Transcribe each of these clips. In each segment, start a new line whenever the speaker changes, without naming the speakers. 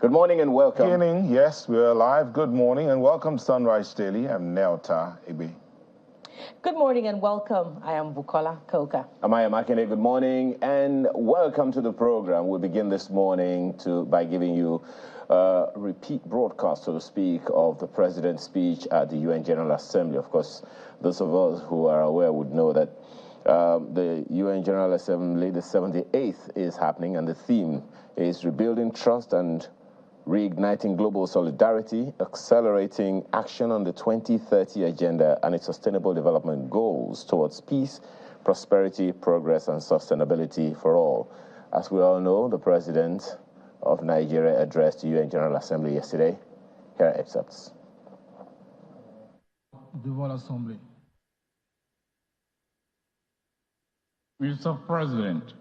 Good morning and welcome.
Yes, we're live. Good morning and welcome to Sunrise Daily. I'm Nelta Ibi.
Good morning and welcome. I am Bukola Koka.
Amaya Makine, good morning and welcome to the program. We'll begin this morning by giving you a repeat broadcast, so to speak, of the President's speech at the UN General Assembly. Of course, those of us who are aware would know that the UN General Assembly, the 78th, is happening, and the theme is rebuilding trust and reigniting global solidarity, accelerating action on the 2030 agenda and its sustainable development goals towards peace, prosperity, progress, and sustainability for all. As we all know, the President of Nigeria addressed the UN General Assembly yesterday. Here are excerpts.
Assembly. Mr. President,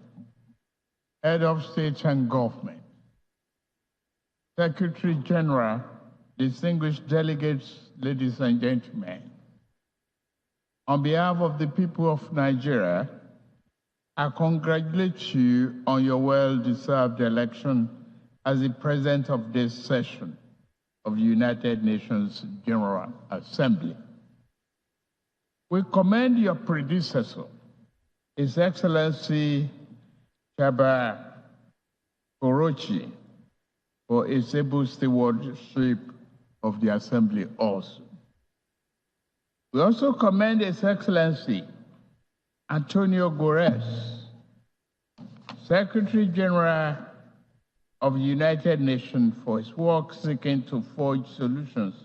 Head of State and Government, Secretary General, distinguished delegates, ladies and gentlemen, on behalf of the people of Nigeria, I congratulate you on your well-deserved election as the President of this session of the United Nations General Assembly. We commend your predecessor, His Excellency Chaba Korochi, for its able stewardship of the Assembly also. We also commend His Excellency Antonio Guterres, Secretary General of the United Nations, for his work seeking to forge solutions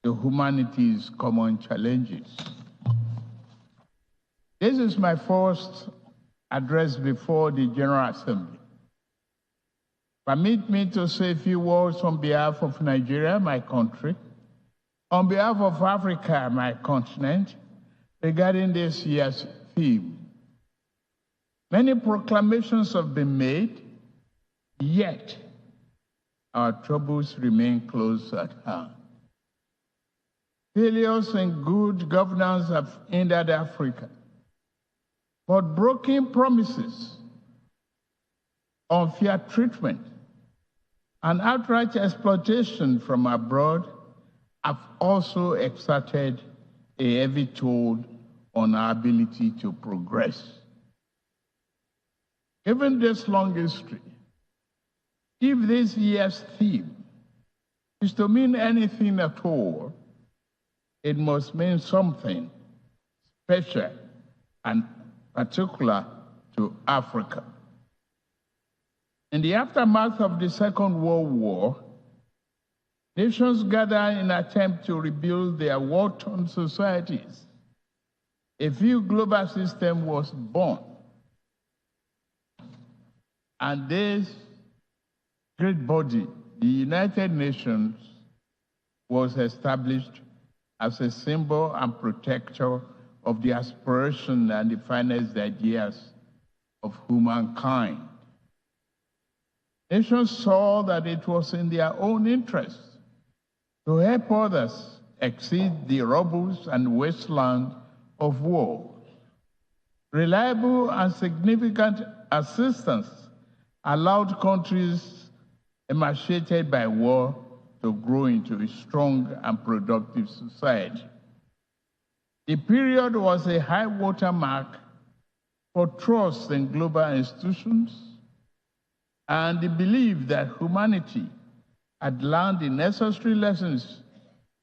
to humanity's common challenges. This is my first address before the General Assembly. Permit me to say a few words on behalf of Nigeria, my country, on behalf of Africa, my continent, regarding this year's theme. Many proclamations have been made, yet our troubles remain close at hand. Failures in good governance have hindered Africa, but broken promises, unfair treatment, and outright exploitation from abroad have also exerted a heavy toll on our ability to progress. Given this long history, if this year's theme is to mean anything at all, it must mean something special and particular to Africa. In the aftermath of the Second World War, nations gathered in an attempt to rebuild their war-torn societies. A new global system was born. And this great body, the United Nations, was established as a symbol and protector of the aspiration and the finest ideas of humankind. Nations saw that it was in their own interest to help others exceed the rubbles and wasteland of war. Reliable and significant assistance allowed countries emaciated by war to grow into a strong and productive society. The period was a high watermark for trust in global institutions and the belief that humanity had learned the necessary lessons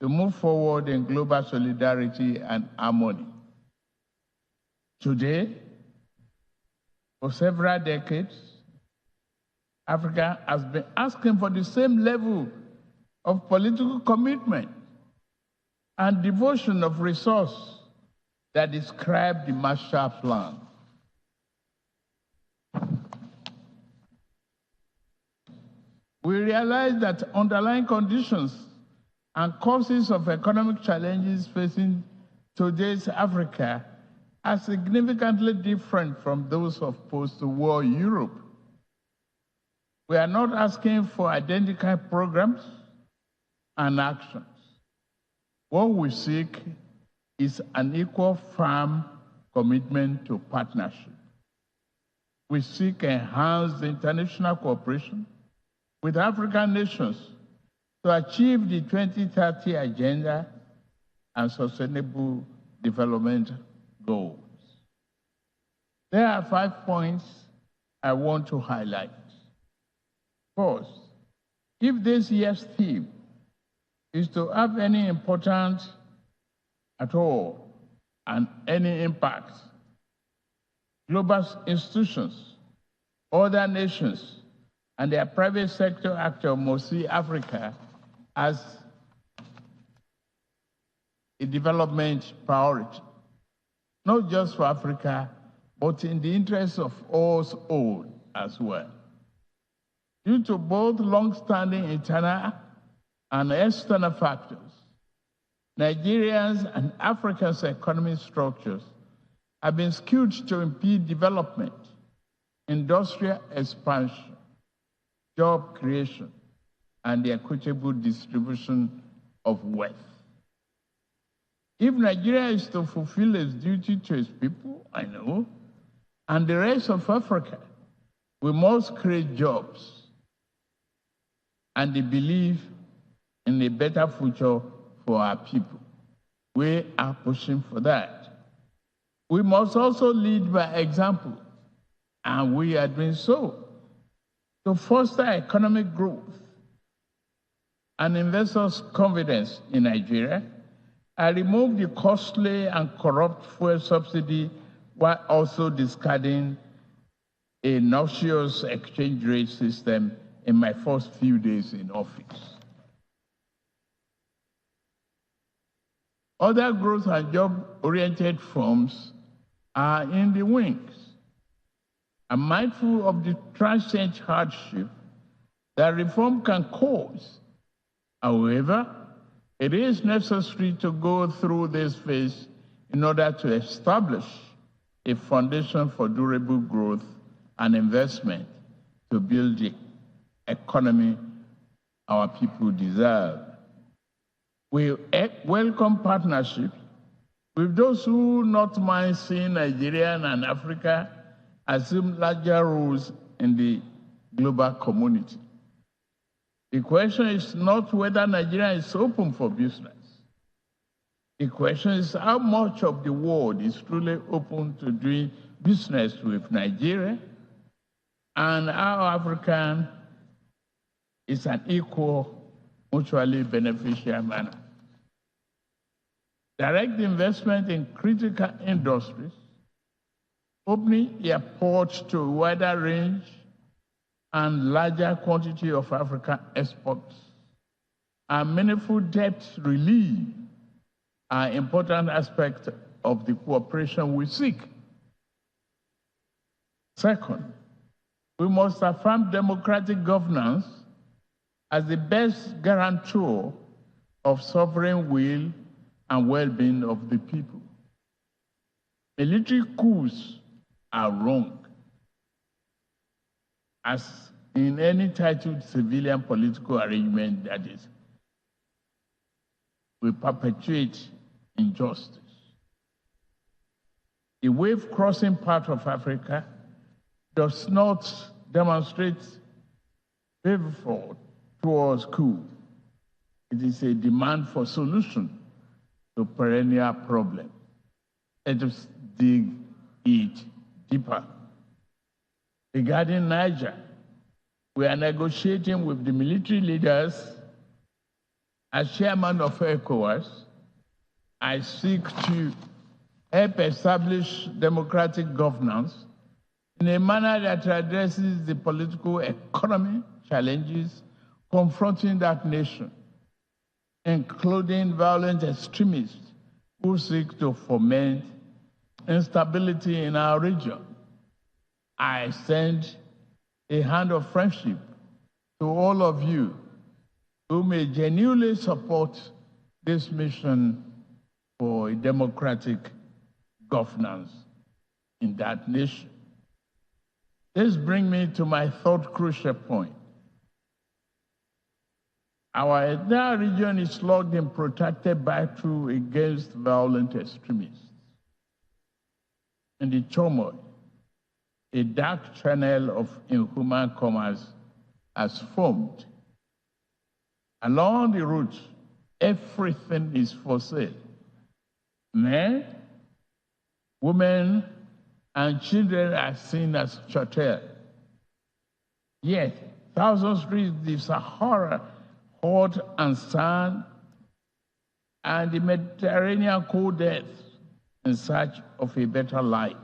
to move forward in global solidarity and harmony. Today, for several decades, Africa has been asking for the same level of political commitment and devotion of resource that described the Marshall Plan. We realize that underlying conditions and causes of economic challenges facing today's Africa are significantly different from those of post-war Europe. We are not asking for identical programs and actions. What we seek is an equal, firm commitment to partnership. We seek enhanced international cooperation, with African nations to achieve the 2030 Agenda and Sustainable Development Goals. There are 5 points I want to highlight. First, if this year's theme is to have any importance at all and any impact, global institutions, other nations, and their private sector actors must see Africa as a development priority, not just for Africa, but in the interest of us all as well. Due to both long-standing internal and external factors, Nigerians and Africa's economic structures have been skewed to impede development, industrial expansion, job creation, and the equitable distribution of wealth. If Nigeria is to fulfill its duty to its people, I know, and the rest of Africa, we must create jobs and the belief in a better future for our people. We are pushing for that. We must also lead by example, and we are doing so, to foster economic growth and investors' confidence in Nigeria, and remove the costly and corrupt fuel subsidy while also discarding a noxious exchange rate system in my first few days in office. Other growth and job-oriented firms are in the wings. I'm mindful of the transient hardship that reform can cause. However, it is necessary to go through this phase in order to establish a foundation for durable growth and investment to build the economy our people deserve. We welcome partnerships with those who not mind seeing Nigeria and Africa assume larger roles in the global community. The question is not whether Nigeria is open for business. The question is how much of the world is truly open to doing business with Nigeria, and how African is an equal, mutually beneficial manner. Direct investment in critical industries, opening airports to a wider range and larger quantity of African exports, and meaningful debt relief are important aspects of the cooperation we seek. Second, we must affirm democratic governance as the best guarantor of sovereign will and well-being of the people. Military coups are wrong, as in any titled civilian political arrangement that is, we perpetuate injustice. The wave-crossing part of Africa does not demonstrate favor towards coup. It is a demand for solution to perennial problem. Let us dig it deeper. Regarding Niger, we are negotiating with the military leaders. As chairman of ECOWAS, I seek to help establish democratic governance in a manner that addresses the political economy challenges confronting that nation, including violent extremists who seek to foment instability in our region. I extend a hand of friendship to all of you who may genuinely support this mission for a democratic governance in that nation. This brings me to my third crucial point. Our entire region is locked in protracted battle against violent extremists. In the turmoil, a dark channel of inhuman commerce has formed. Along the route, everything is for sale. Men, women, and children are seen as chattel. Yet, thousands reach the Sahara, hot and sand, and the Mediterranean cold death in search of a better life.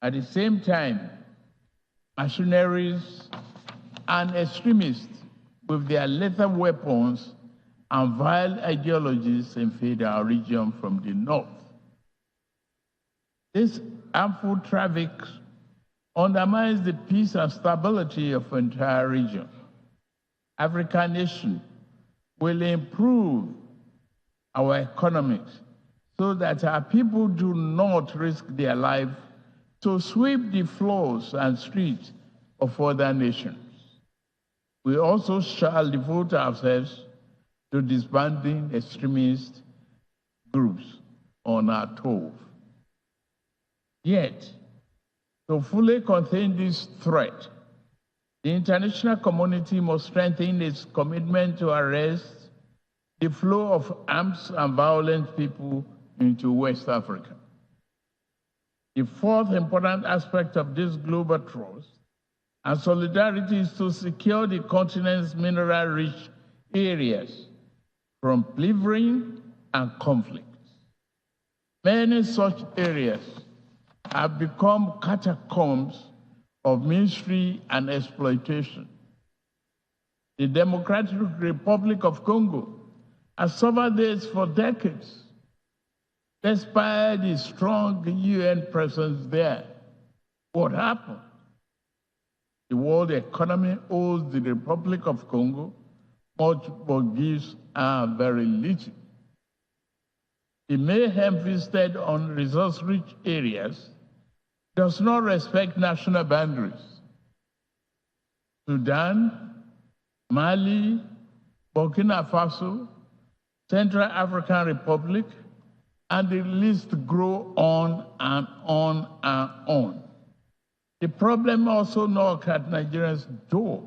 At the same time, mercenaries and extremists with their lethal weapons and vile ideologies invade our region from the north. This harmful traffic undermines the peace and stability of the entire region. African nations will improve our economics so that our people do not risk their life to sweep the floors and streets of other nations. We also shall devote ourselves to disbanding extremist groups on our turf. Yet, to fully contain this threat, the international community must strengthen its commitment to arrest the flow of armed and violent people into West Africa. The fourth important aspect of this global trust and solidarity is to secure the continent's mineral-rich areas from plundering and conflicts. Many such areas have become catacombs of misery and exploitation. The Democratic Republic of Congo has suffered this for decades. Despite the strong UN presence there, what happened? The world economy owes the Republic of Congo much, but gives her very little. The mayhem visited on resource-rich areas does not respect national boundaries. Sudan, Mali, Burkina Faso, Central African Republic, and the list grow on and on and on. The problem also knocks at Nigeria's door.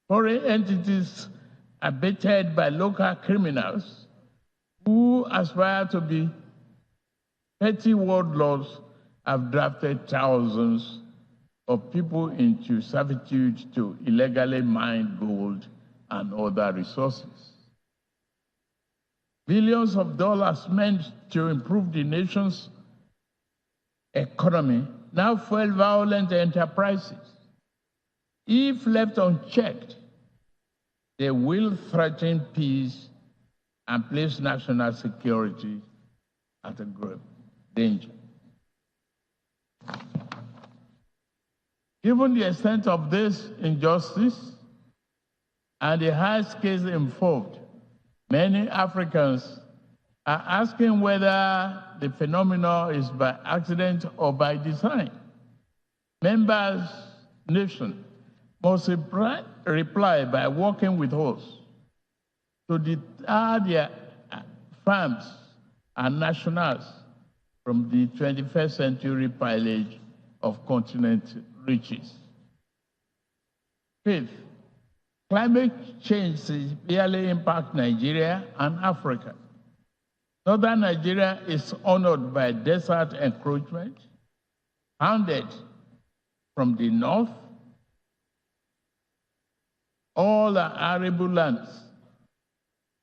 Foreign entities are baited by local criminals who aspire to be petty warlords have drafted thousands of people into servitude to illegally mine gold and other resources. Billions of dollars meant to improve the nation's economy now fuel violent enterprises. If left unchecked, they will threaten peace and place national security at a grave danger. Given the extent of this injustice and the high scales involved, many Africans are asking whether the phenomenon is by accident or by design. Members' nations must reply by working with us to deter their farms and nationals from the 21st century pillage of continent riches. Fifth, climate change severely impacts Nigeria and Africa. Northern Nigeria is honored by desert encroachment, founded from the north. All are arable lands.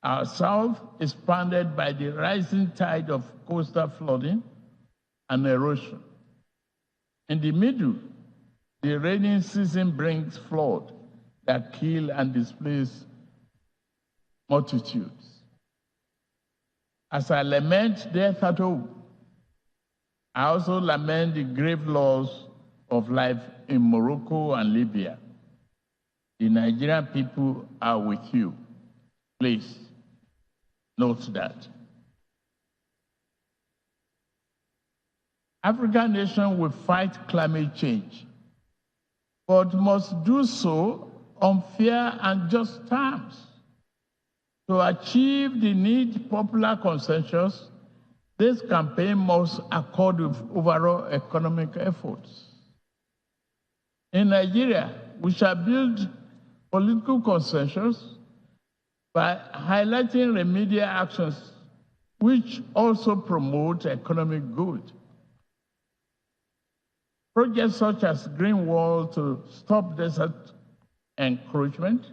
Our south is pounded by the rising tide of coastal flooding and erosion. In the middle, the rainy season brings flood that kill and displace multitudes. As I lament death at home, I also lament the grave loss of life in Morocco and Libya. The Nigerian people are with you. Please note that. African nations will fight climate change, but must do so on fair and just terms. To achieve the need popular consensus, this campaign must accord with overall economic efforts. In Nigeria, we shall build political consensus by highlighting remedial actions which also promote economic good. Projects such as Green Wall to stop desert encroachment,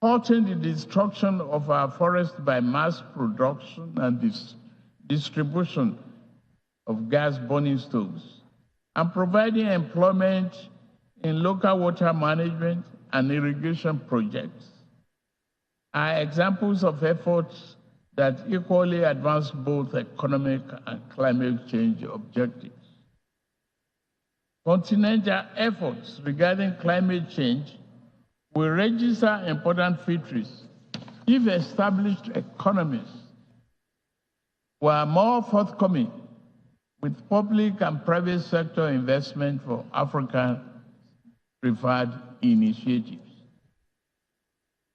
halting the destruction of our forests by mass production and distribution of gas burning stoves, and providing employment in local water management and irrigation projects are examples of efforts that equally advance both economic and climate change objectives. Continental efforts regarding climate change will register important features if established economies were more forthcoming with public and private sector investment for African preferred initiatives.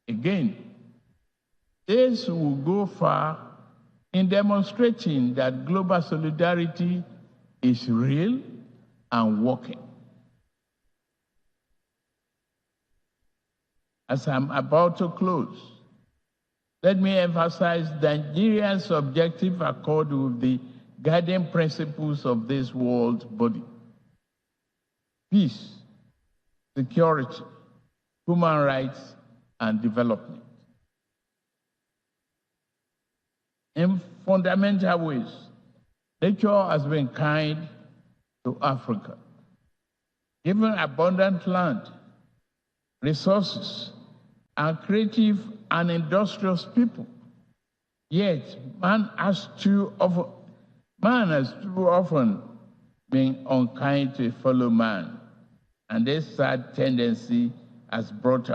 Again, this will go far in demonstrating that global solidarity is real and working. As I'm about to close, let me emphasize Nigeria's objective accord with the guiding principles of this world body: peace, security, human rights, and development. In fundamental ways, nature has been kind to Africa, given abundant land, resources, and creative and industrious people. Yet, man has too often been unkind to a fellow man, and this sad tendency has brought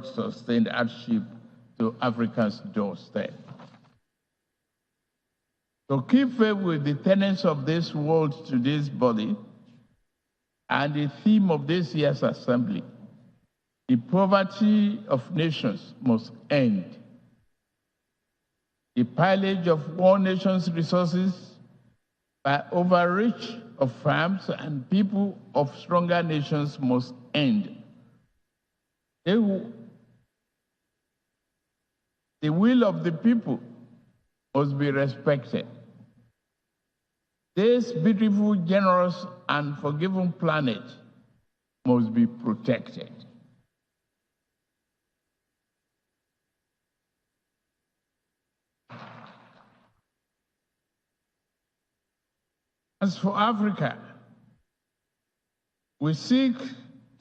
sustained hardship to Africa's doorstep. To keep faith with the tenets of this world to this body and the theme of this year's assembly, the poverty of nations must end. The pillage of one nation's resources by overreach of farms and people of stronger nations must end. The will of the people must be respected. This beautiful, generous, and forgiving planet must be protected. As for Africa, we seek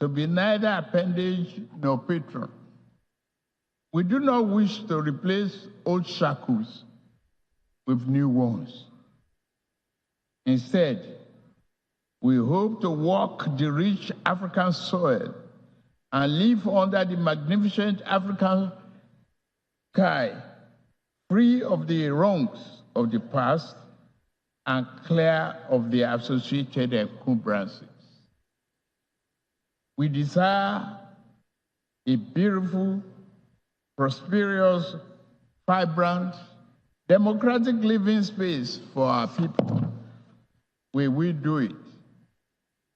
to be neither appendage nor patron. We do not wish to replace old shackles with new ones. Instead, we hope to walk the rich African soil and live under the magnificent African sky, free of the wrongs of the past and clear of the associated encumbrances. We desire a beautiful, prosperous, vibrant, democratic living space for our people. We will do it.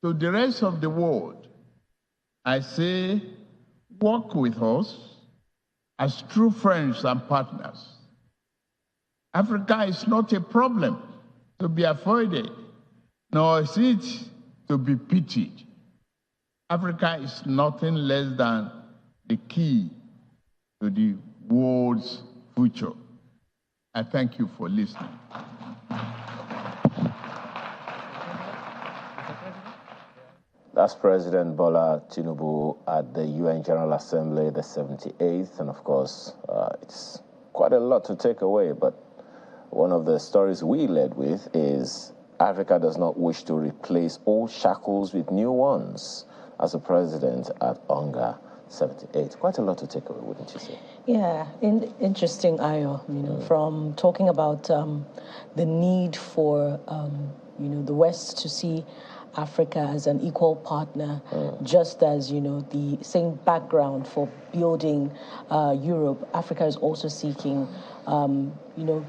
To the rest of the world, I say, work with us as true friends and partners. Africa is not a problem to be avoided, nor is it to be pitied. Africa is nothing less than the key to the world's future. I thank you for listening.
That's President Bola Tinubu at the UN General Assembly, the 78th, and of course, it's quite a lot to take away, but one of the stories we led with is Africa does not wish to replace old shackles with new ones, as the president at UNGA 78. Quite a lot to take away, wouldn't you say?
Yeah, interesting, Ayo, from talking about the need for, the West to see Africa as an equal partner, just as, the same background for building Europe, Africa is also seeking,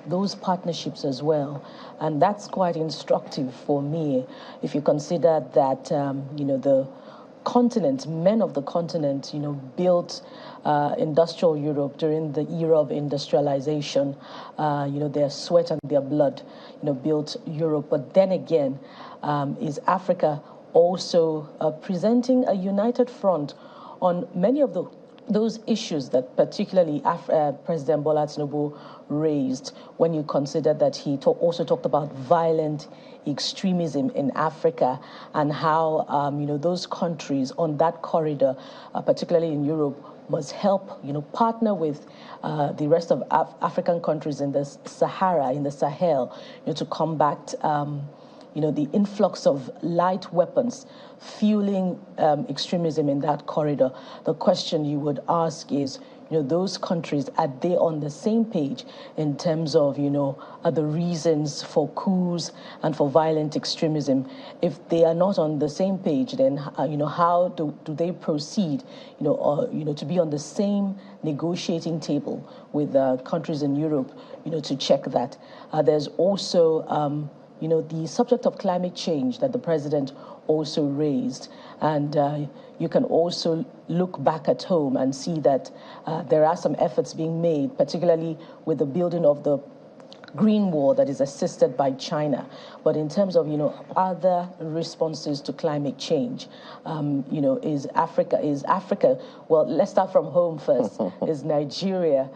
those partnerships as well. And that's quite instructive for me if you consider that, the continent, men of the continent, built industrial Europe during the era of industrialization. Their sweat and their blood, built Europe. But then again, is Africa also presenting a united front on many of those issues that particularly President Bola Tinubu raised, when you consider that he also talked about violent extremism in Africa, and how those countries on that corridor, particularly in Europe, must help partner with the rest of African countries in the Sahara, in the Sahel, to combat the influx of light weapons fueling extremism in that corridor. The question you would ask is, those countries, are they on the same page in terms of, are the reasons for coups and for violent extremism? If they are not on the same page, then, how do they proceed, to be on the same negotiating table with countries in Europe, to check that? There's also, the subject of climate change that the president also raised. And you can also look back at home and see that there are some efforts being made, particularly with the building of the green wall that is assisted by China. But in terms of, other responses to climate change, is Africa, well, let's start from home first. Is Nigeria,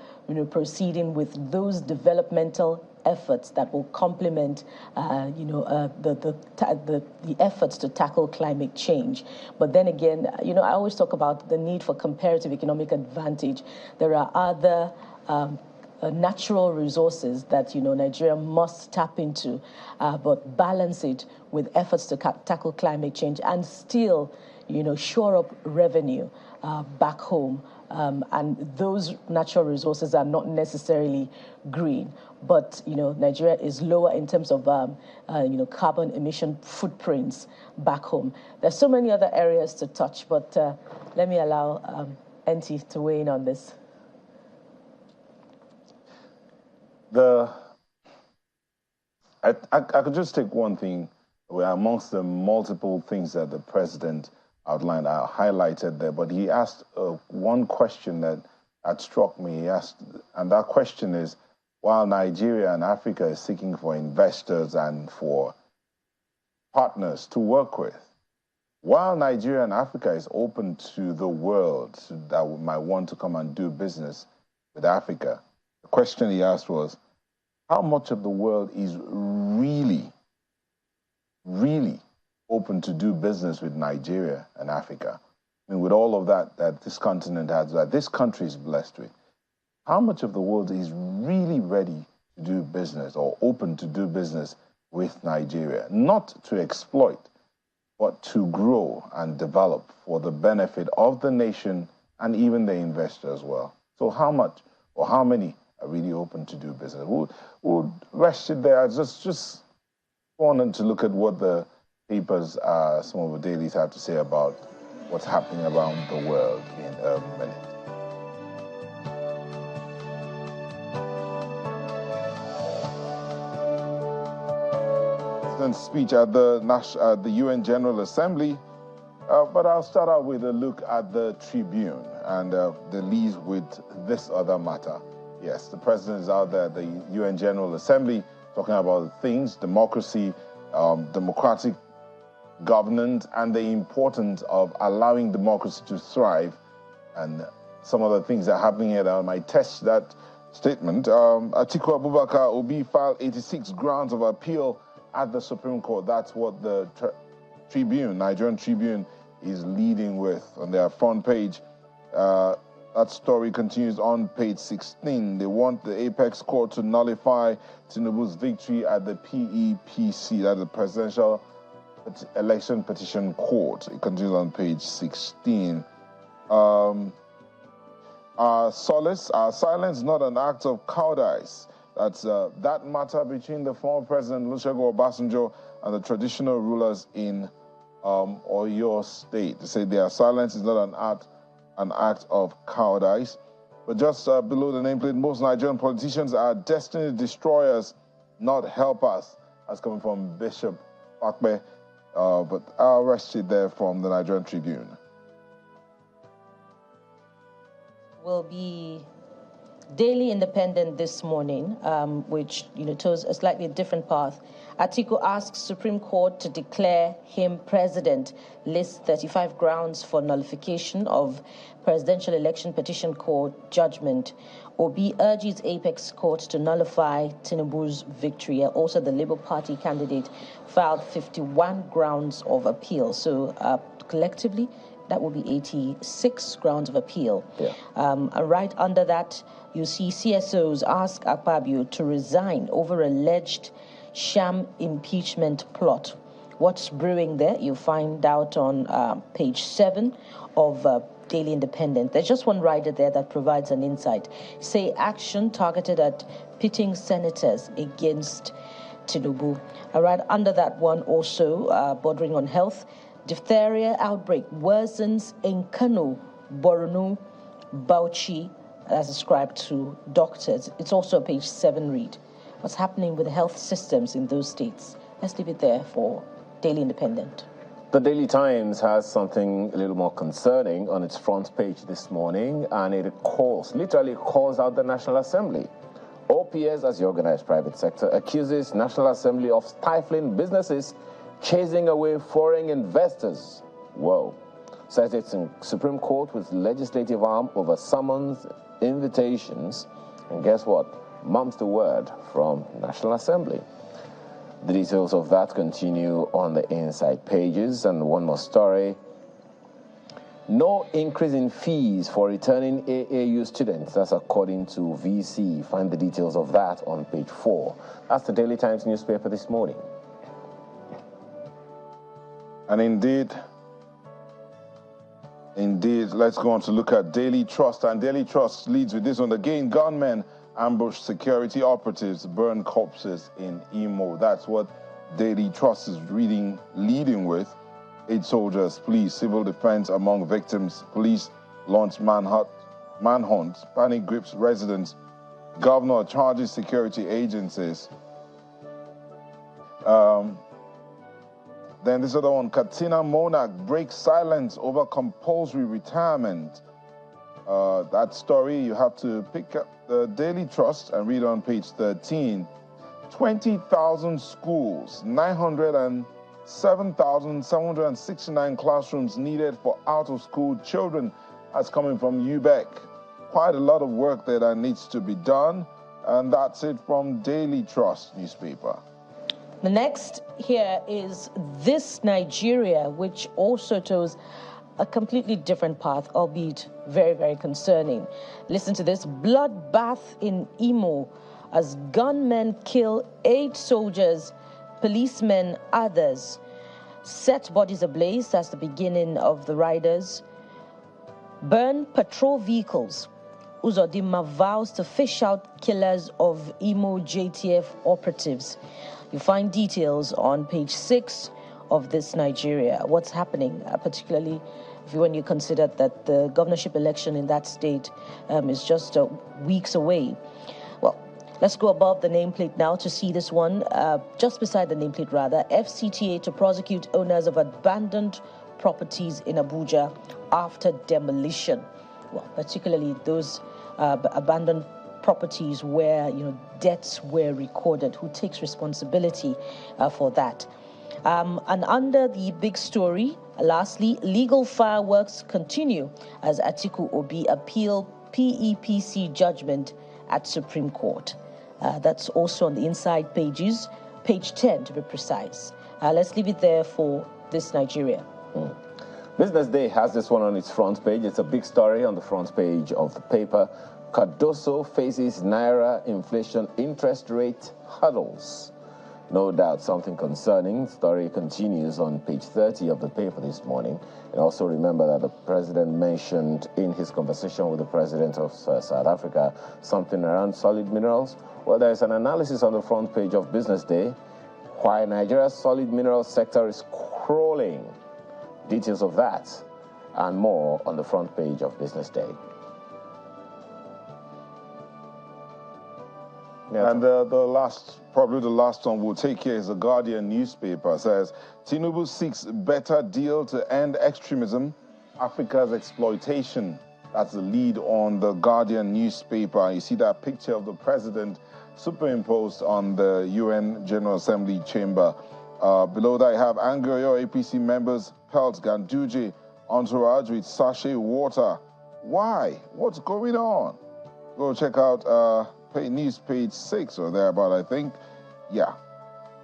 proceeding with those developmental efforts that will complement, the efforts to tackle climate change? But then again, I always talk about the need for comparative economic advantage. There are other natural resources that Nigeria must tap into, but balance it with efforts to tackle climate change and still, shore up revenue back home. And those natural resources are not necessarily green, but Nigeria is lower in terms of carbon emission footprints back home. There's so many other areas to touch, but let me allow Enti to weigh in on this.
I could just take one thing where amongst the multiple things that the president outlined, I highlighted there, but he asked one question that had struck me. He asked, and that question is, while Nigeria and Africa is seeking for investors and for partners to work with, while Nigeria and Africa is open to the world that might want to come and do business with Africa, the question he asked was, how much of the world is really open to do business with Nigeria and Africa? I mean, with all of that this continent has, that this country is blessed with, how much of the world is really ready to do business or open to do business with Nigeria? Not to exploit, but to grow and develop for the benefit of the nation and even the investor as well. So how much or how many are really open to do business? We'll rest it there. Just wanted to look at what the papers, some of the dailies have to say about what's happening around the world in a minute. President's speech at the UN General Assembly, but I'll start out with a look at the Tribune and the lead with this other matter. Yes, the president is out there at the UN General Assembly talking about things, democracy, democratic governance, and the importance of allowing democracy to thrive. And some of the things that are happening here that might test that statement. Atiku Abubakar Obi filed 86 grounds of appeal at the Supreme Court. That's what the Tribune, Nigerian Tribune, is leading with on their front page. That story continues on page 16. They want the Apex Court to nullify Tinubu's victory at the PEPC, that's the Presidential Election Petition Court. It continues on page 16. Our silence, not an act of cowardice. That's that matter between the former President Olusegun Obasanjo and the traditional rulers in Oyo State. They say their silence is not an act of cowardice. But just below the nameplate, most Nigerian politicians are destiny destroyers, not helpers. That's coming from Bishop Fakbe. But I'll rest it there from the Nigerian Tribune.
Will be Daily Independent this morning, which chose a slightly different path. Atiku asks Supreme Court to declare him president. Lists 35 grounds for nullification of presidential election petition court judgment. Obi urges Apex Court to nullify Tinubu's victory. Also, the Labour Party candidate filed 51 grounds of appeal. So collectively, that will be 86 grounds of appeal.
Yeah.
And right under that, you see CSOs ask Akpabio to resign over alleged sham impeachment plot. What's brewing there? You find out on page 7 of Daily Independent. There's just one rider there that provides an insight. Say action targeted at pitting senators against Tinubu. Right under that one also, bordering on health, diphtheria outbreak worsens in Kano, Borno, Bauchi, as ascribed to doctors. It's also a page 7 read. What's happening with the health systems in those states? Let's leave it there for Daily Independent.
The Daily Times has something a little more concerning on its front page this morning, and it literally calls out the National Assembly. OPS, as the organized private sector, accuses National Assembly of stifling businesses chasing away foreign investors. Whoa. Says it's in Supreme Court with legislative arm over summons, invitations, and guess what? Mum's the word from National Assembly. The details of that continue on the inside pages. And one more story. No increase in fees for returning AAU students. That's according to VC. Find the details of that on page 4. That's the Daily Times newspaper this morning.
And indeed, let's go on to look at Daily Trust. And Daily Trust leads with this one. Again, gunmen ambush security operatives, burn corpses in Imo. That's what Daily Trust is leading with. 8 soldiers, police, civil defense among victims. Police launch manhunt, panic grips residents. Governor charges security agencies. Then this other one, Katina Monarch breaks silence over compulsory retirement. That story, you have to pick up the Daily Trust and read on page 13. 20,000 schools, 907,769 classrooms needed for out-of-school children. That's coming from UBEC. Quite a lot of work there that needs to be done. And that's it from Daily Trust newspaper.
The next here is This Nigeria, which also shows a completely different path, albeit very, very concerning. Listen to this. Bloodbath in Imo as gunmen kill 8 soldiers, policemen, others. Set bodies ablaze. That's the beginning of the riders. Burn patrol vehicles. Uzodinma vows to fish out killers of Imo JTF operatives. You find details on page 6 of This Nigeria. What's happening, particularly when you consider that the governorship election in that state is just weeks away. Well, let's go above the nameplate now to see this one. Just beside the nameplate, rather, FCTA to prosecute owners of abandoned properties in Abuja after demolition. Well, particularly those abandoned properties where debts were recorded. Who takes responsibility for that? And under the big story, lastly, legal fireworks continue as Atiku Obi appeal PEPC judgment at Supreme Court. That's also on the inside pages, page 10 to be precise. Let's leave it there for This Nigeria.
Business Day has this one on its front page. It's a big story on the front page of the paper. Cardoso faces Naira inflation interest rate hurdles. No doubt something concerning. Story continues on page 30 of the paper this morning. And also remember that the president mentioned in his conversation with the president of South Africa something around solid minerals. Well, there's an analysis on the front page of Business Day why Nigeria's solid minerals sector is crawling. Details of that and more on the front page of Business Day. Yeah,
and probably the last one we'll take here is the Guardian newspaper. It says, Tinubu seeks better deal to end extremism, Africa's exploitation. That's the lead on the Guardian newspaper. You see that picture of the president superimposed on the UN General Assembly chamber. Below that, you have Angoyo APC members pelt Ganduje entourage with sachet water. Why? What's going on? Go check out news page 6 or thereabout, I think. Yeah.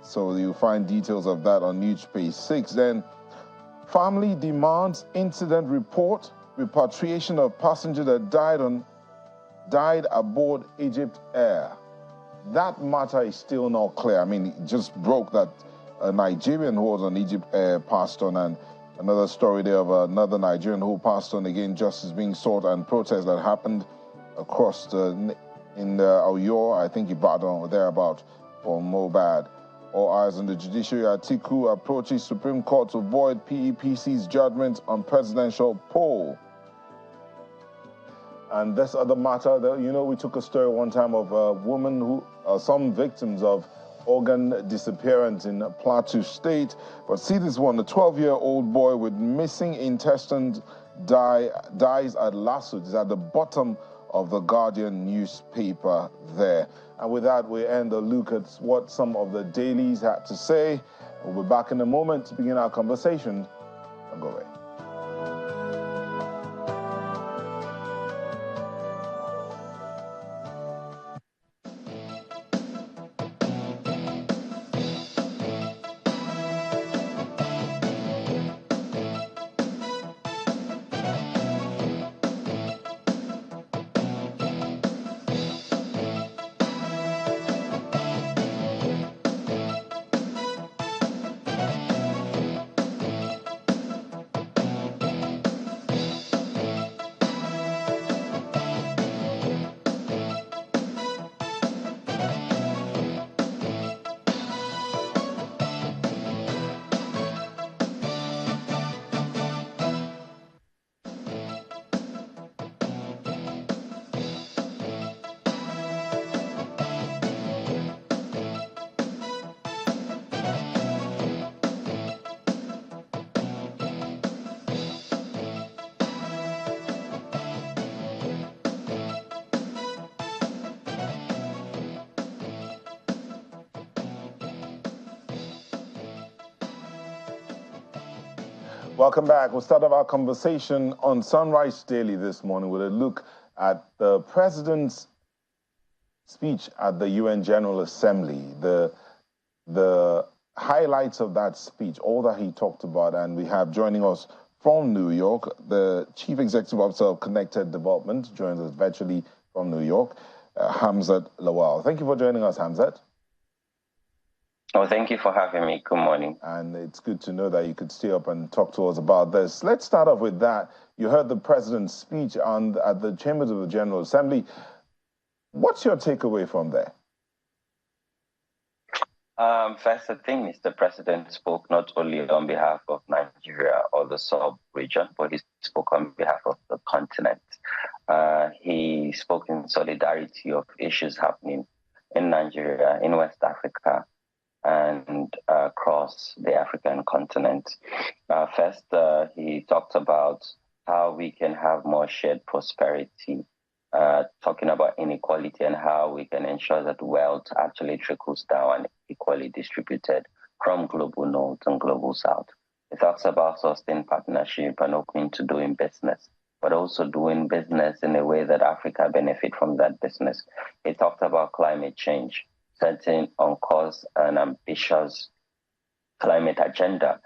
So you'll find details of that on news page 6. Then, family demands incident report, repatriation of passenger that died aboard Egypt Air. That matter is still not clear. I mean, it just broke that a Nigerian who was on Egypt Air passed on, and another story there of another Nigerian who passed on. Again, justice being sought, and protests that happened across in Oyo, I think Ibadan or thereabout, for Mobad. All eyes on the judiciary. Atiku approaches Supreme Court to void PEPC's judgment on presidential poll. And this other matter, we took a story one time of a woman who, some victims of organ disappearance in Plateau State. But see this one, a 12-year-old boy with missing intestines dies at Lasut. It's at the bottom of the Guardian newspaper there. And with that, we end the look at what some of the dailies had to say. We'll be back in a moment to begin our conversation. Don't go away. Welcome back. We'll start off our conversation on Sunrise Daily this morning with a look at the president's speech at the UN General Assembly, the highlights of that speech, all that he talked about. And we have joining us from New York, the Chief Executive Officer of Connected Development, joins us virtually from New York, Hamzat Lawal. Thank you for joining us, Hamzat.
Oh, thank you for having me. Good morning.
And it's good to know that you could stay up and talk to us about this. Let's start off with that. You heard the president's speech at the Chambers of the General Assembly. What's your takeaway from there?
First, I think Mr. President spoke not only on behalf of Nigeria or the sub-region, but he spoke on behalf of the continent. He spoke in solidarity of issues happening in Nigeria, in West Africa, and across the African continent. First, he talked about how we can have more shared prosperity, talking about inequality and how we can ensure that wealth actually trickles down and equally distributed from global north and global south. He talks about sustained partnership and open to doing business, but also doing business in a way that Africa benefit from that business. He talked about climate change, setting on course an ambitious climate agenda.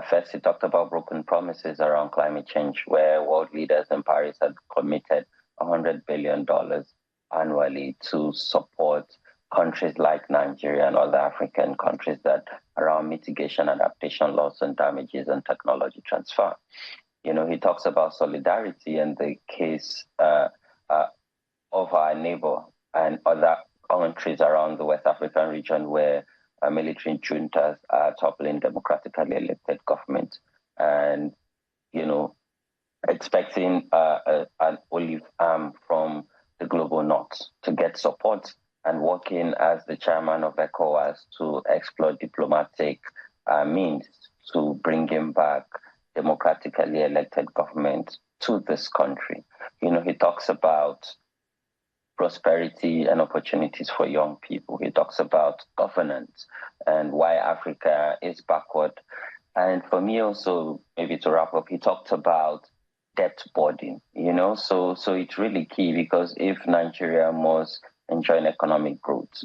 First, he talked about broken promises around climate change, where world leaders in Paris had committed $100 billion annually to support countries like Nigeria and other African countries that around mitigation, adaptation, loss and damages and technology transfer. You know, he talks about solidarity in the case of our neighbor and other countries around the West African region where military juntas are toppling democratically elected government, and, you know, expecting an olive arm from the global north to get support and working as the chairman of ECOWAS to explore diplomatic means to bring him back democratically elected government to this country. You know, he talks about prosperity and opportunities for young people. He talks about governance and why Africa is backward. And for me also, maybe to wrap up, he talked about debt burden, you know, so it's really key, because if Nigeria must enjoy an economic growth,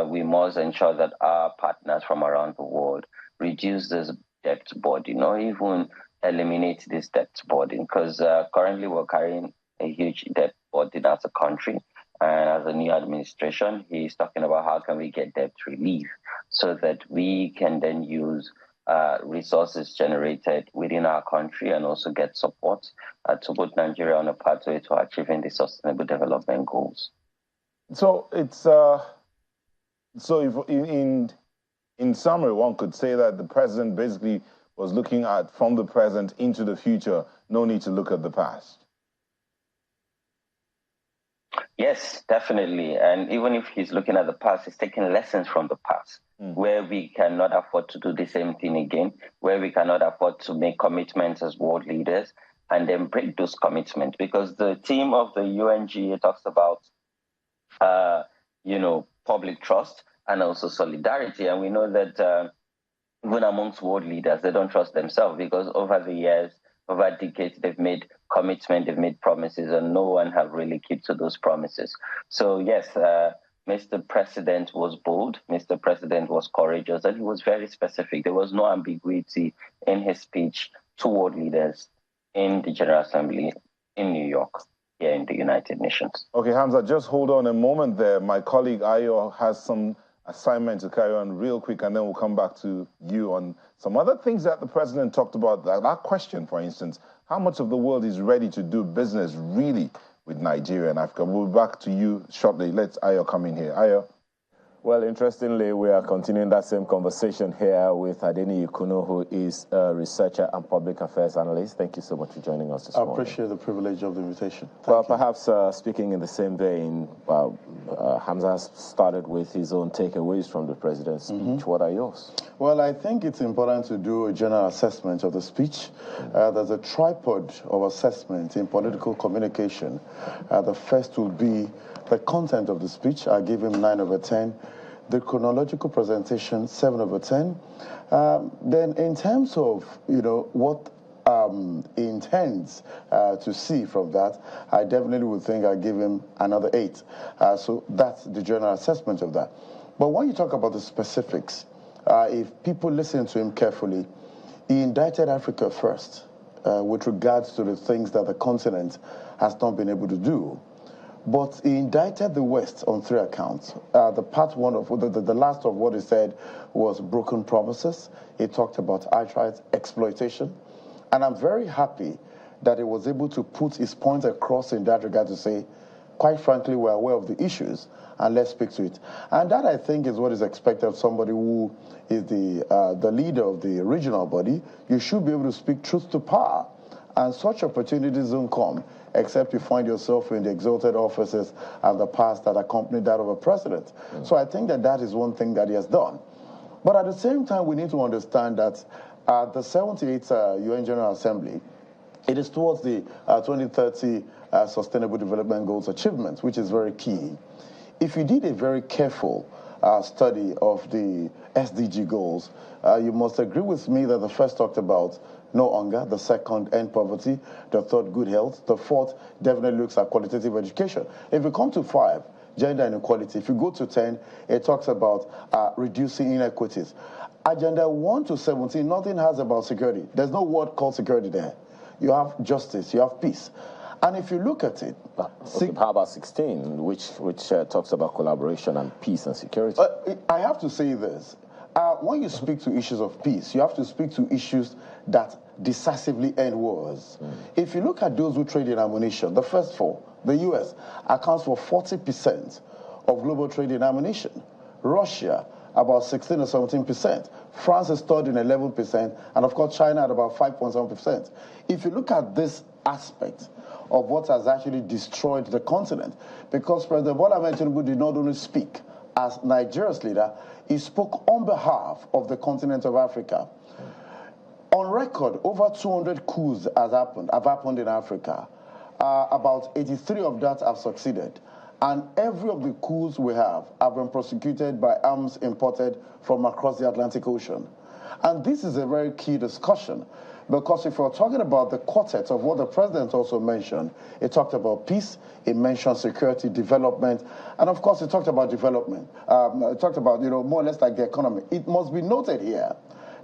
we must ensure that our partners from around the world reduce this debt burden, or even eliminate this debt burden, because currently we're carrying a huge debt burden as a country. And as a new administration, he's talking about how can we get debt relief so that we can then use resources generated within our country and also get support to put Nigeria on a pathway to achieving the sustainable development goals.
So it's so if in summary, one could say that the president basically was looking at from the present into the future. No need to look at the past.
Yes, definitely. And even if he's looking at the past, he's taking lessons from the past, where we cannot afford to do the same thing again, where we cannot afford to make commitments as world leaders and then break those commitments. Because the theme of the UNGA talks about, public trust and also solidarity. And we know that even amongst world leaders, they don't trust themselves, because over the years, over decades, they've made commitments, they've made promises, and no one have really kept to those promises. So yes, Mr. President was bold, Mr. President was courageous, and he was very specific. There was no ambiguity in his speech to world leaders in the General Assembly in New York, here in the United Nations.
Okay, Hamza, just hold on a moment there. My colleague Ayo has some assignment to carry on real quick, and then we'll come back to you on some other things that the president talked about. That question, for instance, how much of the world is ready to do business really with Nigeria and Africa? We'll be back to you shortly. Let's Ayo come in here. Ayo.
Well, interestingly, we are continuing that same conversation here with Adeni Ikuno, who is a researcher and public affairs analyst. Thank you so much for joining us this morning.
I appreciate the privilege of the invitation.
Well, perhaps speaking in the same vein, Hamza has started with his own takeaways from the president's speech. What are yours?
Well, I think it's important to do a general assessment of the speech. There's a tripod of assessment in political communication. The first will be the content of the speech. I give him 9 over 10. The chronological presentation, 7 over 10. Then in terms of, what he intends to see from that, I definitely would think I give him another 8. So that's the general assessment of that. But when you talk about the specifics, if people listen to him carefully, he indicted Africa first with regards to the things that the continent has not been able to do. But he indicted the West on 3 accounts. The part one of the last of what he said was broken promises. He talked about outright exploitation. And I'm very happy that he was able to put his point across in that regard to say, quite frankly, we're aware of the issues and let's speak to it. And that, I think, is what is expected of somebody who is the leader of the regional body. You should be able to speak truth to power. And such opportunities don't come except you find yourself in the exalted offices and the past that accompanied that of a president. So I think that is one thing that he has done. But at the same time, we need to understand that the 78th UN General Assembly, it is towards the 2030 Sustainable Development Goals achievement, which is very key. If you did a very careful study of the SDG goals, you must agree with me that the first talked about no hunger, the second, end poverty, the third, good health, the fourth definitely looks at qualitative education. If you come to 5, gender inequality, if you go to 10, it talks about reducing inequities. Agenda 1 to 17, nothing has about security. There's no word called security there. You have justice, you have peace. And if you look at it...
how about 16, which talks about collaboration and peace and security?
I have to say this. When you speak to issues of peace, you have to speak to issues that decisively end wars. If you look at those who trade in ammunition, the first 4, the U.S. accounts for 40% of global trade in ammunition. Russia about 16 or 17%. France is third in 11%, and of course China at about 5.7%. If you look at this aspect of what has actually destroyed the continent, because President Bola Ahmed Tinubu did not only speak as Nigeria's leader, he spoke on behalf of the continent of Africa. On record, over 200 coups have happened in Africa. About 83 of that have succeeded. And every of the coups we have been prosecuted by arms imported from across the Atlantic Ocean. And this is a very key discussion, because if we're talking about the quartet of what the president also mentioned, he talked about peace, he mentioned security, development, and of course he talked about development. He talked about, more or less like the economy. It must be noted here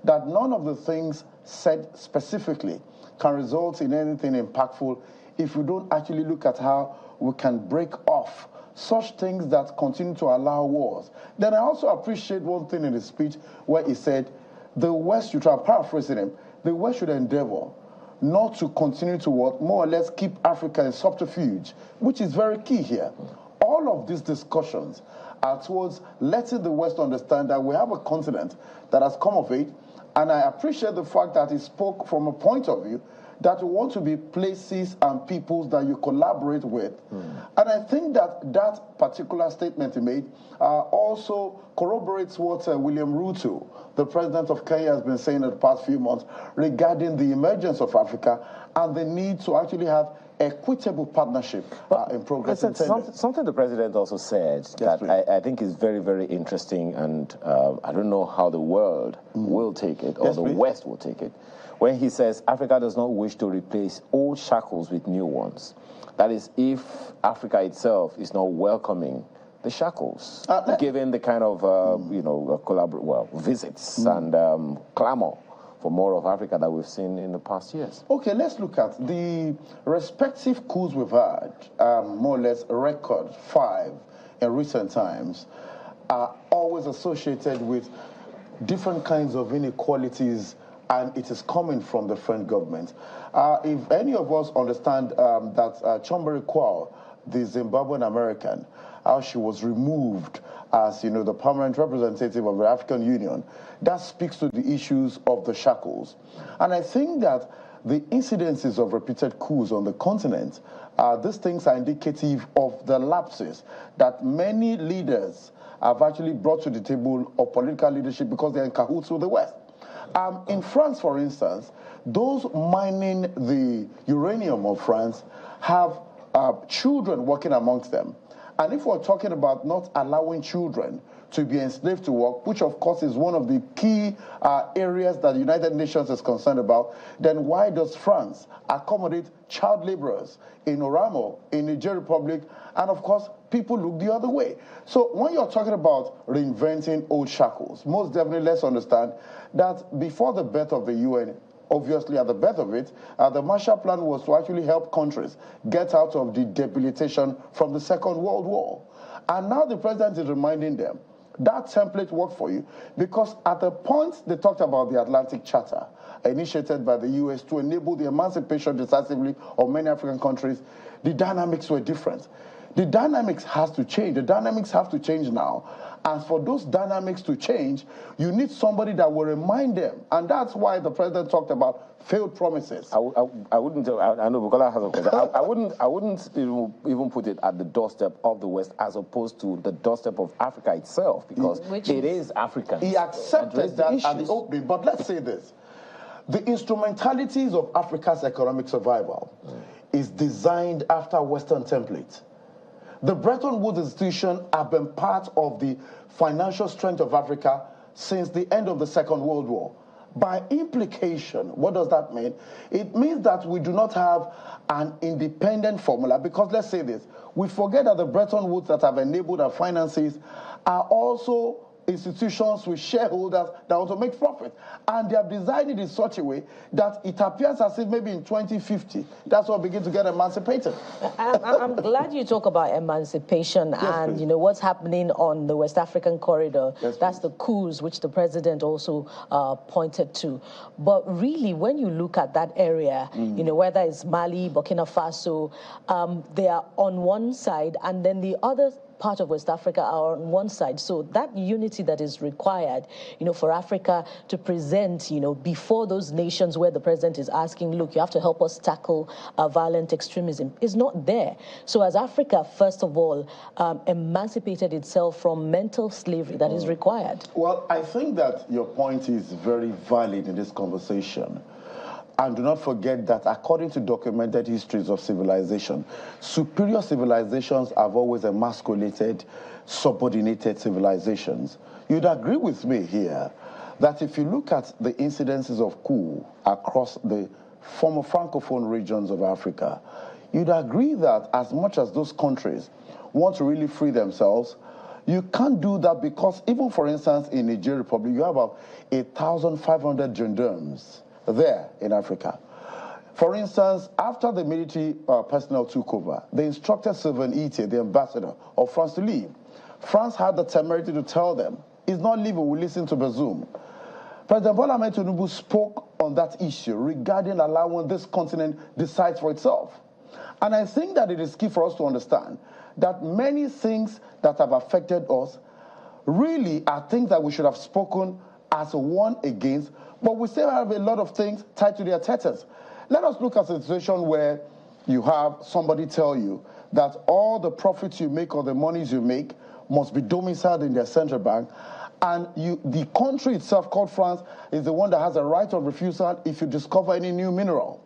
that none of the things said specifically can result in anything impactful if we don't actually look at how we can break off such things that continue to allow wars. Then I also appreciate one thing in his speech where he said, the West, you try paraphrasing him, the West should endeavor not to continue to what, more or less keep Africa in subterfuge, which is very key here. All of these discussions are towards letting the West understand that we have a continent that has come of age, and I appreciate the fact that he spoke from a point of view that we want to be places and peoples that you collaborate with. And I think that that particular statement he made also corroborates what William Ruto, the president of Kenya, has been saying in the past few months regarding the emergence of Africa and the need to actually have equitable partnership in progress.
Something the president also said that I think is very, very interesting, and I don't know how the world will take it, or the West will take it, when he says Africa does not wish to replace old shackles with new ones. That is, if Africa itself is not welcoming the shackles, given the kind of, visits and clamor for more of Africa that we've seen in the past years.
Okay, let's look at the respective coups we've had, more or less record 5 in recent times, are always associated with different kinds of inequalities, and it is coming from the French government. If any of us understand that Chombere Kwao, the Zimbabwean American, how she was removed as, the permanent representative of the African Union, that speaks to the issues of the shackles. And I think that the incidences of repeated coups on the continent, these things are indicative of the lapses that many leaders have actually brought to the table of political leadership because they're in cahoots with the West. In France, for instance, those mining the uranium of France have children working amongst them. And if we're talking about not allowing children to be enslaved to work, which of course is one of the key areas that the United Nations is concerned about, then why does France accommodate child laborers in Oramo, in the Niger Republic, and of course people look the other way? So when you're talking about reinventing old shackles, most definitely let's understand that before the birth of the UN, obviously at the birth of it, the Marshall Plan was to actually help countries get out of the debilitation from the Second World War. And now the president is reminding them that template worked for you, because at the point they talked about the Atlantic Charter, initiated by the US to enable the emancipation decisively of many African countries, the dynamics were different. The dynamics has to change. The dynamics have to change now. And for those dynamics to change, you need somebody that will remind them. And that's why the president talked about failed promises.
I wouldn't. I know Bukola has a question. I wouldn't even put it at the doorstep of the West as opposed to the doorstep of Africa itself, because it is African.
He accepted that at the opening. But let's say this: the instrumentalities of Africa's economic survival is designed after Western templates. The Bretton Woods institution have been part of the financial strength of Africa since the end of the Second World War. By implication, what does that mean? It means that we do not have an independent formula, because let's say this, we forget that the Bretton Woods that have enabled our finances are also institutions with shareholders that want to make profit. And they have designed it in such a way that it appears as if maybe in 2050, that's what begin to get emancipated.
I'm glad you talk about emancipation and,
please.
What's happening on the West African corridor.
Yes,
that's
please.
the coups which the president also pointed to. But really, when you look at that area, whether it's Mali, Burkina Faso, they are on one side, and then the other part of West Africa are on one side. So that unity that is required, for Africa to present, before those nations where the president is asking, look, you have to help us tackle violent extremism, is not there. So as Africa, first of all, emancipated itself from mental slavery that is required.
Well, I think that your point is very valid in this conversation. And do not forget that according to documented histories of civilization, superior civilizations have always emasculated subordinated civilizations. You'd agree with me here that if you look at the incidences of coup across the former Francophone regions of Africa, you'd agree that as much as those countries want to really free themselves, you can't do that because even, for instance, in Nigeria Republic, you have about 1,500 gendarmes there in Africa. For instance, after the military personnel took over, they instructed Sylvain Ite, the ambassador of France, to leave. France had the temerity to tell them, he's not leaving, we listen to Bazoum. President Bola Ahmed Tinubu spoke on that issue regarding allowing this continent decide for itself. And I think that it is key for us to understand that many things that have affected us really are things that we should have spoken as one against, but we still have a lot of things tied to their teters. Let us look at a situation where you have somebody tell you that all the profits you make or the monies you make must be domiciled in their central bank, and the country itself, called France, is the one that has a right of refusal if you discover any new mineral.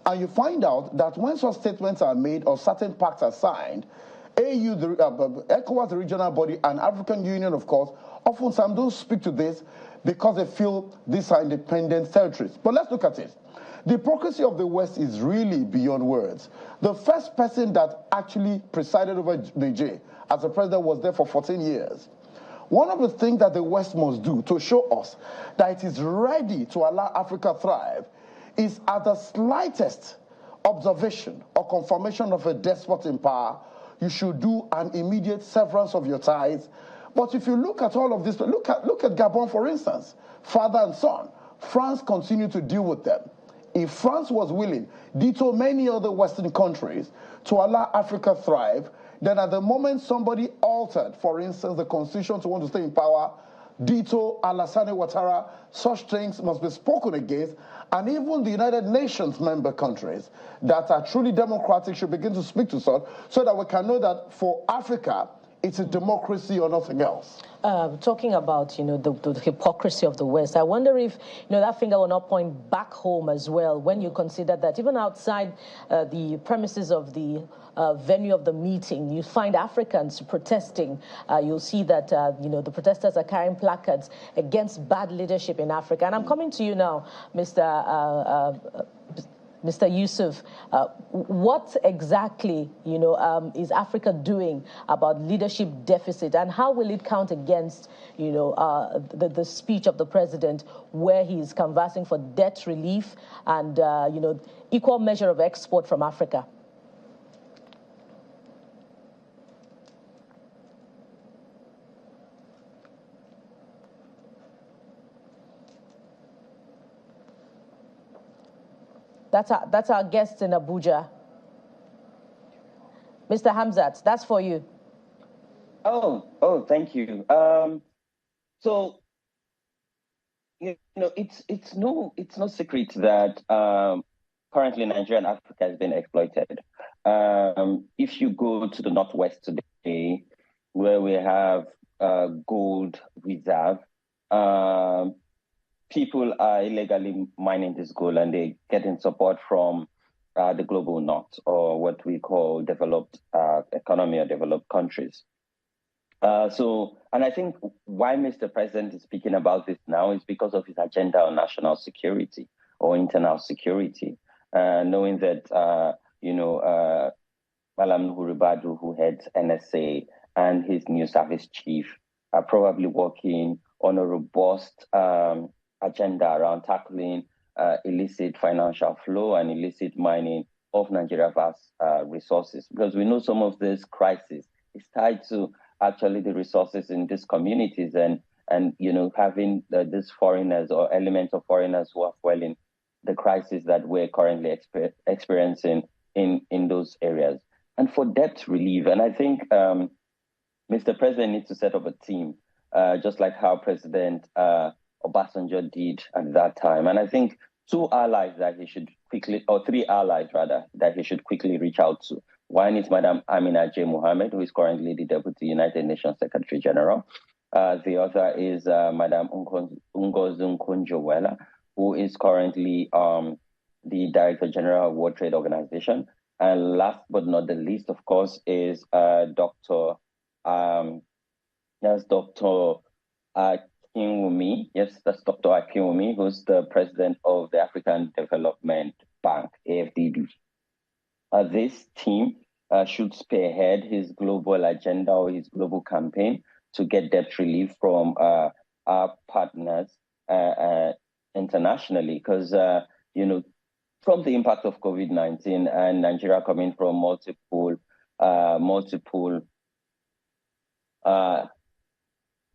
And you find out that when such statements are made or certain pacts are signed, AU, ECOWAS, the regional body, and African Union, of course, often some don't speak to this because they feel these are independent territories. But let's look at it. The hypocrisy of the West is really beyond words. The first person that actually presided over Niger as a president was there for 14 years. One of the things that the West must do to show us that it is ready to allow Africa thrive is at the slightest observation or confirmation of a despot in power, you should do an immediate severance of your ties. But if you look at all of this, look at Gabon, for instance, father and son. France continued to deal with them. If France was willing, ditto many other Western countries, to allow Africa thrive, then at the moment somebody altered, for instance, the constitution to want to stay in power, ditto Alassane Ouattara, such things must be spoken against, and even the United Nations member countries that are truly democratic should begin to speak to such, so that we can know that for Africa, it's a democracy or nothing else.
Talking about, the hypocrisy of the West, I wonder if, that finger will not point back home as well when you consider that even outside the premises of the venue of the meeting, you find Africans protesting. You'll see that, the protesters are carrying placards against bad leadership in Africa. And I'm coming to you now, Mr. Yusuf, what exactly, is Africa doing about leadership deficit, and how will it count against, the speech of the president where he's canvassing for debt relief and, equal measure of export from Africa? That's our guest in Abuja. Mr. Hamzat, that's for you.
Oh, thank you. So, it's no secret that currently Nigeria and Africa has been exploited. If you go to the Northwest today, where we have gold reserve, people are illegally mining this gold, and they're getting support from the global North, or what we call developed economy or developed countries. And I think why Mr. President is speaking about this now is because of his agenda on national security or internal security, knowing that, Malam Huribadu, who heads NSA, and his new service chief are probably working on a robust agenda around tackling illicit financial flow and illicit mining of Nigeria's vast resources, because we know some of this crisis is tied to actually the resources in these communities and having these foreigners or elements of foreigners who are fueling the crisis that we're currently experiencing in those areas. And for debt relief, and I think Mr. President needs to set up a team, just like how President Obasanjo did at that time. And I think two allies that he should quickly, or three allies rather, that he should quickly reach out to. One is Madam Amina J. Mohammed, who is currently the Deputy United Nations Secretary General. The other is Madam Ngozi Okonjo-Iweala, who is currently the Director General of World Trade Organization. And last but not the least, of course, is Dr. That's Dr. Akinwumi. Yes, that's Dr. Akinwumi, who's the president of the African Development Bank, AFDB. This team should spearhead his global agenda or his global campaign to get debt relief from our partners internationally, because from the impact of COVID-19 and Nigeria coming from multiple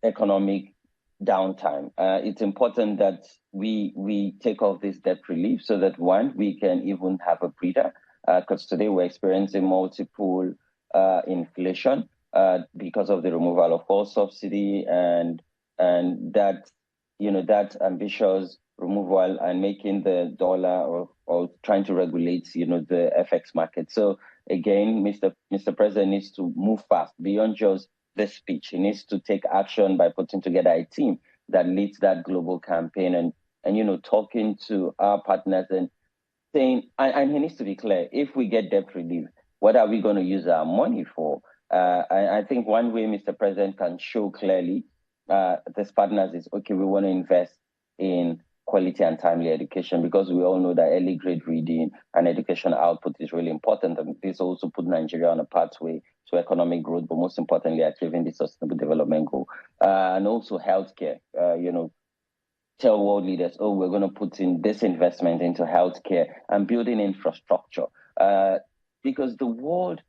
economic downtime, it's important that we take off this debt relief so that one, we can even have a breather, because today we're experiencing multiple inflation because of the removal of all subsidy and that that ambitious removal and making the dollar or trying to regulate the FX market. So again, Mr. President needs to move fast beyond just this speech. He needs to take action by putting together a team that leads that global campaign and talking to our partners and saying, and he needs to be clear, if we get debt relief, what are we going to use our money for? I think one way Mr. President can show clearly these partners is, okay, we want to invest in quality and timely education, because we all know that early grade reading and education output is really important. And this also put Nigeria on a pathway to economic growth, but most importantly, achieving the sustainable development goal. And also healthcare, tell world leaders, oh, we're going to put in this investment into healthcare and building infrastructure, because the world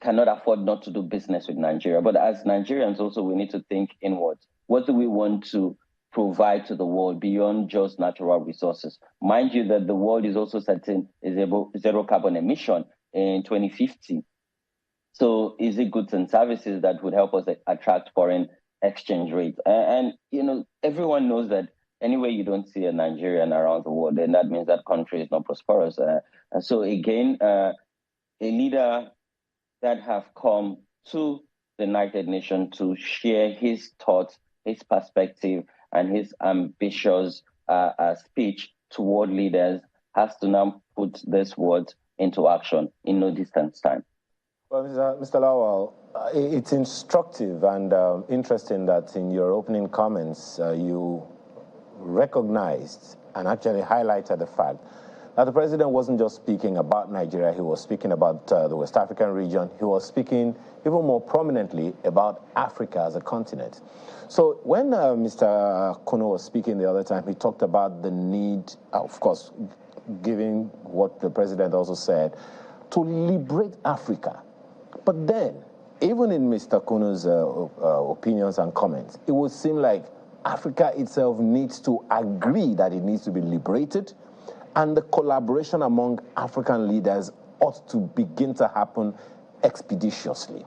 cannot afford not to do business with Nigeria. But as Nigerians also, we need to think inwards. What do we want to provide to the world beyond just natural resources? Mind you that the world is also setting zero carbon emission in 2050. So is it goods and services that would help us attract foreign exchange rates? And everyone knows that anywhere you don't see a Nigerian around the world, then that means that country is not prosperous. And so again, a leader that have come to the United Nations to share his thoughts, his perspective, and his ambitious speech to world leaders has to now put this words into action in no distant time.
Well, Mr. Lawal, it's instructive and interesting that in your opening comments you recognized and actually highlighted the fact that the president wasn't just speaking about Nigeria, he was speaking about the West African region, he was speaking even more prominently about Africa as a continent. So when Mr. Kuno was speaking the other time, he talked about the need, of course, given what the president also said, to liberate Africa. But then, even in Mr. Kuno's opinions and comments, it would seem like Africa itself needs to agree that it needs to be liberated, and the collaboration among African leaders ought to begin to happen expeditiously.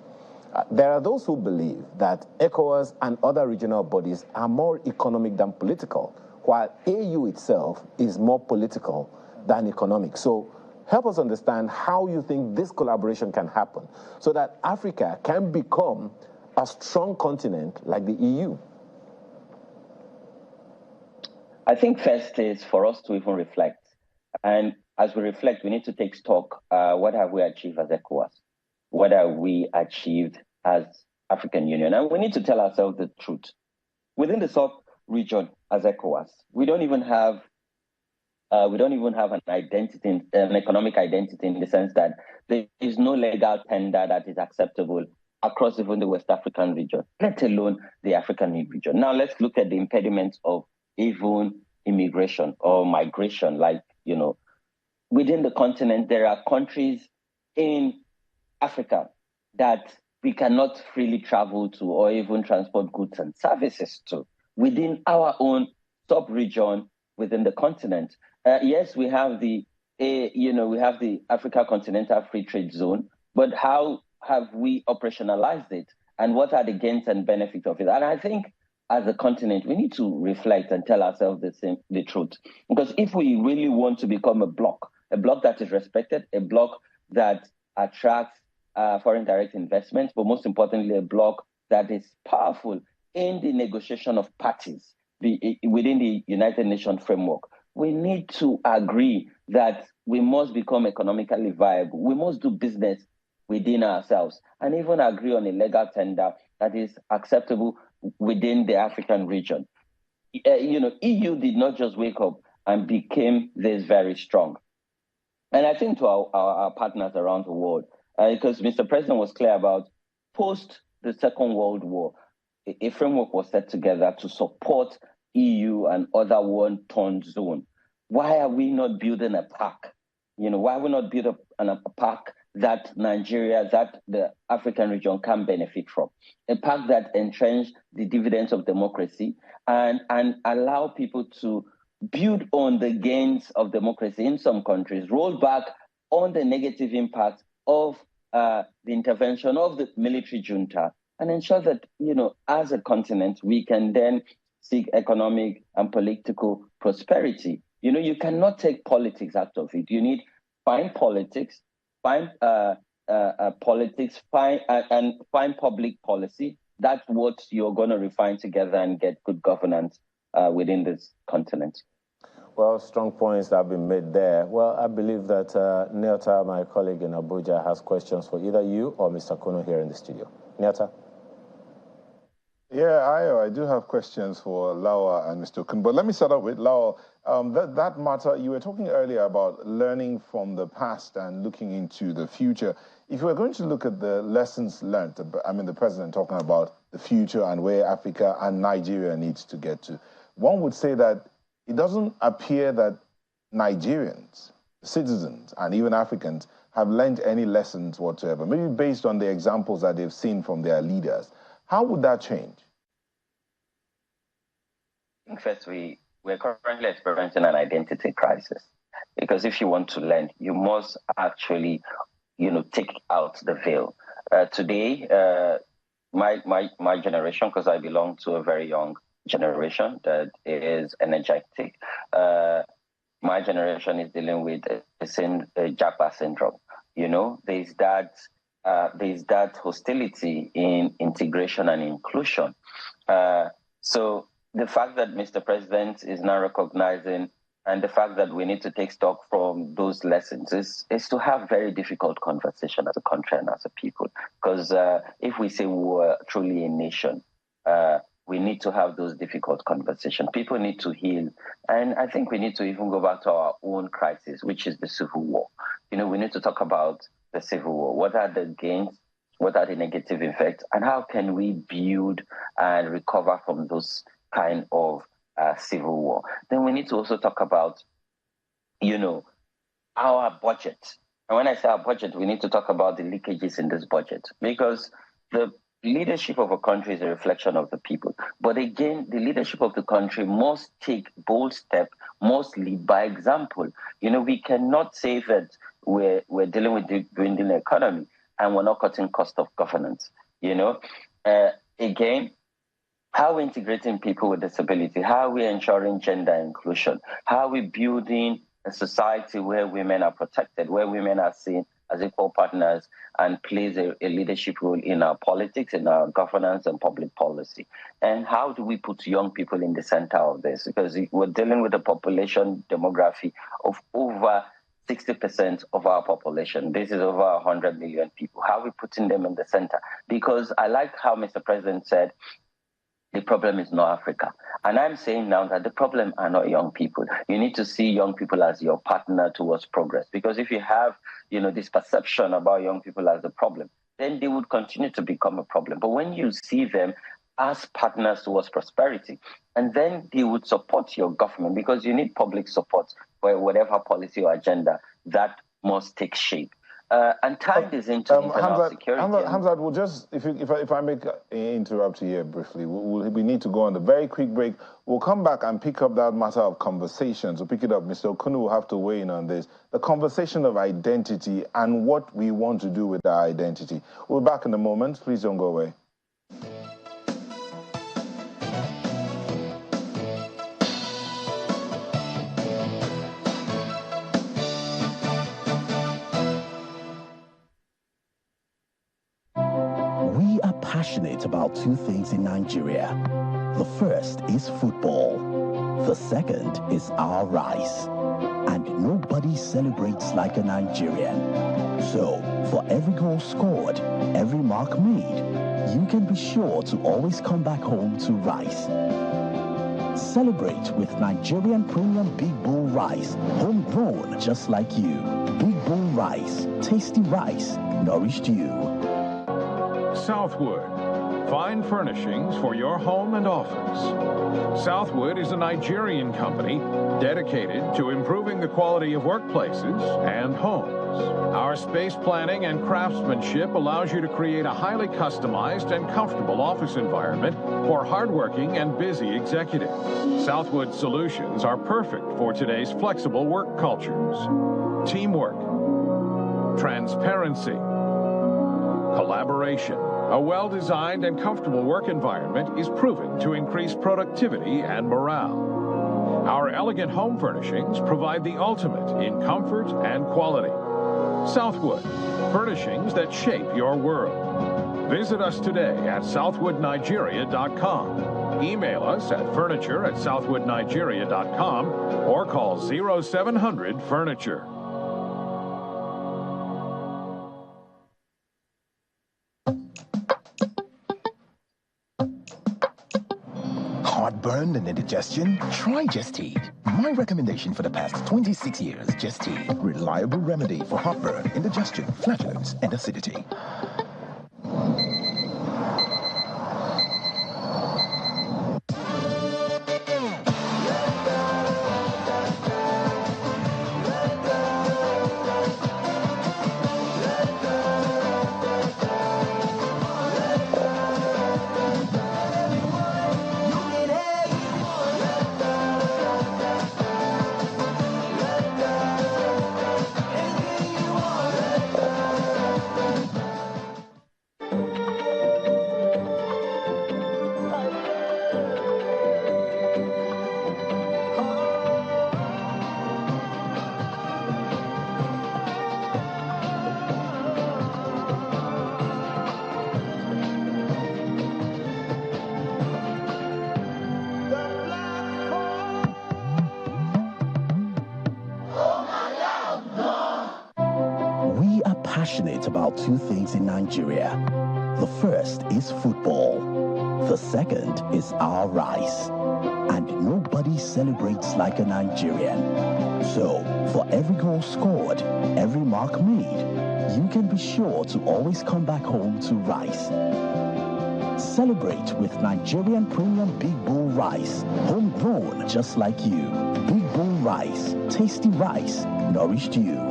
There are those who believe that ECOWAS and other regional bodies are more economic than political, while AU itself is more political than economic. So help us understand how you think this collaboration can happen so that Africa can become a strong continent like the EU.
I think first is for us to even reflect. And as we reflect, we need to take stock. What have we achieved as ECOWAS? What have we achieved as African Union? And we need to tell ourselves the truth. Within the sub-region as ECOWAS, we don't even have an identity, an economic identity, in the sense that there is no legal tender that is acceptable across even the West African region, let alone the African region. Now let's look at the impediments of even immigration or migration. Like, within the continent, there are countries in Africa that we cannot freely travel to or even transport goods and services to within our own sub-region within the continent. Yes, we have the Africa Continental Free Trade Zone, but how have we operationalized it? and what are the gains and benefits of it. And I think as a continent, we need to reflect and tell ourselves the truth. Because if we really want to become a bloc that is respected, a bloc that attracts foreign direct investments, but most importantly, a bloc that is powerful in the negotiation of parties within the United Nations framework, we need to agree that we must become economically viable. We must do business within ourselves and even agree on a legal tender that is acceptable within the African region. EU did not just wake up and became this very strong. And I think to our partners around the world, because Mr. President was clear about post the Second World War, a framework was set together to support EU and other war-torn zones. Why are we not building a pact? Why are we not building a pact that Nigeria, that the African region can benefit from? A pact that entrenches the dividends of democracy and allow people to build on the gains of democracy in some countries, roll back on the negative impact of the intervention of the military junta, and ensure that, as a continent, we can then seek economic and political prosperity. You cannot take politics out of it. You need fine politics, fine politics, fine public policy. That's what you're going to refine together and get good governance within this continent.
Well, strong points that have been made there. Well, I believe that Nyota, my colleague in Abuja, has questions for either you or Mr. Kuno here in the studio. Nyota?
Yeah, I do have questions for Lawa and Mr. Kun, but let me start off with Lawa. That matter, you were talking earlier about learning from the past and looking into the future. If you were going to look at the lessons learned, I mean, the president talking about the future and where Africa and Nigeria needs to get to, one would say that it doesn't appear that Nigerians, citizens, and even Africans have learned any lessons whatsoever, maybe based on the examples that they've seen from their leaders. How would that change?
First, we're currently experiencing an identity crisis, because if you want to learn, you must actually, take out the veil. Today, my generation, because I belong to a very young generation that is energetic, my generation is dealing with a Japa syndrome. There's that hostility in integration and inclusion. So the fact that Mr. President is now recognizing, and the fact that we need to take stock from those lessons is to have very difficult conversation as a country and as a people. Because if we say we're truly a nation, we need to have those difficult conversations. People need to heal. And I think we need to even go back to our own crisis, which is the Civil War. We need to talk about the Civil War. What are the gains? What are the negative effects? And how can we build and recover from those kind of Civil War? Then we need to also talk about, our budget. And when I say our budget, we need to talk about the leakages in this budget, because the leadership of a country is a reflection of the people. But again, the leadership of the country must take bold steps, must lead by example. We cannot say that we're dealing with the dwindling economy and we're not cutting cost of governance. Again, how are we integrating people with disability? How are we ensuring gender inclusion? How are we building a society where women are protected, where women are seen as equal partners and plays a leadership role in our politics, in our governance and public policy? And how do we put young people in the center of this? Because we're dealing with a population demography of over 60% of our population. This is over 100 million people. How are we putting them in the center? Because I like how Mr. President said, the problem is not Africa. And I'm saying now that the problem are not young people. You need to see young people as your partner towards progress. Because if you have, this perception about young people as a problem, then they would continue to become a problem. But when you see them as partners towards prosperity, and then they would support your government, because you need public support for whatever policy or agenda that must take shape. And tying this into internal security.
Hamzat, we'll just, if I may interrupt you here briefly, we need to go on a very quick break. We'll come back and pick up that matter of conversations. We'll pick it up. Mr. Okunu will have to weigh in on this. The conversation of identity and what we want to do with our identity. We'll be back in a moment. Please don't go away.
passionate about two things in Nigeria. The first is football. The second is our rice. And nobody celebrates like a Nigerian. So, for every goal scored, every mark made, you can be sure to always come back home to rice. Celebrate with Nigerian Premium Big Bull Rice, homegrown just like you. Big Bull Rice, tasty rice, nourished you.
Southwood, fine furnishings for your home and office. Southwood is a Nigerian company dedicated to improving the quality of workplaces and homes. Our space planning and craftsmanship allows you to create a highly customized and comfortable office environment for hardworking and busy executives. Southwood solutions are perfect for today's flexible work cultures. Teamwork, transparency, collaboration. A well-designed and comfortable work environment is proven to increase productivity and morale. Our elegant home furnishings provide the ultimate in comfort and quality. Southwood, furnishings that shape your world. Visit us today at southwoodnigeria.com. Email us at furniture@southwoodnigeria.com or call 0700 Furniture.
Heartburn and indigestion? Try Gestede. My recommendation for the past 26 years, Gestede. Reliable remedy for heartburn, indigestion, flatulence, and acidity.
Passionate about two things in Nigeria. The first is football. The second is our rice. And nobody celebrates like a Nigerian. So, for every goal scored, every mark made, you can be sure to always come back home to rice. Celebrate with Nigerian Premium Big Bull Rice, homegrown just like you. Big Bull Rice, tasty rice, nourished you.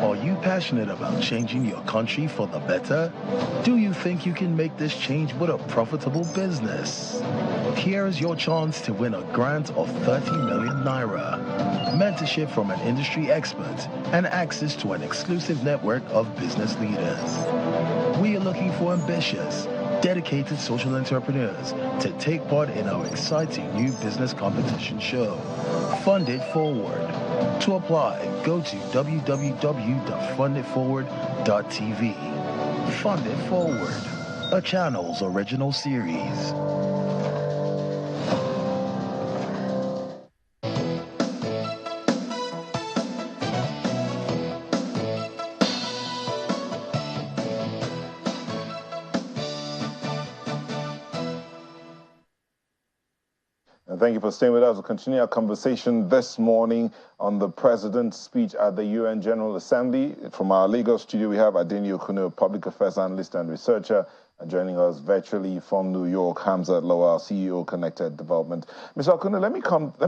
Are you passionate about changing your country for the better? Do you think you can make this change with a profitable business? Here's your chance to win a grant of 30 million naira, mentorship from an industry expert, and access to an exclusive network of business leaders. We are looking for ambitious, dedicated social entrepreneurs to take part in our exciting new business competition show, Fund It Forward. To apply, go to www.funditforward.tv. Fund It Forward, a channel's original series.
Thank you for staying with us. We'll continue our conversation this morning on the President's speech at the UN General Assembly. From our Lagos studio, we have Adeni Okuno, Public Affairs Analyst and Researcher, and joining us virtually from New York, Hamzat Lawal, CEO, Connected Development. Mr. Okuno, let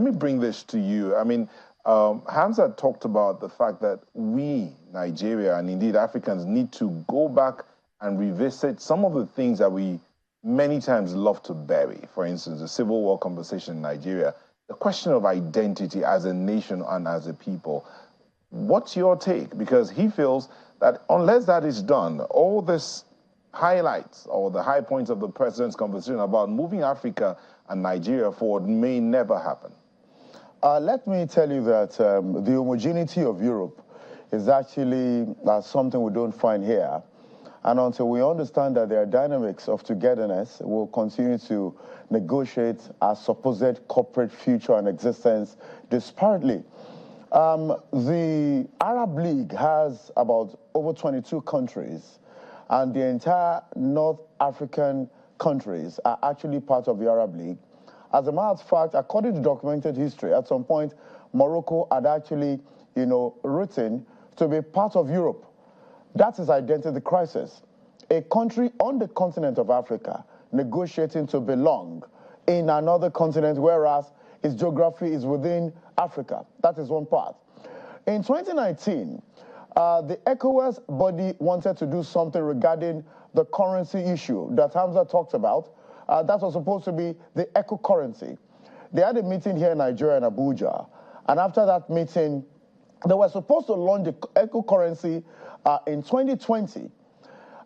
me bring this to you. I mean, Hamzat talked about the fact that we, Nigeria, and indeed Africans, need to go back and revisit some of the things that we many times love to bury. For instance, the Civil War conversation in Nigeria, the question of identity as a nation and as a people. What's your take? Because he feels that unless that is done, all this highlights or the high points of the president's conversation about moving Africa and Nigeria forward may never happen.
Let me tell you that the homogeneity of Europe is actually something we don't find here. And until we understand that there are dynamics of togetherness, we'll continue to negotiate our supposed corporate future and existence disparately. The Arab League has about over 22 countries, and the entire North African countries are actually part of the Arab League. As a matter of fact, according to documented history, at some point, Morocco had actually, written to be part of Europe. That is identity crisis. A country on the continent of Africa negotiating to belong in another continent, whereas its geography is within Africa. That is one part. In 2019, the ECOWAS body wanted to do something regarding the currency issue that Hamza talked about. That was supposed to be the eco currency. They had a meeting here in Nigeria in Abuja, and after that meeting, they were supposed to launch the eco currency in 2020.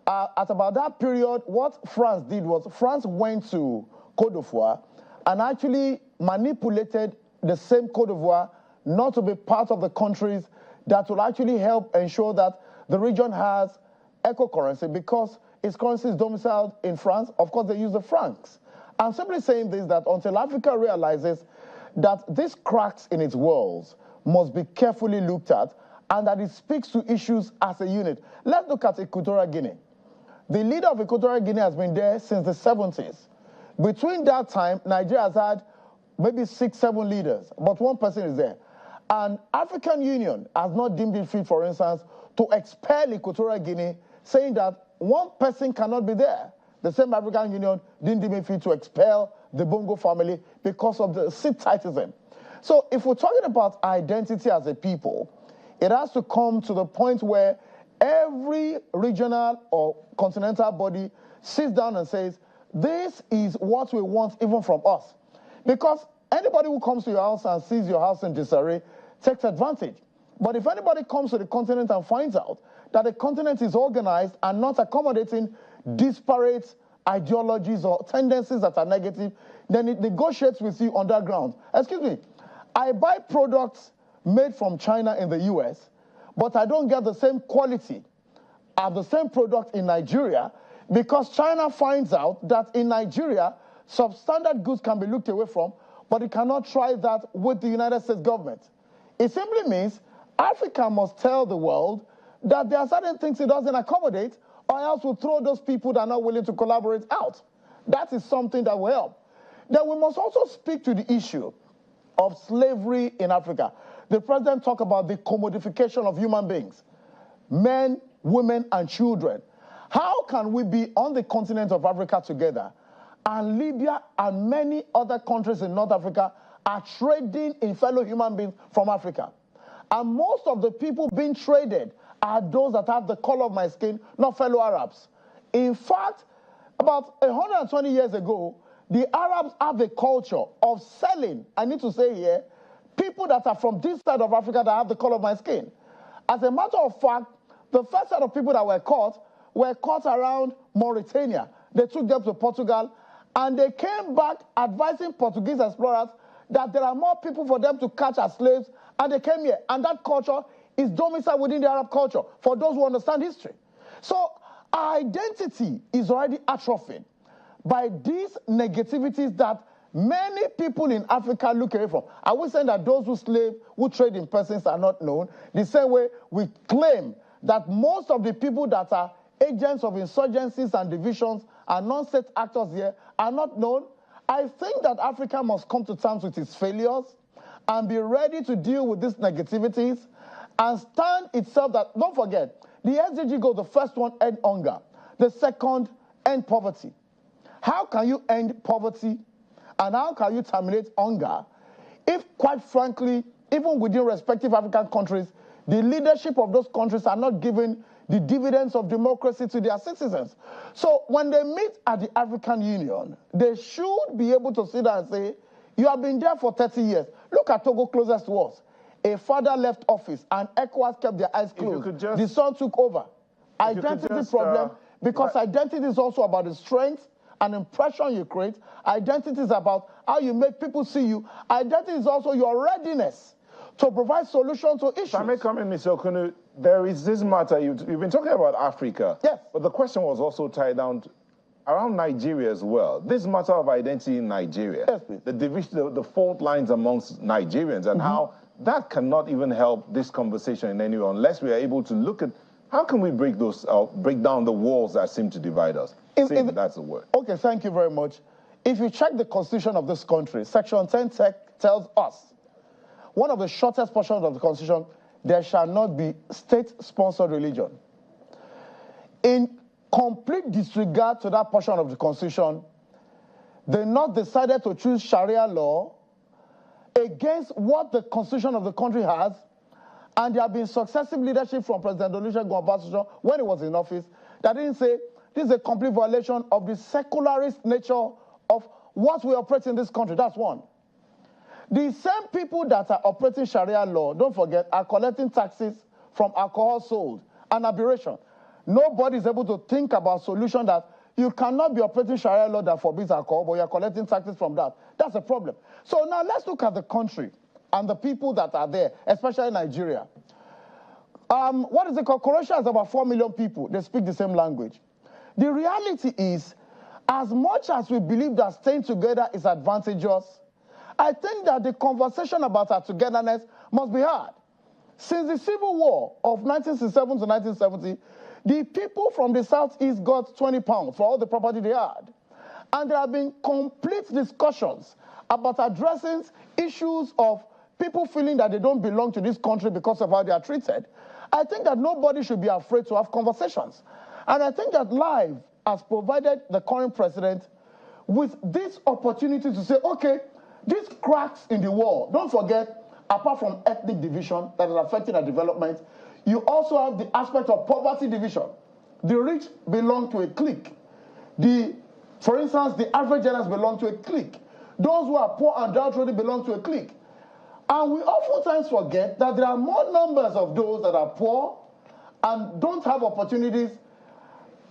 At about that period, what France did was France went to Côte d'Ivoire and actually manipulated the same Côte d'Ivoire not to be part of the countries that will actually help ensure that the region has eco currency, because its currency is domiciled in France. Of course, they use the francs. I'm simply saying this, that until Africa realizes that these cracks in its walls must be carefully looked at and that it speaks to issues as a unit. Let's look at Equatorial Guinea. The leader of Equatorial Guinea has been there since the 70s. Between that time, Nigeria has had maybe 6, 7 leaders, but one person is there. And African Union has not deemed it fit, for instance, to expel Equatorial Guinea, saying that one person cannot be there. The same African Union didn't deem it fit to expel the Bongo family because of the Sithitism. So if we're talking about identity as a people, it has to come to the point where every regional or continental body sits down and says, this is what we want even from us. Because anybody who comes to your house and sees your house in disarray takes advantage. But if anybody comes to the continent and finds out that the continent is organized and not accommodating disparate ideologies or tendencies that are negative, then it negotiates with you underground. Excuse me, I buy products made from China in the US, but I don't get the same quality of the same product in Nigeria, because China finds out that in Nigeria, substandard goods can be looked away from, but it cannot try that with the United States government. It simply means Africa must tell the world that there are certain things it doesn't accommodate, or else we'll throw those people that are not willing to collaborate out. That is something that will help. Then we must also speak to the issue of slavery in Africa. The president talked about the commodification of human beings, men, women, and children. How can we be on the continent of Africa together, and Libya and many other countries in North Africa are trading in fellow human beings from Africa? And most of the people being traded are those that have the color of my skin, not fellow Arabs. In fact, about 120 years ago, the Arabs have a culture of selling, I need to say here, people that are from this side of Africa that have the color of my skin. As a matter of fact, the first set of people that were caught around Mauritania. They took them to Portugal, and they came back advising Portuguese explorers that there are more people for them to catch as slaves, and they came here. And that culture is domiciled within the Arab culture, for those who understand history. So our identity is already atrophied by these negativities that many people in Africa look away from. Are we saying that those who trade in persons are not known? The same way we claim that most of the people that are agents of insurgencies and divisions and non-state actors here are not known. I think that Africa must come to terms with its failures and be ready to deal with these negativities and stand itself that, don't forget, the SDG goal, the first one, end hunger. The second, end poverty. How can you end poverty and how can you terminate hunger if, quite frankly, even within respective African countries, the leadership of those countries are not giving the dividends of democracy to their citizens? So when they meet at the African Union, they should be able to sit there and say, you have been there for 30 years. Look at Togo closest to us. A father left office and ECOWAS kept their eyes closed. The son took over. Identity problem, because identity is also about the strength and impression you create. Identity is about how you make people see you. Identity is also your readiness to provide solutions to issues.
If I may come in, Mr. Okunu, there is this matter, you've been talking about Africa.
Yes.
But the question was also tied down around Nigeria as well. This matter of identity in Nigeria.
Yes, please.
The division, the fault lines amongst Nigerians and how that cannot even help this conversation in any way unless we are able to look at how can we break down the walls that seem to divide us. That's the word.
Okay, thank you very much. If you check the constitution of this country, Section 10 tells us, one of the shortest portions of the constitution, there shall not be state-sponsored religion. In complete disregard to that portion of the constitution, the North decided to choose Sharia law against what the constitution of the country has, and there have been successive leadership from President Olusegun Obasanjo when he was in office that didn't say this is a complete violation of the secularist nature of what we operate in this country. That's one. The same people that are operating Sharia law, don't forget, are collecting taxes from alcohol sold. An aberration. Nobody is able to think about a solution that you cannot be operating Sharia law that forbids alcohol, but you're collecting taxes from that. That's a problem. So now let's look at the country and the people that are there, especially Nigeria. What is it called? Croatia has about 4 million people. They speak the same language. The reality is, as much as we believe that staying together is advantageous, I think that the conversation about our togetherness must be had. Since the Civil War of 1967 to 1970, the people from the Southeast got 20 pounds for all the property they had. And there have been complete discussions about addressing issues of people feeling that they don't belong to this country because of how they are treated. I think that nobody should be afraid to have conversations. And I think that Live has provided the current president with this opportunity to say, okay, these cracks in the wall, don't forget, apart from ethnic division that is affecting our development, you also have the aspect of poverty division. The rich belong to a clique. For instance, the average earners belong to a clique. Those who are poor and downtrodden belong to a clique. And we oftentimes forget that there are more numbers of those that are poor and don't have opportunities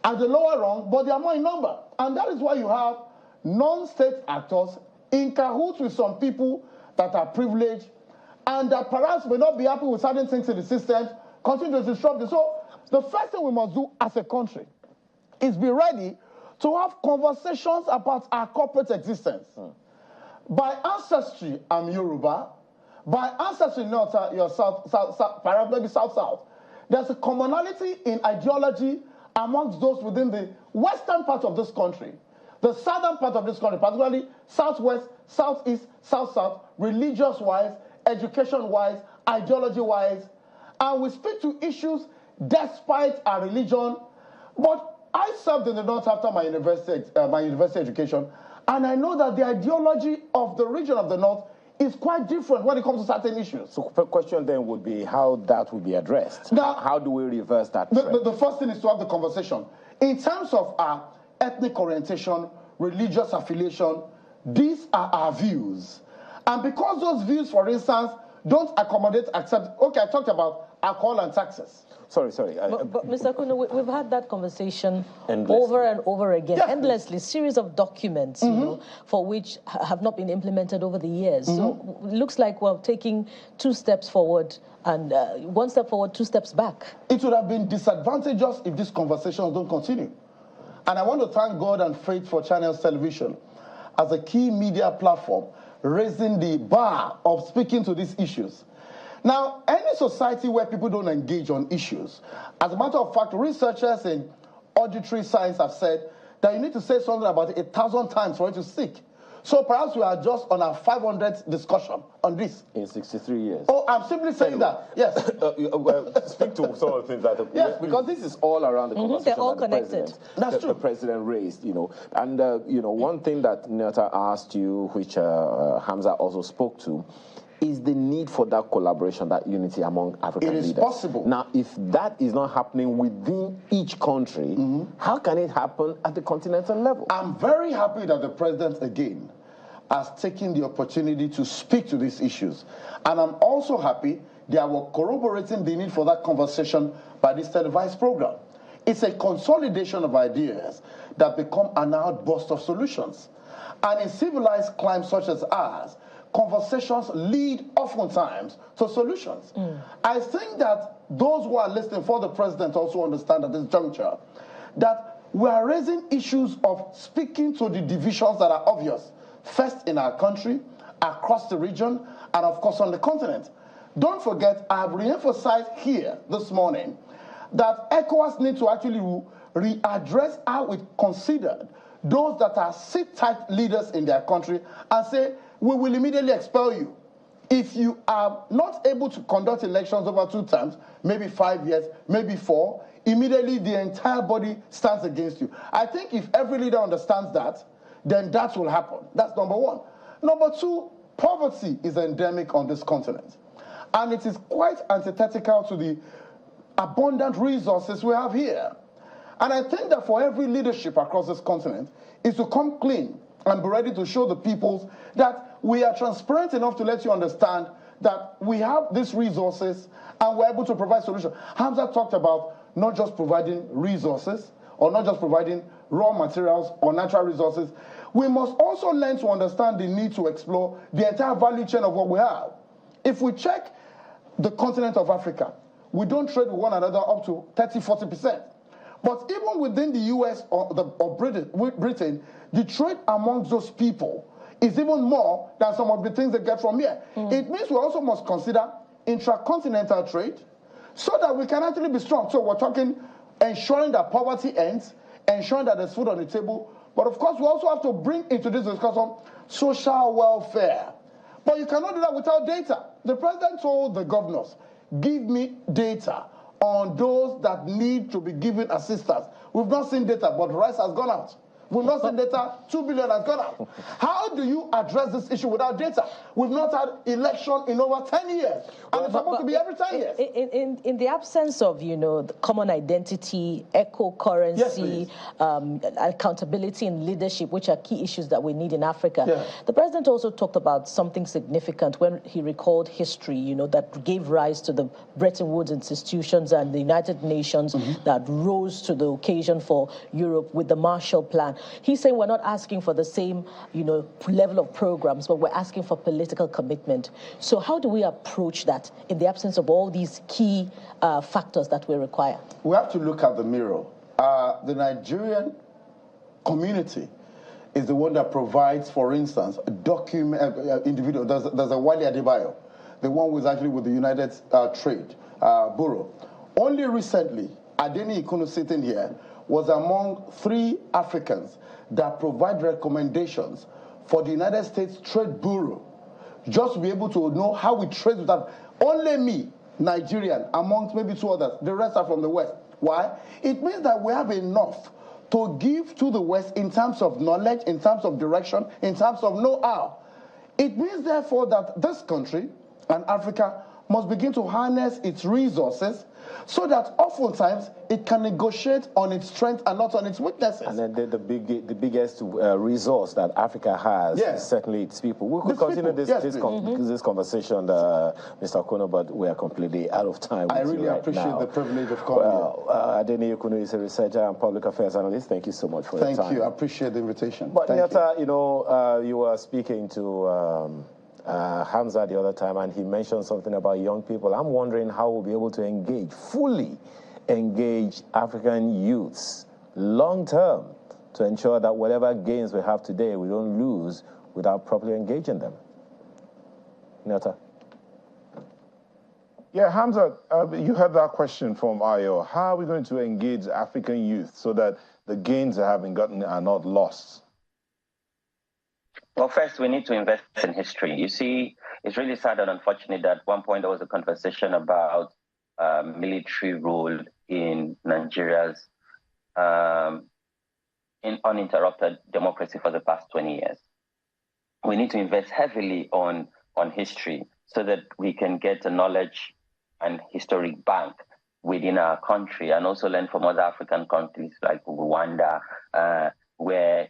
at the lower rung, but they are more in number. And that is why you have non-state actors in cahoots with some people that are privileged and that perhaps may not be happy with certain things in the system, continue to disrupt it. So the first thing we must do as a country is be ready to have conversations about our corporate existence. By ancestry, I'm Yoruba. By ancestry, you're perhaps maybe South-South. There's a commonality in ideology amongst those within the western part of this country. The southern part of this country, particularly southwest, southeast, south-south, religious-wise, education-wise, ideology-wise, and we speak to issues despite our religion. But I served in the North after my university education, and I know that the ideology of the region of the North is quite different when it comes to certain issues.
So the question then would be how that would be addressed. Now, how do we reverse that trend?
The first thing is to have the conversation. In terms of our ethnic orientation, religious affiliation, these are our views. And because those views, for instance, don't accommodate, accept, okay, I talked about alcohol and taxes.
Sorry.
But Mr. Kuno, we've had that conversation
endlessly.
Over and over again,
yes,
endlessly, series of documents, you know, for which have not been implemented over the years. So it looks like we're taking 2 steps forward and 1 step forward, 2 steps back.
It would have been disadvantageous if these conversations don't continue. And I want to thank God and faith for Channels Television as a key media platform, raising the bar of speaking to these issues. Now, any society where people don't engage on issues, as a matter of fact, researchers in auditory science have said that you need to say something about it 1,000 times for it to stick. So perhaps we are just on our 500th discussion on this.
In 63 years.
Oh, I'm simply saying that. Yes.
Speak to some of the things that...
Yes,
because this is all around the conversation.
They're all connected.
That's true.
The president raised, you know. And, you know, one thing that Neta asked you, which Hamza also spoke to, is the need for that collaboration, that unity among African leaders.
It is possible.
Now, if that is not happening within each country, how can it happen at the continental level?
I'm very happy that the president, again, has taken the opportunity to speak to these issues. And I'm also happy they are corroborating the need for that conversation by this televised program. It's a consolidation of ideas that become an outburst of solutions. And in civilized climes such as ours, conversations lead oftentimes to solutions. I think that those who are listening for the president also understand at this juncture that we are raising issues of speaking to the divisions that are obvious, first in our country, across the region, and of course on the continent. Don't forget, I have re-emphasized here this morning that ECOWAS needs to actually readdress how it considered those that are sit-tight leaders in their country and say, we will immediately expel you. If you are not able to conduct elections over 2 terms, maybe 5 years, maybe 4, immediately the entire body stands against you. I think if every leader understands that, then that will happen. That's number one. Number two, poverty is endemic on this continent. And it is quite antithetical to the abundant resources we have here. And I think that for every leadership across this continent is to come clean and be ready to show the peoples that we are transparent enough to let you understand that we have these resources and we're able to provide solutions. Hamza talked about not just providing resources or not just providing raw materials or natural resources. We must also learn to understand the need to explore the entire value chain of what we have. If we check the continent of Africa, we don't trade with one another up to 30-40%. But even within the US or Britain, the trade amongst those people is even more than some of the things they get from here. It means we also must consider intracontinental trade so that we can actually be strong. So we're talking ensuring that poverty ends, ensuring that there's food on the table. But of course, we also have to bring into this discussion social welfare. But you cannot do that without data. The president told the governors, give me data on those that need to be given assistance. We've not seen data, but rice has gone out. We've not seen data, 2 billion has gone out. How do you address this issue without data? We've not had election in over 10 years. And it's supposed to be every 10 years.
In the absence of, the common identity, eco-currency, accountability and leadership, which are key issues that we need in Africa, the president also talked about something significant when he recalled history, that gave rise to the Bretton Woods institutions and the United Nations that rose to the occasion for Europe with the Marshall Plan. He's saying we're not asking for the same, level of programs, but we're asking for political commitment. So how do we approach that in the absence of all these key factors that we require?
We have to look at the mirror. The Nigerian community is the one that provides, for instance, a document, individual. There's a Wale Adebayo, the one who is actually with the United Trade Bureau. Only recently, Adeni Ikunu sitting here was among 3 Africans that provide recommendations for the United States Trade Bureau, just to be able to know how we trade with them. Only me, Nigerian, amongst maybe 2 others. The rest are from the West. Why? It means that we have enough to give to the West in terms of knowledge, in terms of direction, in terms of know-how. It means, therefore, that this country and Africa must begin to harness its resources so that oftentimes it can negotiate on its strength and not on its weaknesses. And
then the biggest resource that Africa has is certainly its people. We could continue this conversation, Mr. Okuno, but we are completely out of time.
I really appreciate the privilege of coming here.
Adeni Okuno is a researcher and public affairs analyst. Thank you so much for your time.
Thank you. I appreciate the invitation.
But Nyata, you were speaking to Hamza the other time, and he mentioned something about young people. I'm wondering how we'll be able to fully engage African youths long term to ensure that whatever gains we have today, we don't lose without properly engaging them. Nyata.
Yeah, Hamza, you heard that question from Ayo. How are we going to engage African youth so that the gains that have been gotten are not lost?
Well, first, we need to invest in history. You see, it's really sad and unfortunate that at one point there was a conversation about military rule in Nigeria's in uninterrupted democracy for the past 20 years. We need to invest heavily on history so that we can get a knowledge and historic bank within our country, and also learn from other African countries like Rwanda, where,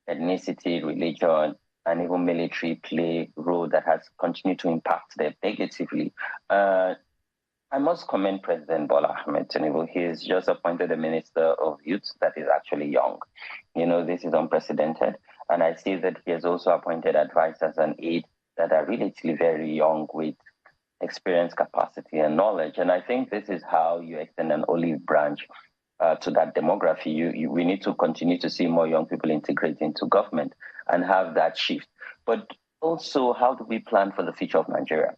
ethnicity, religion, and even military play a role that has continued to impact them negatively. I must commend President Bola Ahmed Tinubu. He has just appointed a minister of youth that is actually young. This is unprecedented. And I see that he has also appointed advisors and aid that are relatively very young with experience, capacity, and knowledge. And I think this is how you extend an olive branch to that demography. We need to continue to see more young people integrate into government and have that shift. But also, how do we plan for the future of Nigeria?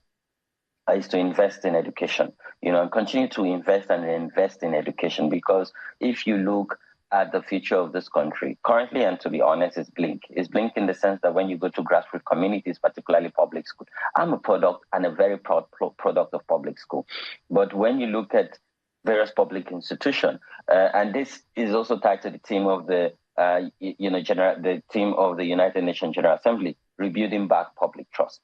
Is to invest in education, and continue to invest in education, because if you look at the future of this country currently, and to be honest, it's blink. It's blink in the sense that when you go to grassroots communities, particularly public school, I'm a product and a very proud product of public school. But when you look at various public institutions, and this is also tied to the theme of the theme of the United Nations General Assembly, rebuilding back public trust.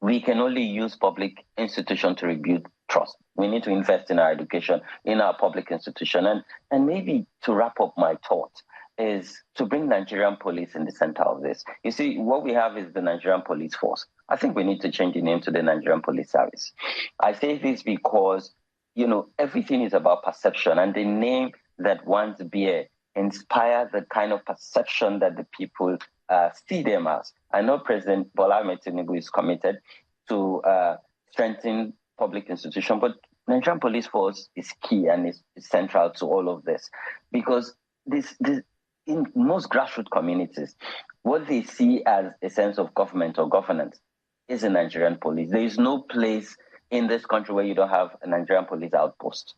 We can only use public institutions to rebuild trust. We need to invest in our education, in our public institution. And maybe to wrap up my thought is to bring Nigerian police in the center of this. You see, what we have is the Nigerian police force. I think we need to change the name to the Nigerian Police Service. I say this because, everything is about perception, and the name that one's bear inspires the kind of perception that the people see them as. I know President Bola Ahmed Tinubu is committed to strengthen public institutions, but Nigerian police force is key and is central to all of this, because this in most grassroots communities, what they see as a sense of government or governance is a Nigerian police. There is no place in this country where you don't have a Nigerian police outpost.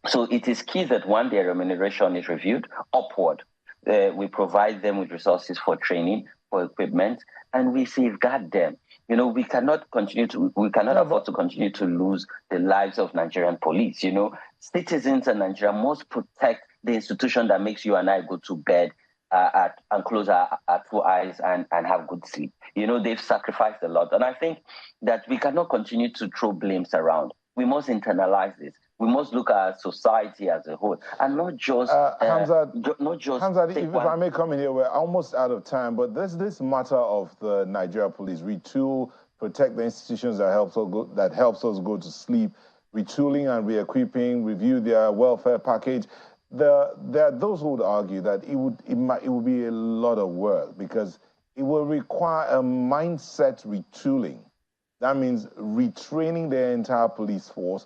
So it is key that one, their remuneration is reviewed upward. We provide them with resources for training, for equipment, and we safeguard them. We cannot afford to continue to lose the lives of Nigerian police. Citizens in Nigeria must protect the institution that makes you and I go to bed and close our two eyes and have good sleep. They've sacrificed a lot. And I think that we cannot continue to throw blames around. We must internalize this. We must look at society as a whole, and not just
Hamzat, if I may come in here, we're almost out of time. But this matter of the Nigeria police, retool, protect the institutions that helps us go to sleep, retooling and re-equipping, review their welfare package. There are those who would argue that it would be a lot of work, because it will require a mindset retooling. That means retraining the entire police force.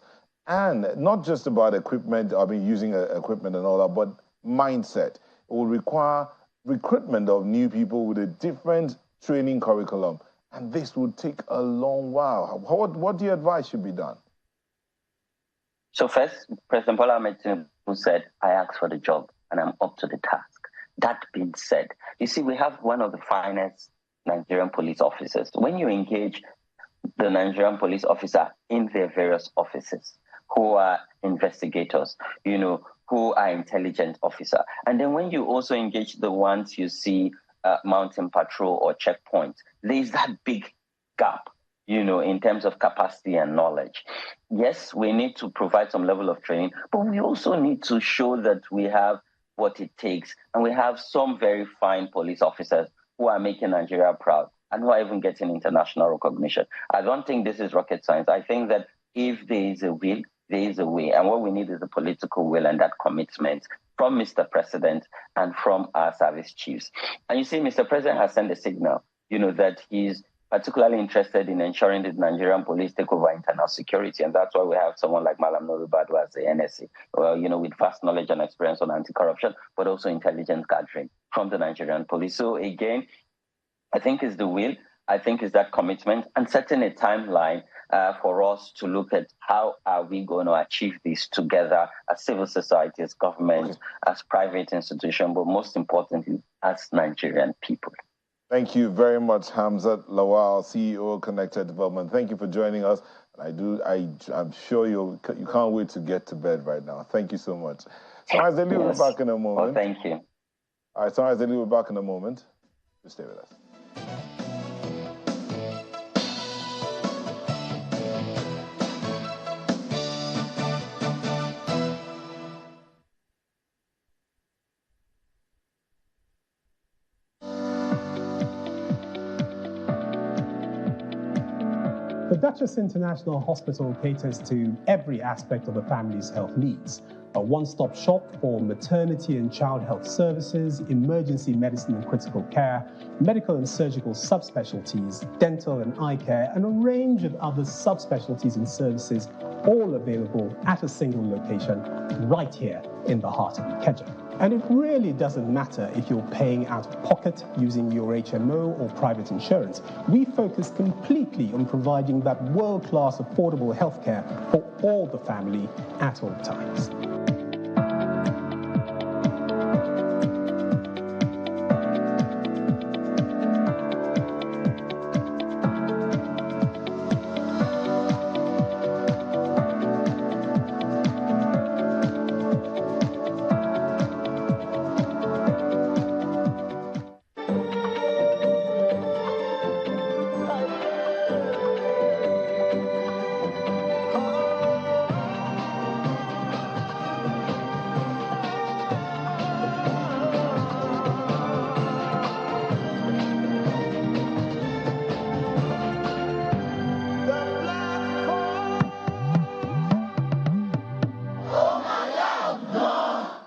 And not just about equipment, using equipment and all that, but mindset. It will require recruitment of new people with a different training curriculum. And this would take a long while. What do you advise should be done?
So first, President Bola Ahmed Tinubu said, I asked for the job and I'm up to the task. That being said, you see, we have one of the finest Nigerian police officers. When you engage the Nigerian police officer in their various offices, who are investigators, who are intelligence officer. And then when you also engage the ones you see mountain patrol or checkpoint, there's that big gap, in terms of capacity and knowledge. Yes, we need to provide some level of training, but we also need to show that we have what it takes. And we have some very fine police officers who are making Nigeria proud and who are even getting international recognition. I don't think this is rocket science. I think that if there is a will, there is a way. And what we need is a political will and that commitment from Mr. President and from our service chiefs. And you see, Mr. President has sent a signal, that he's particularly interested in ensuring that Nigerian police take over internal security. And that's why we have someone like Malam Norubadu as the NSC, with vast knowledge and experience on anti-corruption, but also intelligence gathering from the Nigerian police. So again, I think it's the will, I think it's that commitment, and setting a timeline for us to look at how are we going to achieve this together as civil society, as government, as private institution, but most importantly, as Nigerian people.
Thank you very much, Hamzat Lawal, CEO of Connected Development. Thank you for joining us. I'm sure you can't wait to get to bed right now. Thank you so much. So as they leave, we're back in a moment.
Oh, thank you.
All right, so as they leave, we're back in a moment. Just stay with us.
The Duchess International Hospital caters to every aspect of a family's health needs, a one-stop shop for maternity and child health services, emergency medicine and critical care, medical and surgical subspecialties, dental and eye care, and a range of other subspecialties and services, all available at a single location right here in the heart of Ikeja. And it really doesn't matter if you're paying out of pocket using your HMO or private insurance. We focus completely on providing that world-class affordable healthcare for all the family at all times.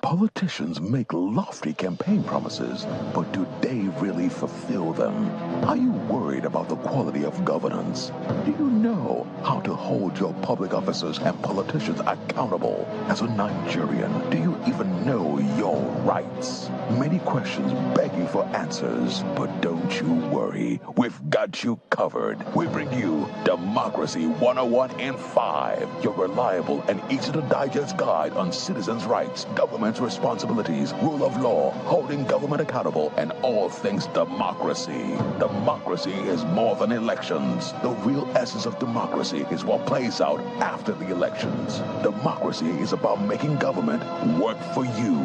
Politicians make lofty campaign promises, but do they really fulfill them? Are you worried about the quality of governance? Do you know how to hold your public officers and politicians accountable? As a Nigerian, do you even know your rights? Many questions begging for answers, but don't you worry, we've got you covered. We bring you Democracy 101 in 5, your reliable and easy-to-digest guide on citizens' rights, government's responsibilities, rule of law, holding government accountable, and all things democracy. Democracy is more than elections. The real essence of democracy is what plays out after the elections. Democracy is about making government work for you.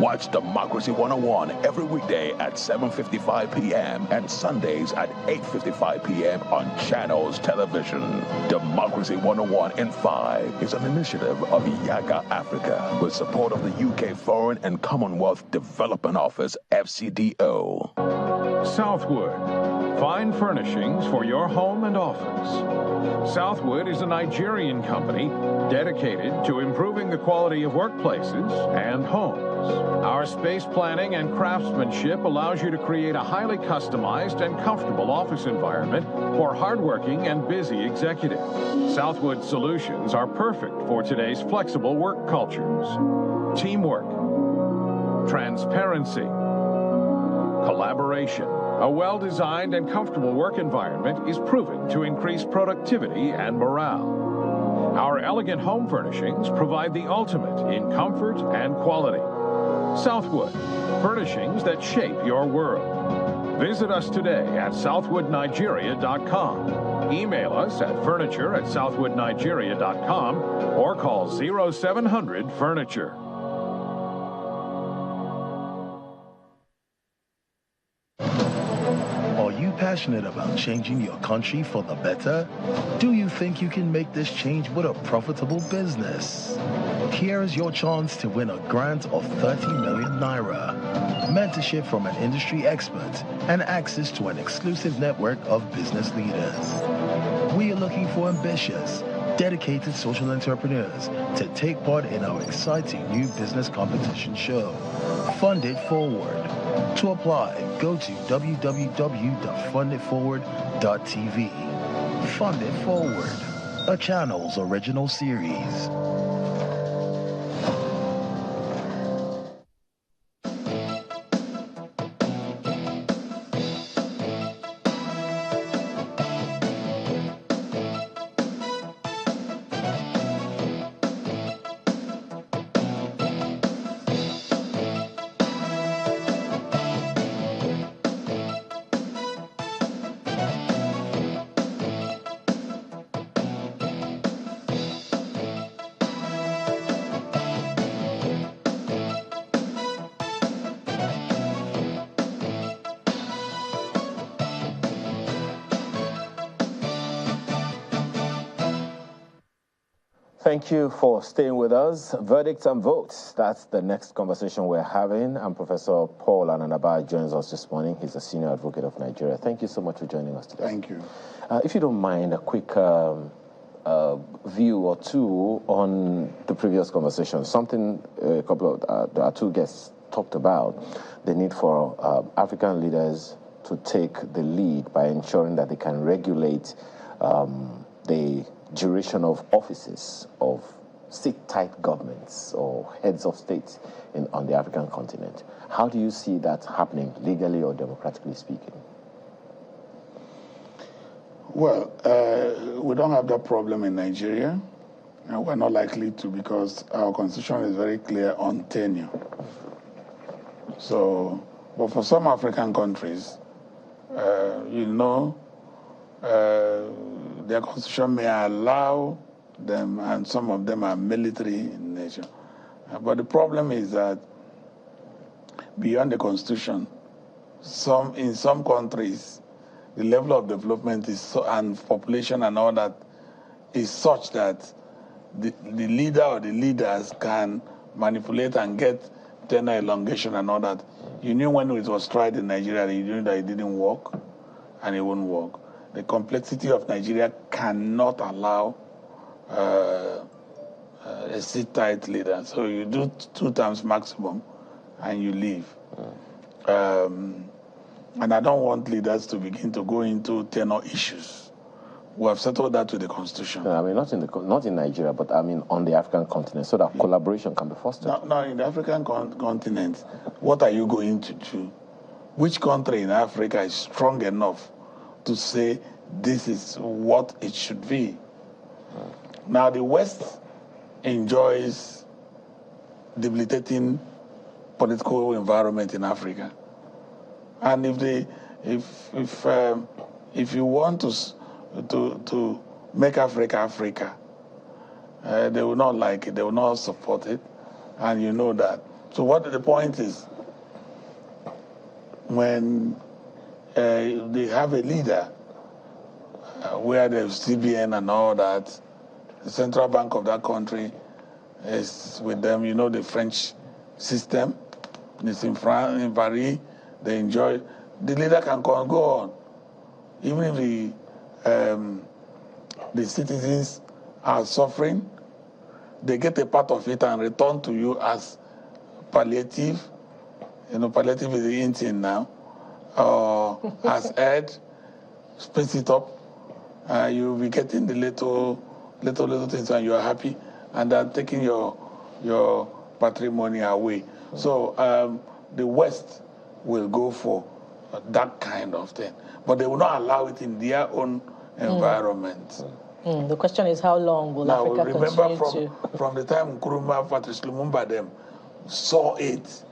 Watch Democracy 101 every weekday at 7:55 p.m. and Sundays at 8:55 p.m. on Channels Television. Democracy 101 in 5 is an initiative of UNGA Africa with support of the UK Foreign and Commonwealth Development Office, FCDO.
Southwood. Fine furnishings for your home and office. Southwood is a Nigerian company dedicated to improving the quality of workplaces and homes. Our space planning and craftsmanship allows you to create a highly customized and comfortable office environment for hardworking and busy executives. Southwood solutions are perfect for today's flexible work cultures. Teamwork, transparency, collaboration. A well-designed and comfortable work environment is proven to increase productivity and morale. Our elegant home furnishings provide the ultimate in comfort and quality. Southwood, furnishings that shape your world. Visit us today at southwoodnigeria.com. Email us at furniture@southwoodnigeria.com or call 0700-FURNITURE.
Are you passionate about changing your country for the better? Do you think you can make this change with a profitable business? Here is your chance to win a grant of 30 million naira, mentorship from an industry expert, and access to an exclusive network of business leaders. We are looking for ambitious, dedicated social entrepreneurs to take part in our exciting new business competition show, Fund It Forward. To apply, go to www.funditforward.tv. Fund It Forward, a Channels original series.
Thank you for staying with us. Verdicts and votes. That's the next conversation we're having. And Professor Paul Ananaba joins us this morning. He's a senior advocate of Nigeria. Thank you so much for joining us today.
Thank you.
If you don't mind, a quick view or two on the previous conversation. Something there are two guests talked about, the need for African leaders to take the lead by ensuring that they can regulate the duration of offices of state-type governments or heads of states on the African continent. How do you see that happening, legally or democratically speaking?
Well, we don't have that problem in Nigeria, and we're not likely to, because our constitution is very clear on tenure. So, but for some African countries, their constitution may allow them, and some of them are military in nature. But the problem is that beyond the constitution, in some countries, the level of development is and population and all that is such that the leader or the leaders can manipulate and get tenure elongation and all that. You knew when it was tried in Nigeria, you knew that it didn't work, and it won't work. The complexity of Nigeria cannot allow a seat-tight leader. So you do 2 terms maximum, and you leave. And I don't want leaders to begin to go into tenure issues. We have settled that with the constitution.
No, I mean, not in Nigeria, but I mean on the African continent, so that collaboration can be fostered.
Now, in the African continent, what are you going to do? Which country in Africa is strong enough to say this is what it should be? Now, the West enjoys debilitating political environment in Africa. And if you want to make Africa Africa, they will not like it. They will not support it, and you know that. So what the point is, when they have a leader where there's CBN and all that, the central bank of that country is with them. You know the French system. It's in France, in Paris. They enjoy. The leader can go on, even if the citizens are suffering. They get a part of it and return to you as palliative. You know, palliative is the in thing now. As aid, space it up. You'll be getting the little things, and you are happy, and they're taking your patrimony away. So the West will go for that kind of thing, but they will not allow it in their own environment.
The question is, how long will Africa continue to...
From the time Nkrumah, Patrice Lumumba, them saw it.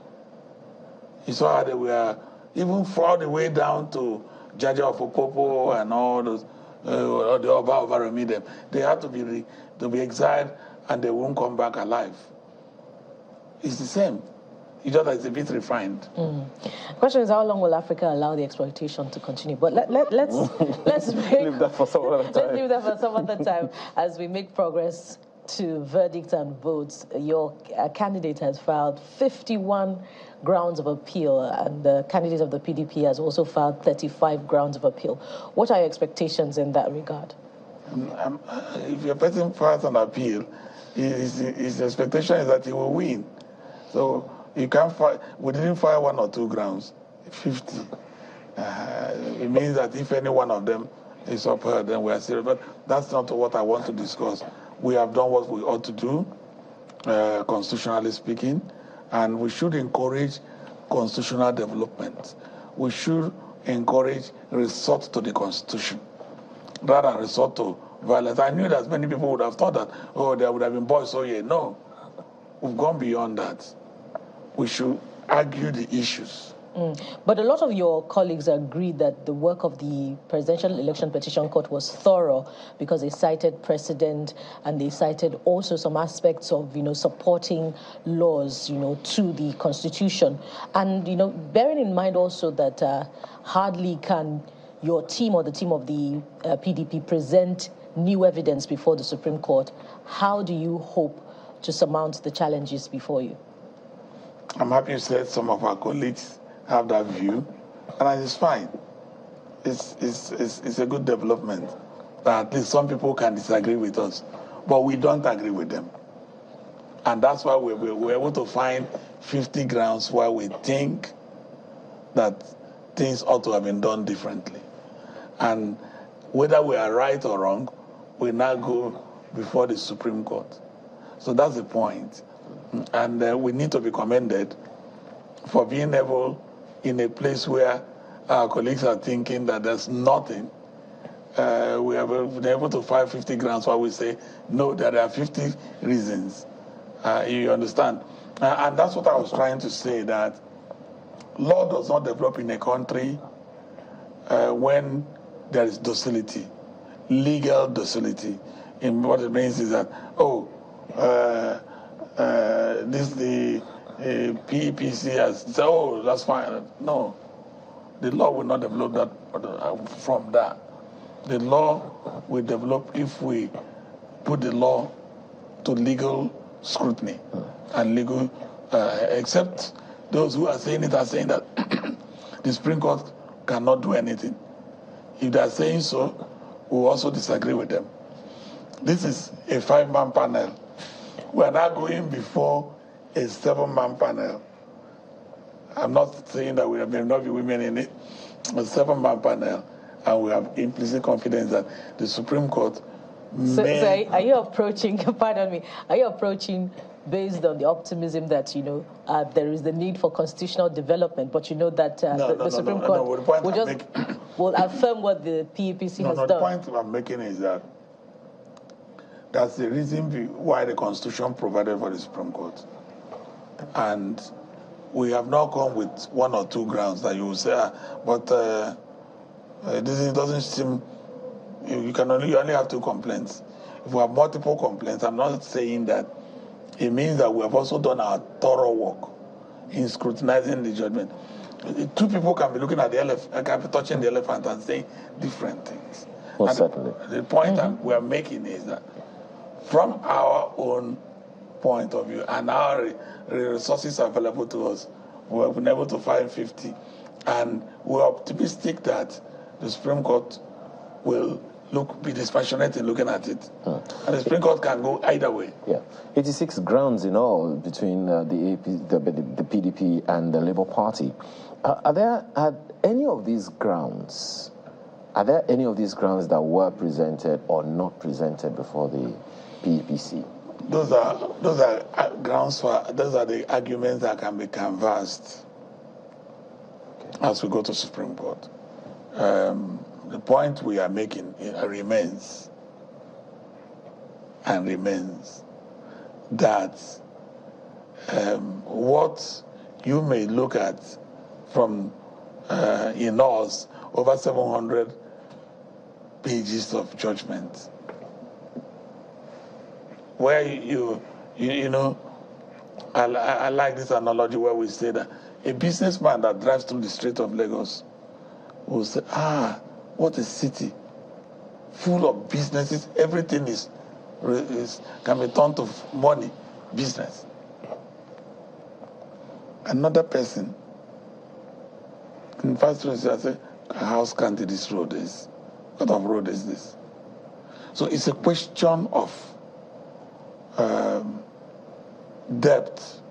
You saw how they were, even all the way down to Jaja Opopopo and all those, or the Oba of Arami, them. They had to be exiled, and they won't come back alive. It's the same. It's just that it's a bit refined.
The question is, how long will Africa allow the exploitation to continue? But let's
leave that for some other time.
Let's leave that for some other time as we make progress to verdict and votes. Your candidate has filed 51 grounds of appeal, and the candidate of the PDP has also filed 35 grounds of appeal. What are your expectations in that regard?
If your person files an appeal, his expectation is that he will win. So you can't file. We didn't file 1 or 2 grounds, 50. It means that if any one of them is upheld, then we are serious. But that's not what I want to discuss. We have done what we ought to do, constitutionally speaking, and we should encourage constitutional development. We should encourage resort to the Constitution rather than resort to violence. I knew that many people would have thought that, oh, there would have been boys, so yeah. No, we've gone beyond that. We should argue the issues.
But a lot of your colleagues agreed that the work of the Presidential Election Petition Court was thorough because they cited precedent and they cited also some aspects of, supporting laws, to the Constitution. And, bearing in mind also that hardly can your team or the team of the PDP present new evidence before the Supreme Court, how do you hope to surmount the challenges before you?
I'm happy you said some of our colleagues have that view, and it's fine. It's a good development. that at least some people can disagree with us, but we don't agree with them. And that's why we're able to find 50 grounds why we think that things ought to have been done differently. And whether we are right or wrong, we now go before the Supreme Court. So that's the point. And we need to be commended for being able, in a place where our colleagues are thinking that there's nothing, we have been able to find 50 grounds why we say, no, there are 50 reasons. You understand? And that's what I was trying to say, that law does not develop in a country when there is docility, legal docility. And what it means is that, the PEPC has said, oh, that's fine. No, the law will not develop that from that. The law will develop if we put the law to legal scrutiny and legal, except those who are saying it are saying that the Supreme Court cannot do anything. If they are saying so, we will also disagree with them. This is a 5-man panel. We are now going before a 7-man panel. I'm not saying that there may not be women in it, a 7-man panel, and we have implicit confidence that the Supreme Court
So are you approaching, pardon me, are you approaching based on the optimism that, there is the need for constitutional development, but that the Supreme Court will affirm what the PEPC has done?
The point I'm making is that that's the reason why the Constitution provided for the Supreme Court. And we have not come with 1 or 2 grounds that you will say, this doesn't seem, you only have 2 complaints. If we have multiple complaints, I'm not saying that. It means that we have also done our thorough work in scrutinizing the judgment. 2 people can be looking at the elephant, can be touching the elephant and saying different things.
Well, certainly.
The point that we are making is that from our own point of view and our resources available to us, we have been able to find 50. And we're optimistic that the Supreme Court will be dispassionate in looking at it. And the Supreme Court can go either way.
Yeah. 86 grounds in all between the PDP and the Labour Party. Are there any of these grounds that were presented or not presented before the PEPC?
Those are grounds those are the arguments that can be canvassed as we go to Supreme Court. The point we are making remains that what you may look at from in us over 700 pages of judgment, where I like this analogy where we say that a businessman that drives through the street of Lagos will say, what a city, full of businesses, everything can be turned to money, business. Another person in first place I say, how scanty this road is. What kind of road is this? So it's a question of depth,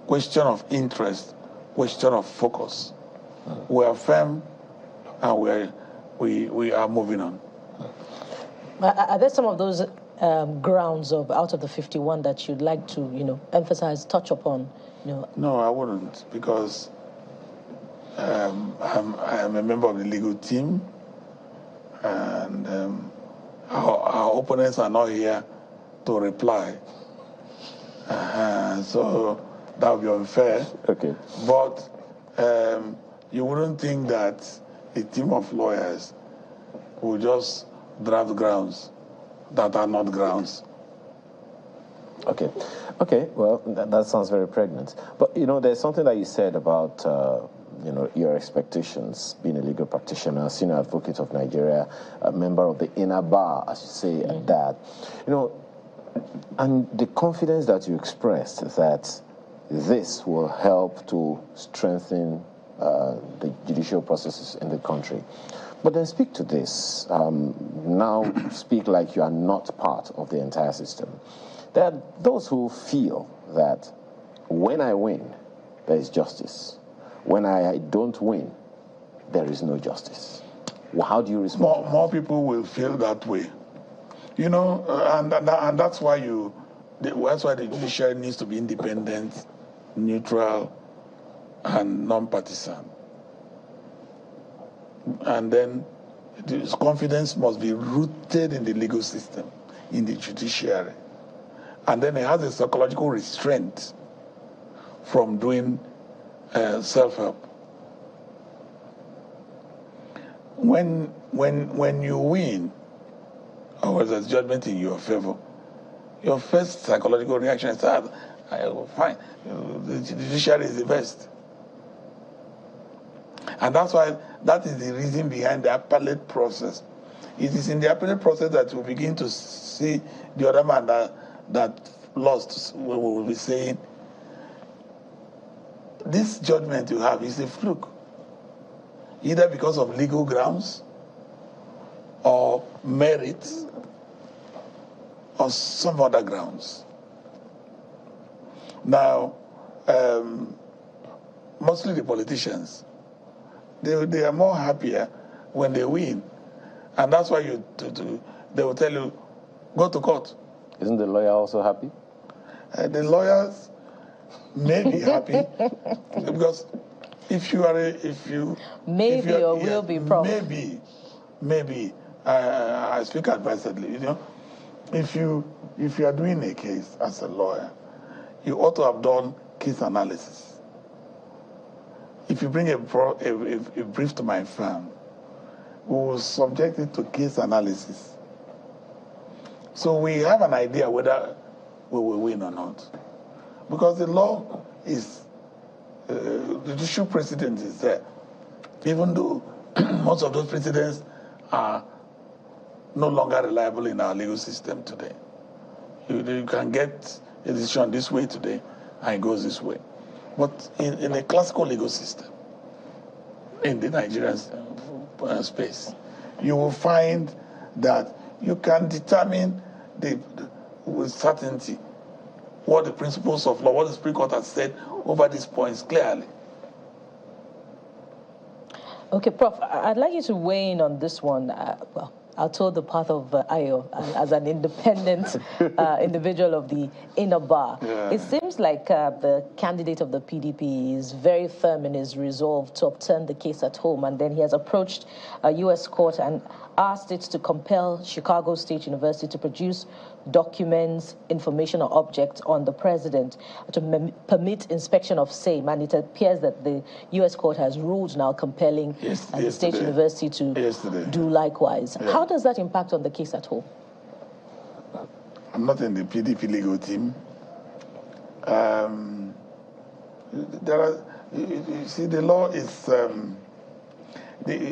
question of interest, question of focus. We are firm and we are moving on.
Are there some of those grounds out of the 51 that you'd like to, emphasize, touch upon?
No, I wouldn't, because I'm a member of the legal team, and our opponents are not here to reply. So that would be unfair.
Okay.
But you wouldn't think that a team of lawyers will just draft grounds that are not grounds.
Okay. Well, that sounds very pregnant. But there's something that you said about your expectations, being a legal practitioner, senior advocate of Nigeria, a member of the inner bar, as you say, at that. And the confidence that you expressed that this will help to strengthen the judicial processes in the country. But then speak to this. Now speak like you are not part of the entire system. There are those who feel that when I win, there is justice. When I don't win, there is no justice. Well, how do you respond?
More people will feel that way. You know, and that's why the judiciary needs to be independent, neutral, and non-partisan. And then this confidence must be rooted in the legal system, in the judiciary. And then it has a psychological restraint from doing self-help. When you win, or there's judgment in your favor, your first psychological reaction is that, fine, the judiciary is the best. And that's why, that is the reason behind the appellate process. It is in the appellate process that we begin to see the other man that lost, we will be saying, this judgment you have is a fluke, either because of legal grounds or merit or some other grounds. Now, mostly the politicians, they are more happier when they win. And that's why they will tell you, go to court.
Isn't the lawyer also happy?
The lawyers may be happy because
will be problem.
Maybe I speak advisedly. You know, if you are doing a case as a lawyer, you ought to have done case analysis. If you bring a brief to my firm, we will subject it to case analysis. So we have an idea whether we will win or not. Because the law is, the judicial precedent is there. Even though most of those precedents are no longer reliable in our legal system today. You can get a decision this way today, and it goes this way. But in a classical legal system, in the Nigerian space, you will find that you can determine with certainty what the principles of law, what the Supreme Court has said over these points clearly.
Okay, Prof, I'd like you to weigh in on this one. Well, I'll told the path of Ayo as an independent individual of the inner bar. Yeah. It seems like the candidate of the PDP is very firm in his resolve to upturn the case at home, and then he has approached a U.S. court and asked it to compel Chicago State University to produce documents, information, or objects on the president to permit inspection of same. And it appears that the U.S. court has ruled now compelling the State University to do likewise. Yeah. How does that impact on the case at home?
I'm not in the PDP legal team. You see, the law is,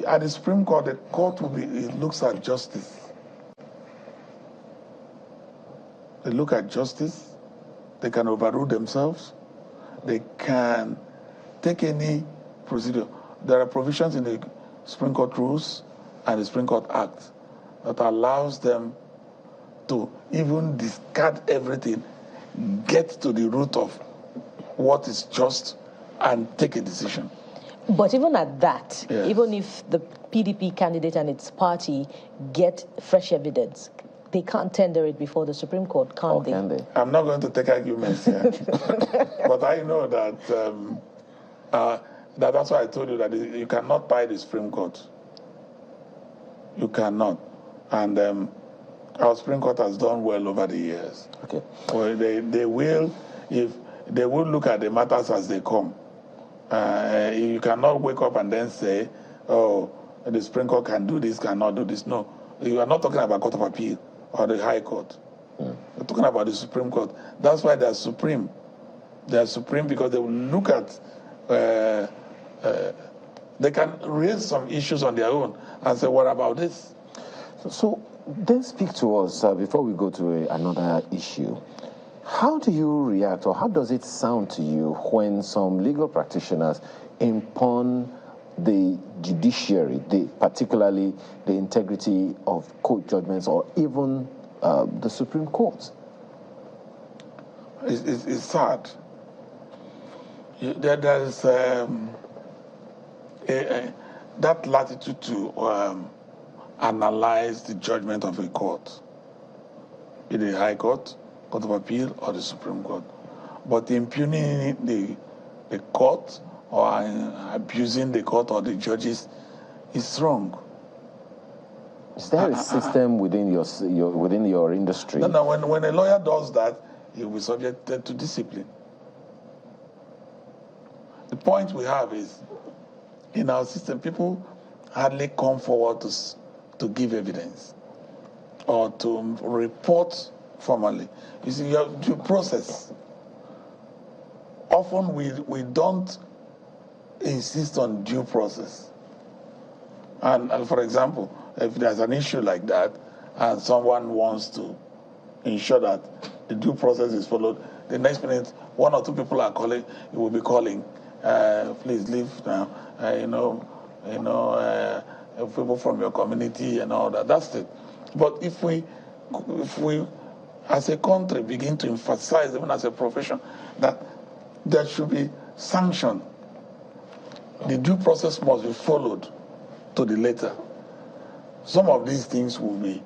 at the Supreme Court, the court it looks at justice. They look at justice. They can overrule themselves. They can take any procedure. There are provisions in the Supreme Court rules and the Supreme Court Act that allows them to even discard everything, get to the root of what is just, and take a decision.
But even at that, even if the PDP candidate and its party get fresh evidence, they can't tender it before the Supreme Court, can't they?
Can they?
I'm not going to take arguments here. But I know that that's why I told you that you cannot buy the Supreme Court. You cannot. And our Supreme Court has done well over the years.
Okay.
Well, they will look at the matters as they come. You cannot wake up and then say, oh, the Supreme Court can do this, cannot do this. No. You are not talking about Court of Appeal or the High Court. You're talking about the Supreme Court. That's why they're supreme. They're supreme because they will look at, they can raise some issues on their own and say, what about this?
So then speak to us, before we go to another issue. How do you react, or how does it sound to you when some legal practitioners impugn the judiciary, particularly the integrity of court judgments or even the Supreme Court?
It's sad. There is that latitude to analyze the judgment of a court, be it the High Court, Court of Appeal, or the Supreme Court. But impugning the court or abusing the court or the judges is wrong.
Is there a system within your industry?
No. When a lawyer does that, he will be subjected to discipline. The point we have is, in our system, people hardly come forward to give evidence or to report formally. You see, your due process. Often we don't insist on due process. And for example, if there's an issue like that and someone wants to ensure that the due process is followed, the next minute one or two people are calling, you will be calling, please leave now, people from your community and all that. That's it. But if we as a country begin to emphasize, even as a profession, that there should be sanction, the due process must be followed to the letter, some of these things will be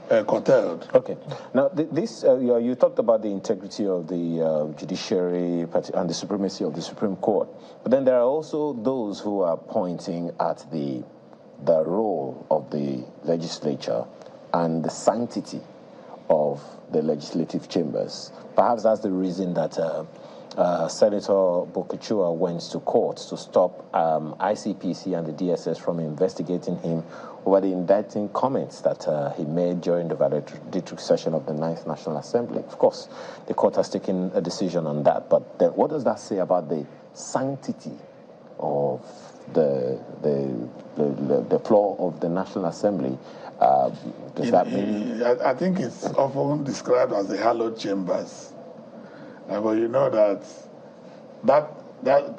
curtailed.
Okay. Now, you talked about the integrity of the judiciary and the supremacy of the Supreme Court. But then there are also those who are pointing at the role of the legislature and the sanctity of the legislative chambers. Perhaps that's the reason that Senator Bokachua went to court to stop ICPC and the DSS from investigating him over the indicting comments that he made during the valedictory session of the 9th National Assembly. Of course, the court has taken a decision on that, but then what does that say about the sanctity of the floor of the National Assembly? Does that mean?
I think it's often described as the hallowed chambers. But you know that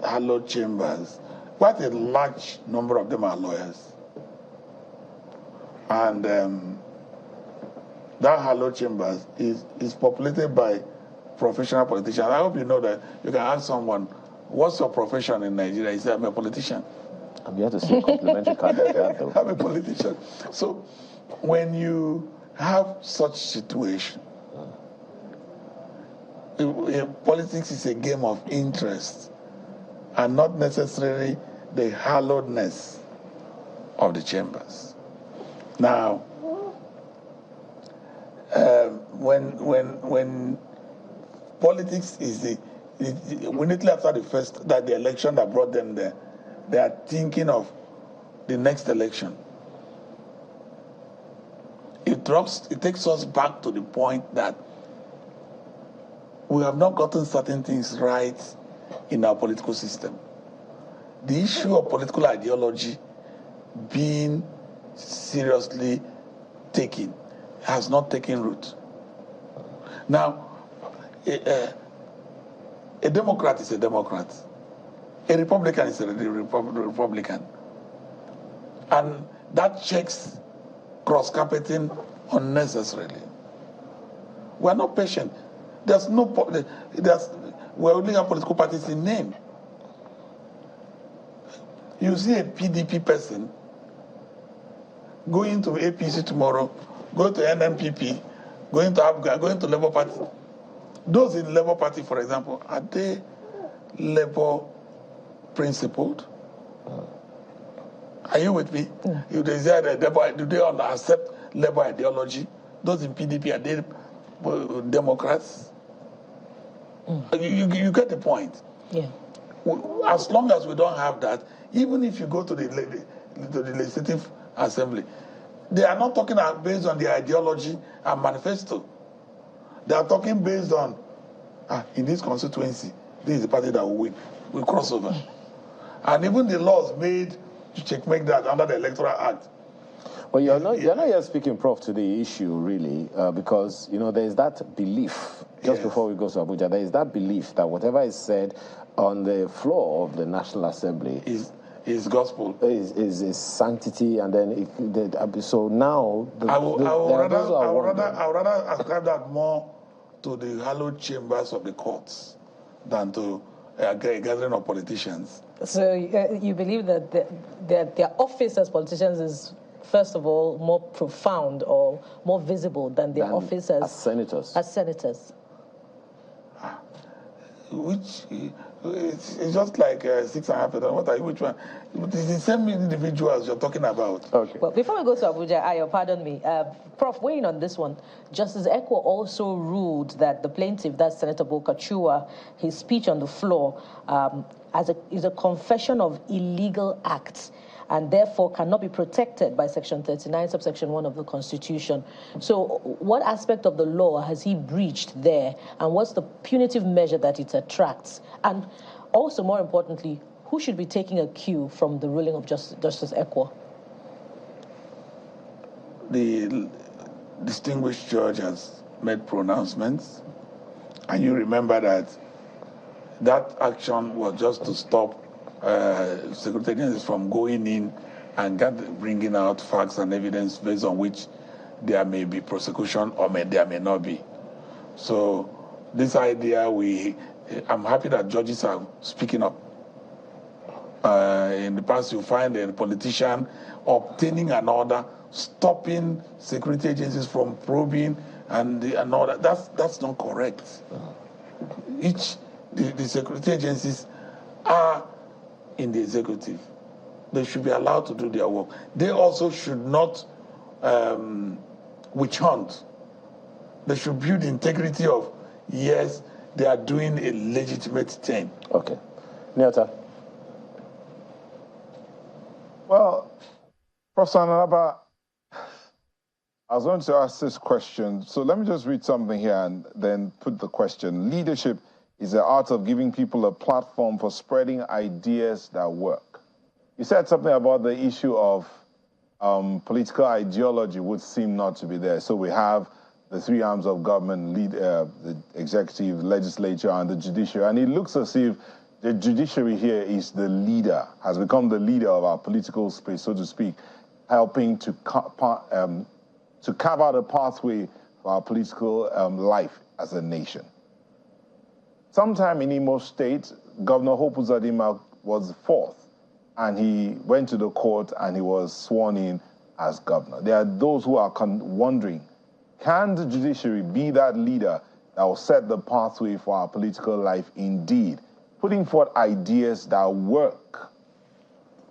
hallowed chambers, quite a large number of them are lawyers. And that hallowed chambers is populated by professional politicians. I hope you know that you can ask someone, what's your profession in Nigeria? He said, I'm a politician.
I'm here to see a complimentary card like that, though.
I'm a politician. So when you have such situation, politics is a game of interest and not necessarily the hallowedness of the chambers. Now, when politics is immediately after the election that brought them there, they are thinking of the next election. It takes us back to the point that we have not gotten certain things right in our political system. The issue of political ideology being seriously taken has not taken root. Now, a Democrat is a Democrat. A Republican is a Republican. And that checks cross-carpeting unnecessarily. We are not patient. We only have political parties in name. You see a PDP person going to APC tomorrow, going to NNPP, going to ABGA, going to Labour Party. Those in Labour Party, for example, are they Labour principled? Are you with me? Yeah. If they say that do they accept Labour ideology? Those in PDP, are they Democrats? You get the point.
Yeah.
As long as we don't have that, even if you go to the Legislative Assembly, they are not talking based on the ideology and manifesto. They are talking based on, in this constituency, this is the party that will win. We'll cross over. And even the laws made to checkmate that under the Electoral Act.
Well, you're not yet speaking, Prof, to the issue, really, because, there's that belief, just before we go to Abuja, there is that belief that whatever is said on the floor of the National Assembly
is gospel.
Is sanctity, and then so now
I would rather ascribe that more to the hallowed chambers of the courts than to a gathering of politicians.
So you believe that their office as politicians is, first of all, more profound or more visible than their office as
senators.
As senators.
Which it's just like 6.5%. What are you? Which one? It's the same individuals you're talking about.
Okay.
Well, before we go to Abuja, Ayo, pardon me, Prof, weighing on this one, Justice Ekwo also ruled that the plaintiff, that's Senator Bolkachua, his speech on the floor is a confession of illegal acts, and therefore cannot be protected by Section 39, subsection 1 of the Constitution. So what aspect of the law has he breached there, and what's the punitive measure that it attracts? And also, more importantly, who should be taking a cue from the ruling of Justice Ekwo?
The distinguished judge has made pronouncements, and you remember that action was just to stop security agencies from going in and bringing out facts and evidence based on which there may be prosecution or there may not be. So this idea, I'm happy that judges are speaking up. In the past, you find a politician obtaining an order, stopping security agencies from probing and all that. That's not correct. The security agencies are in the executive. They should be allowed to do their work. They also should not witch hunt. They should build the integrity of, yes, they are doing a legitimate thing.
Okay. Nyota.
Well, Professor Anaba, I was going to ask this question. So let me just read something here and then put the question. Leadership is the art of giving people a platform for spreading ideas that work. You said something about the issue of political ideology would seem not to be there. So we have the three arms of government, the executive, legislature, and the judiciary. And it looks as if the judiciary here is the leader, has become the leader of our political space, so to speak, helping to carve out a pathway for our political life as a nation. Sometime in Imo State, Governor Hope Uzodimma was fourth, and he went to the court and he was sworn in as governor. There are those who are wondering, can the judiciary be that leader that will set the pathway for our political life indeed, putting forth ideas that work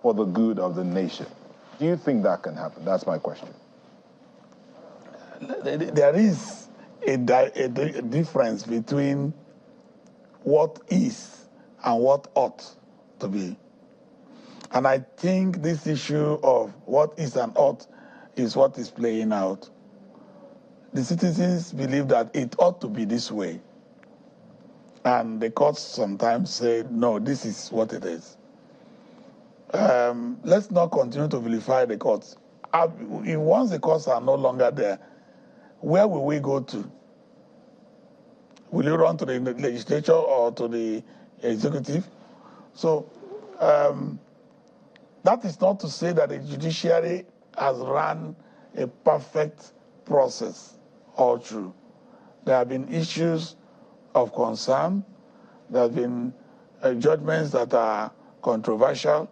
for the good of the nation? Do you think that can happen? That's my question.
There is a difference between what is and what ought to be. And I think this issue of what is and ought is what is playing out. The citizens believe that it ought to be this way. And the courts sometimes say, no, this is what it is. Let's not continue to vilify the courts. Once the courts are no longer there, where will we go to? Will you run to the legislature or to the executive? So that is not to say that the judiciary has run a perfect process all through. There have been issues of concern. There have been judgments that are controversial.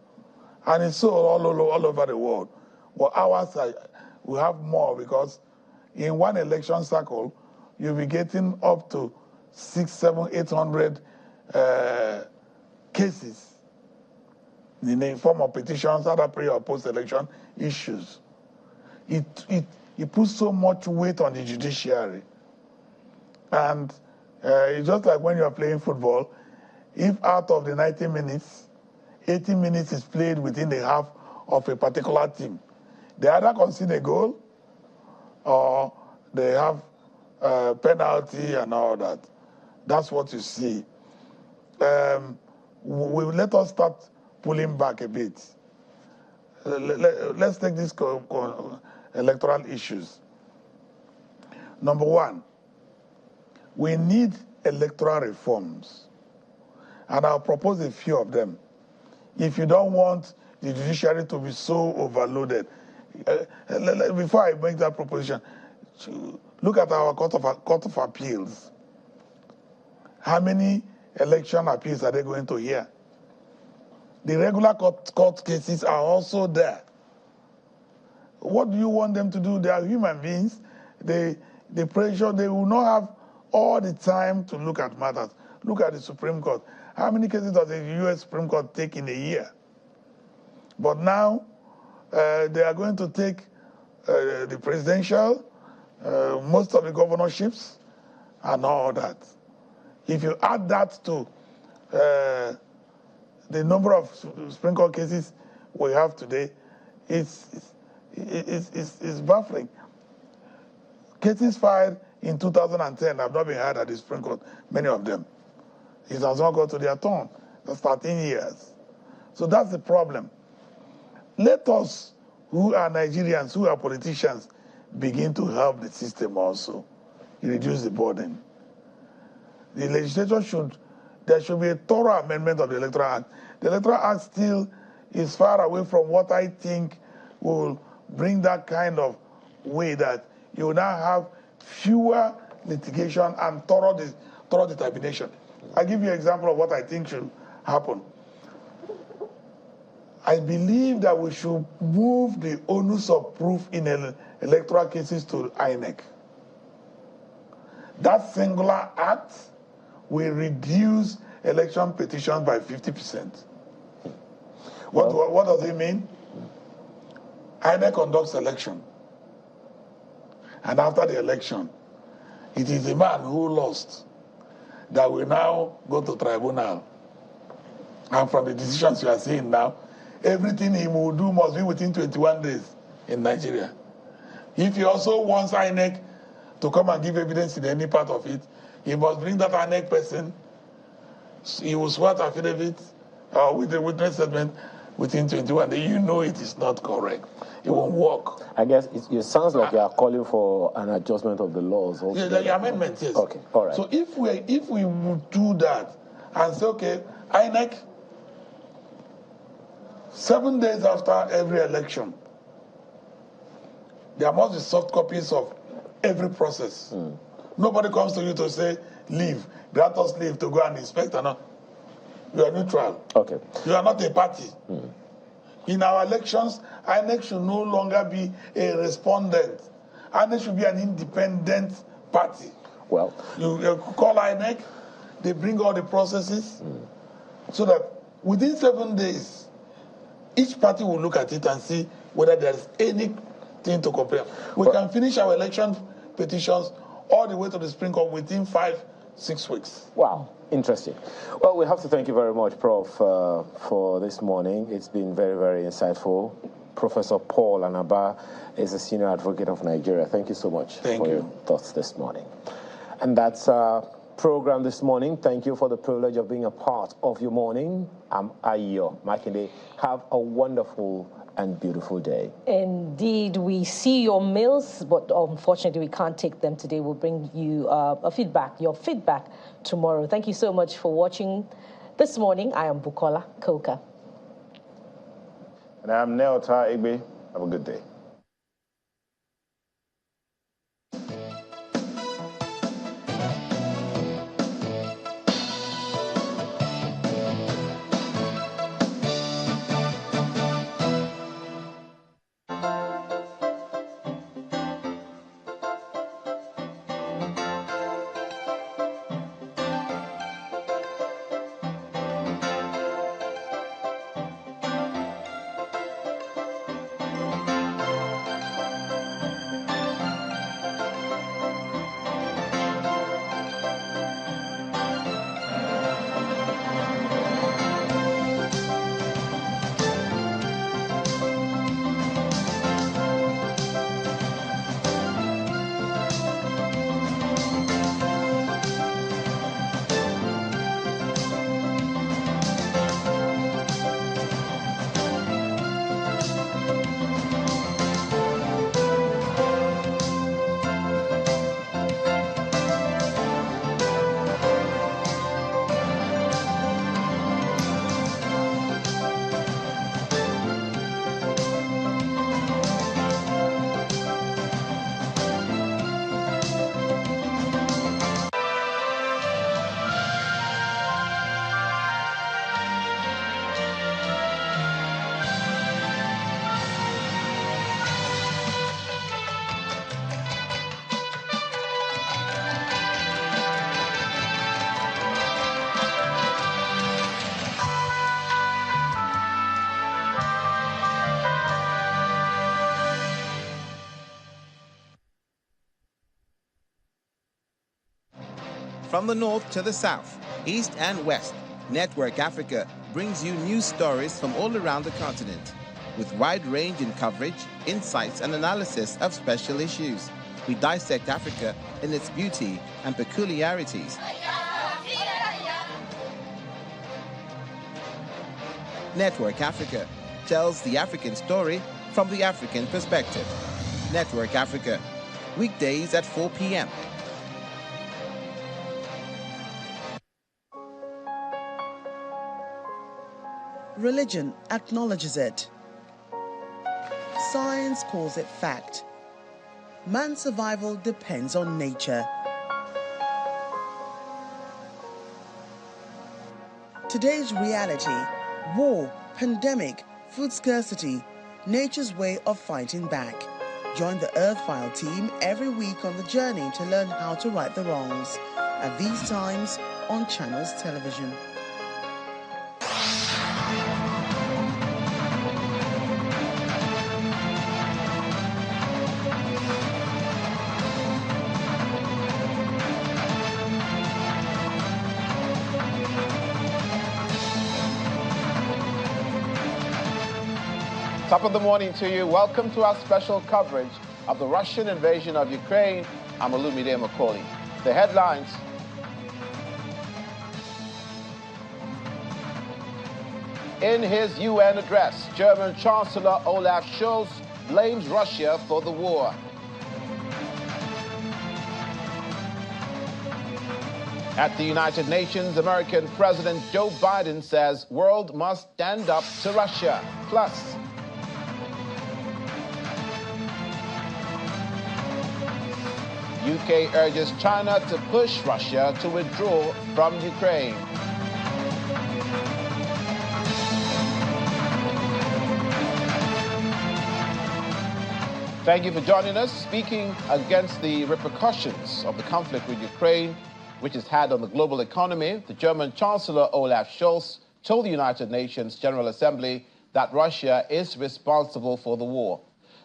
And it's so all over the world. Well, ours, we have more because in one election cycle, you'll be getting up to 600, 700, 800 cases in the form of petitions, other pre or post-election issues. It puts so much weight on the judiciary. And it's just like when you're playing football, if out of the 90 minutes, 80 minutes is played within the half of a particular team, they either concede a goal or they have a penalty and all that. That's what you see. Let us start pulling back a bit. Let's take these electoral issues. Number one, we need electoral reforms. And I'll propose a few of them. If you don't want the judiciary to be so overloaded. Before I make that proposition, look at our Court of Appeals. How many election appeals are they going to hear? The regular court cases are also there. What do you want them to do? They are human beings. The pressure, they will not have all the time to look at matters. Look at the Supreme Court. How many cases does the U.S. Supreme Court take in a year? But now, they are going to take the presidential, most of the governorships, and all that. If you add that to the number of Supreme Court cases we have today, it's baffling. Cases filed in 2010 have not been heard at the Supreme Court, many of them. It has not got to their turn. That's 13 years. So that's the problem. Let us, who are Nigerians, who are politicians, begin to help the system also, reduce the burden. The legislature there should be a thorough amendment of the Electoral Act. The Electoral Act still is far away from what I think will bring that kind of way that you will now have fewer litigation and thorough determination. I'll give you an example of what I think should happen. I believe that we should move the onus of proof in electoral cases to INEC. That singular act will reduce election petitions by 50%. What does it mean? INEC conducts election. And after the election, it is the man who lost that will now go to tribunal. And from the decisions you are seeing now, everything he will do must be within 21 days in Nigeria. If he also wants INEC to come and give evidence in any part of it, he must bring that INEC person. He will swear to affidavit with the witness statement within 21 days. You know it is not correct. It won't work.
I guess it sounds like you are calling for an adjustment of the laws. Also.
Yeah, the amendment, yes.
Okay, all right.
So if we would do that and say, okay, INEC, 7 days after every election, there must be soft copies of every process. Nobody comes to you to say, leave, grant us leave to go and inspect or not. You are neutral.
Okay.
You are not a party. In our elections, INEC should no longer be a respondent. INEC should be an independent party.
Well,
you call INEC, they bring all the processes, so that within 7 days, each party will look at it and see whether there's anything to compare. We can finish our election petitions all the way to the Supreme Court within 5-6 weeks.
Wow, interesting. Well, we have to thank you very much, Prof, for this morning. It's been very, very insightful. Professor Paul Anaba is a senior advocate of Nigeria. Thank you so much for your thoughts this morning. And that's our program this morning. Thank you for the privilege of being a part of your morning. I'm Ayo Makinde. Have a wonderful and beautiful day.
Indeed, we see your mails, but unfortunately we can't take them today. We'll bring you your feedback tomorrow. Thank you so much for watching this morning. I am Bukola Koka.
And I'm Neota Igbe. Have a good day.
From the north to the south, east and west, Network Africa brings you news stories from all around the continent. With wide range in coverage, insights and analysis of special issues, we dissect Africa in its beauty and peculiarities. Network Africa tells the African story from the African perspective. Network Africa, weekdays at 4 p.m.
Religion acknowledges it. Science calls it fact. Man's survival depends on nature. Today's reality: war, pandemic, food scarcity, nature's way of fighting back. Join the Earthfile team every week on the journey to learn how to right the wrongs. At these times on Channels Television.
Top of the morning to you. Welcome to our special coverage of the Russian invasion of Ukraine. I'm Olumide Macaulay. The headlines. In his UN address, German Chancellor Olaf Scholz blames Russia for the war. At the United Nations, American President Joe Biden says world must stand up to Russia. Plus, UK urges China to push Russia to withdraw from Ukraine. Thank you for joining us. Speaking against the repercussions of the conflict with Ukraine, which has had on the global economy, the German Chancellor Olaf Scholz told the United Nations General Assembly that Russia is responsible for the war.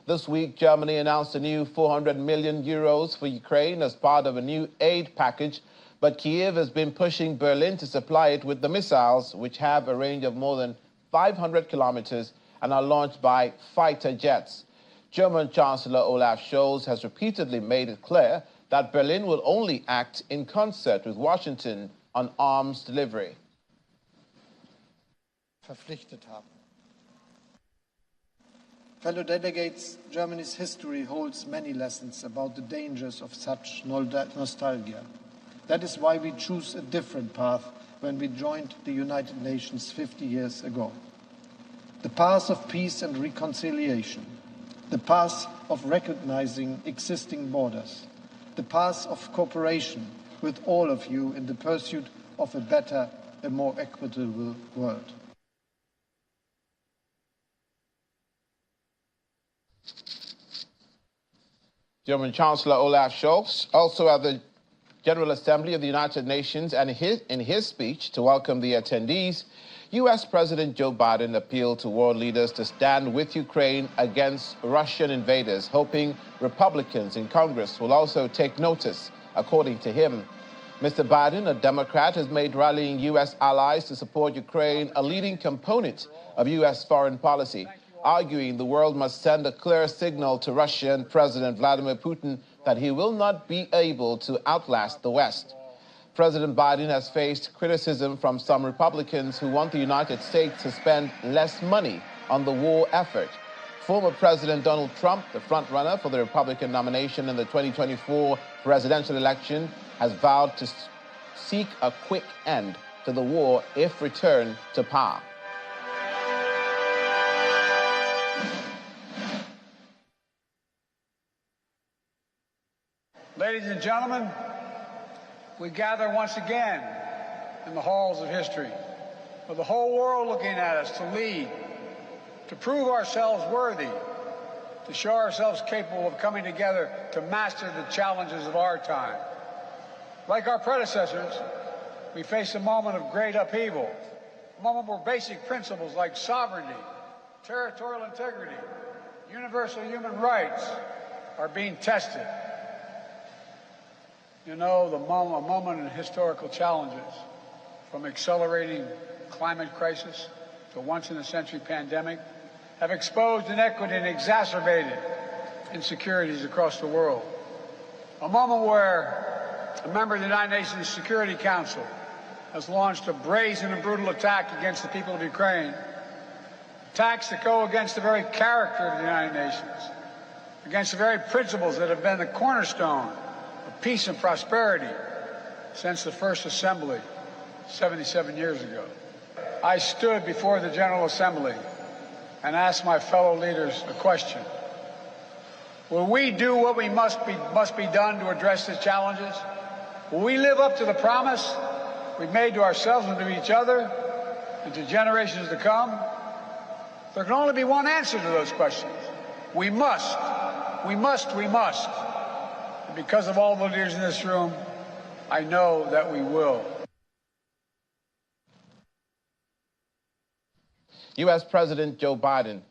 This week, Germany announced a new 400 million euros for Ukraine as part of a new aid package, but Kyiv has been pushing Berlin to supply it with the missiles, which have a range of more than 500 kilometers and are launched by fighter jets. German Chancellor Olaf Scholz has repeatedly made it clear that Berlin will only act in concert with Washington on arms delivery.
Verpflichtet haben. Fellow delegates, Germany's history holds many lessons about the dangers of such nostalgia. That is why we choose a different path when we joined the United Nations 50 years ago. The path of peace and reconciliation, the path of recognizing existing borders, the path of cooperation with all of you in the pursuit of a better, a more equitable world.
German Chancellor Olaf Scholz, also at the General Assembly of the United Nations, and in his speech to welcome the attendees, U.S. President Joe Biden appealed to world leaders to stand with Ukraine against Russian invaders, hoping Republicans in Congress will also take notice. According to him, Mr. Biden, a Democrat, has made rallying U.S. allies to support Ukraine a leading component of U.S. foreign policy, arguing the world must send a clear signal to Russia and President Vladimir Putin that he will not be able to outlast the West. President Biden has faced criticism from some Republicans who want the United States to spend less money on the war effort. Former President Donald Trump, the frontrunner for the Republican nomination in the 2024 presidential election, has vowed to seek a quick end to the war if returned to power.
Ladies and gentlemen, we gather once again in the halls of history, with the whole world looking at us to lead, to prove ourselves worthy, to show ourselves capable of coming together to master the challenges of our time. Like our predecessors, we face a moment of great upheaval, a moment where basic principles like sovereignty, territorial integrity, universal human rights are being tested. You know, a moment in historical challenges, from accelerating climate crisis to once-in-a-century pandemic, have exposed inequity and exacerbated insecurities across the world. A moment where a member of the United Nations Security Council has launched a brazen and brutal attack against the people of Ukraine, attacks that go against the very character of the United Nations, against the very principles that have been the cornerstone of peace and prosperity since the first assembly 77 years ago. I stood before the General Assembly and asked my fellow leaders a question. Will we do what we must be done to address these challenges? Will we live up to the promise we've made to ourselves and to each other and to generations to come? There can only be one answer to those questions. We must. We must. We must. And because of all the leaders in this room, I know that we will.
U.S. President Joe Biden.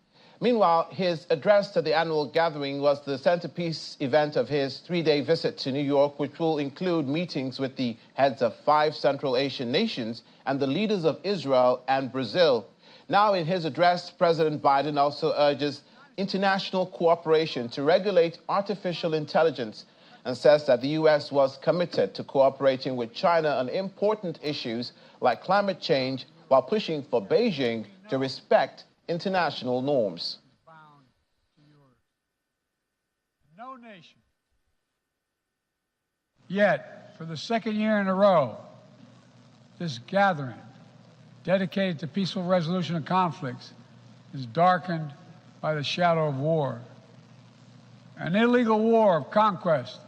Meanwhile, his address to the annual gathering was the centerpiece event of his three-day visit to New York, which will include meetings with the heads of 5 Central Asian nations and the leaders of Israel and Brazil. Now, in his address, President Biden also urges international cooperation to regulate artificial intelligence and says that the U.S. was committed to cooperating with China on important issues like climate change while pushing for Beijing to respect international norms.
No nation. Yet, for the second year in a row, this gathering, dedicated to peaceful resolution of conflicts, is darkened by the shadow of war. An illegal war of conquest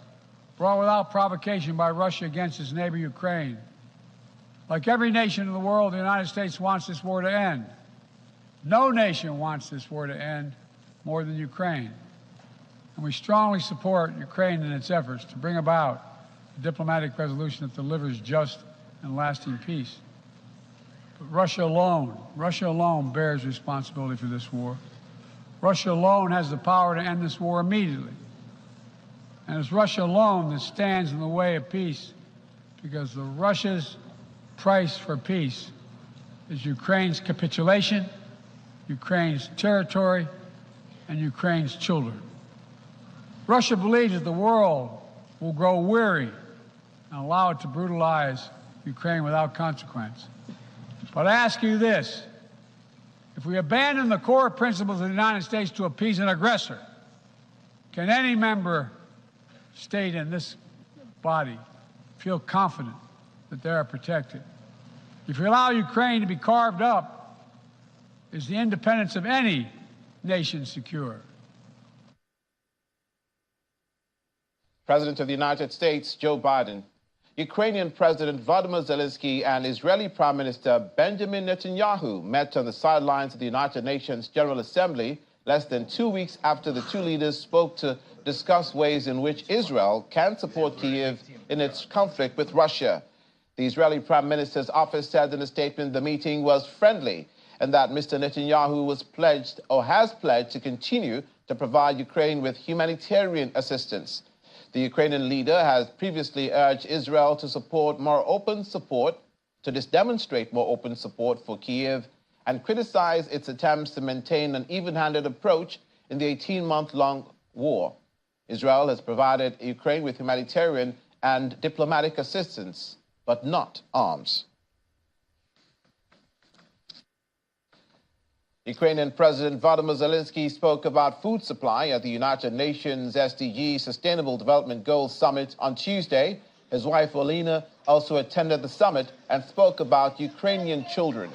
brought without provocation by Russia against its neighbor Ukraine. Like every nation in the world, the United States wants this war to end. No nation wants this war to end more than Ukraine. And we strongly support Ukraine in its efforts to bring about a diplomatic resolution that delivers just and lasting peace. But Russia alone bears responsibility for this war. Russia alone has the power to end this war immediately. And it's Russia alone that stands in the way of peace, because Russia's price for peace is Ukraine's capitulation, Ukraine's territory, and Ukraine's children. Russia believes that the world will grow weary and allow it to brutalize Ukraine without consequence. But I ask you this: if we abandon the core principles of the United States to appease an aggressor, can any member state in this body feel confident that they are protected? If we allow Ukraine to be carved up, is the independence of any nation secure?
President of the United States, Joe Biden. Ukrainian President Volodymyr Zelensky and Israeli Prime Minister Benjamin Netanyahu met on the sidelines of the United Nations General Assembly less than 2 weeks after the two leaders spoke to discuss ways in which Israel can support Kyiv in its conflict with Russia. The Israeli Prime Minister's office said in a statement the meeting was friendly and that Mr. Netanyahu was pledged or has pledged to continue to provide Ukraine with humanitarian assistance. The Ukrainian leader has previously urged Israel to demonstrate more open support for Kyiv and criticize its attempts to maintain an even-handed approach in the 18-month-long war. Israel has provided Ukraine with humanitarian and diplomatic assistance, but not arms. Ukrainian President Volodymyr Zelensky spoke about food supply at the United Nations SDG Sustainable Development Goals Summit on Tuesday. His wife, Olena, also attended the summit and spoke about Ukrainian children.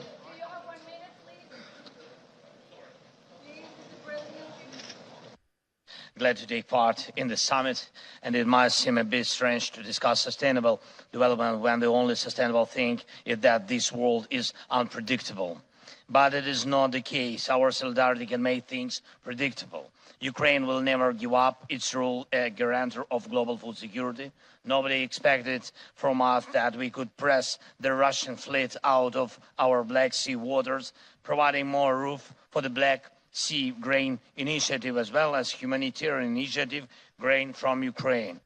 Glad to take part in the summit, and it might seem a bit strange to discuss sustainable development when the only sustainable thing is that this world is unpredictable. But it is not the case. Our solidarity can make things predictable. Ukraine will never give up its role as guarantor of global food security. Nobody expected from us that we could press the Russian fleet out of our Black Sea waters, providing more roof for the Black Sea Grain Initiative as well as humanitarian initiative grain from Ukraine.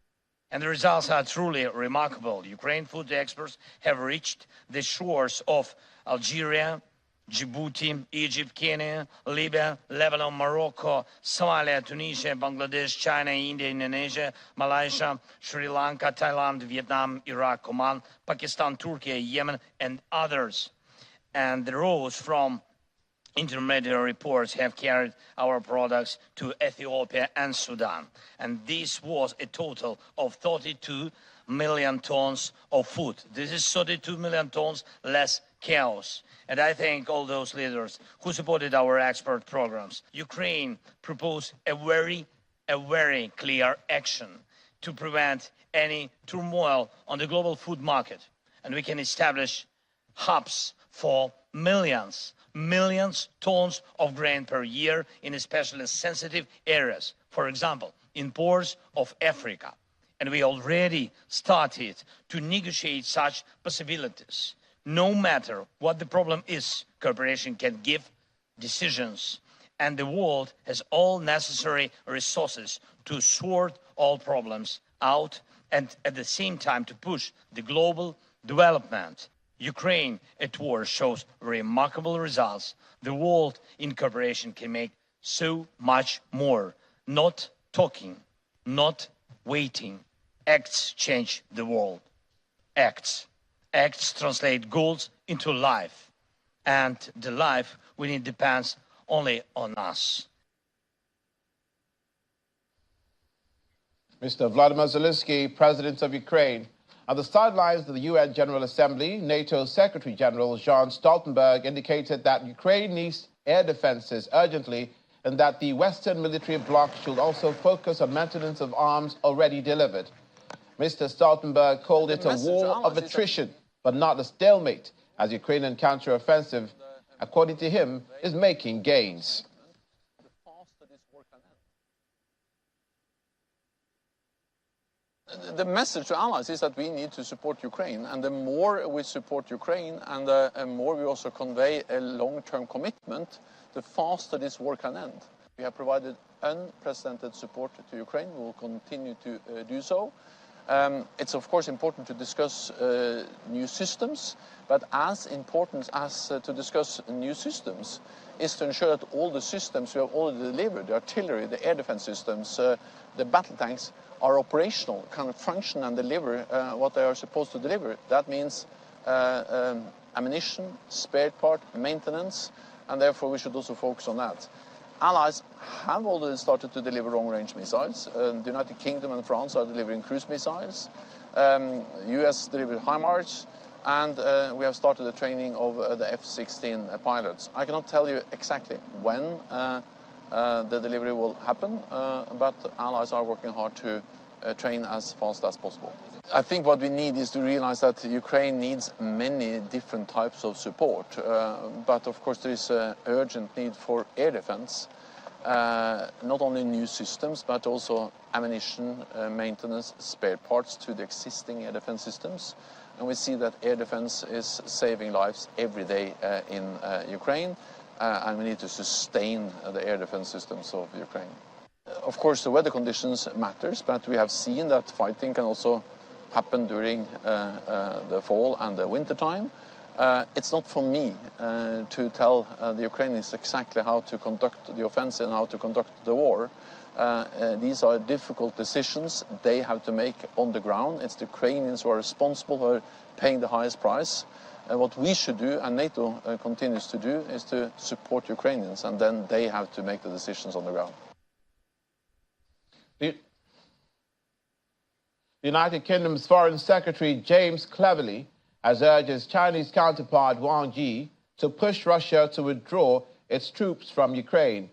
And the results are truly remarkable. Ukraine food exports have reached the shores of Algeria, Djibouti, Egypt, Kenya, Libya, Lebanon, Morocco, Somalia, Tunisia, Bangladesh, China, India, Indonesia, Malaysia, Sri Lanka, Thailand, Vietnam, Iraq, Oman, Pakistan, Turkey, Yemen, and others. And the rows from intermediary ports have carried our products to Ethiopia and Sudan. And this was a total of 32 million tons of food. This is 32 million tons less chaos. And I thank all those leaders who supported our export programs. Ukraine proposed a very clear action to prevent any turmoil on the global food market. And we can establish hubs for millions tons of grain per year in especially sensitive areas. For example, in ports of Africa. And we already started to negotiate such possibilities. No matter what the problem is, cooperation can give decisions. And the world has all necessary resources to sort all problems out and at the same time to push the global development. Ukraine at war shows remarkable results. The world in cooperation can make so much more. Not talking, not waiting. Acts change the world. Acts. Acts translate goals into life. And the life we need depends only on us.
Mr. Vladimir Zelensky, President of Ukraine. On the sidelines of the UN General Assembly, NATO Secretary General Jens Stoltenberg indicated that Ukraine needs air defenses urgently and that the Western military bloc should also focus on maintenance of arms already delivered. Mr. Stoltenberg called it a war of attrition, but not a stalemate, as Ukrainian counteroffensive, according to him, is making gains.
The message to allies is that we need to support Ukraine, and the more we support Ukraine and the more we also convey a long-term commitment, the faster this war can end. We have provided unprecedented support to Ukraine. We will continue to do so. It's of course important to discuss new systems, but as important as to discuss new systems is to ensure that all the systems we have already delivered, the artillery, the air defense systems, the battle tanks, are operational, can function and deliver what they are supposed to deliver. That means ammunition, spare part, maintenance, and therefore we should also focus on that. Allies have already started to deliver long-range missiles. The United Kingdom and France are delivering cruise missiles. US delivered HIMARS, and we have started the training of the F-16 pilots. I cannot tell you exactly when the delivery will happen, but allies are working hard to train as fast as possible. I think what we need is to realize that Ukraine needs many different types of support, but of course there is an urgent need for air defense, not only new systems, but also ammunition, maintenance, spare parts to the existing air defense systems. And we see that air defense is saving lives every day in Ukraine. And we need to sustain the air defense systems of Ukraine. Of course, the weather conditions matters, but we have seen that fighting can also happen during the fall and the winter time. It's not for me to tell the Ukrainians exactly how to conduct the offensive and how to conduct the war. These are difficult decisions they have to make on the ground. It's the Ukrainians who are responsible for paying the highest price. What we should do, and NATO continues to do, is to support Ukrainians, and then they have to make the decisions on the ground.
The United Kingdom's Foreign Secretary James Cleverly has urged his Chinese counterpart Wang Yi to push Russia to withdraw its troops from Ukraine.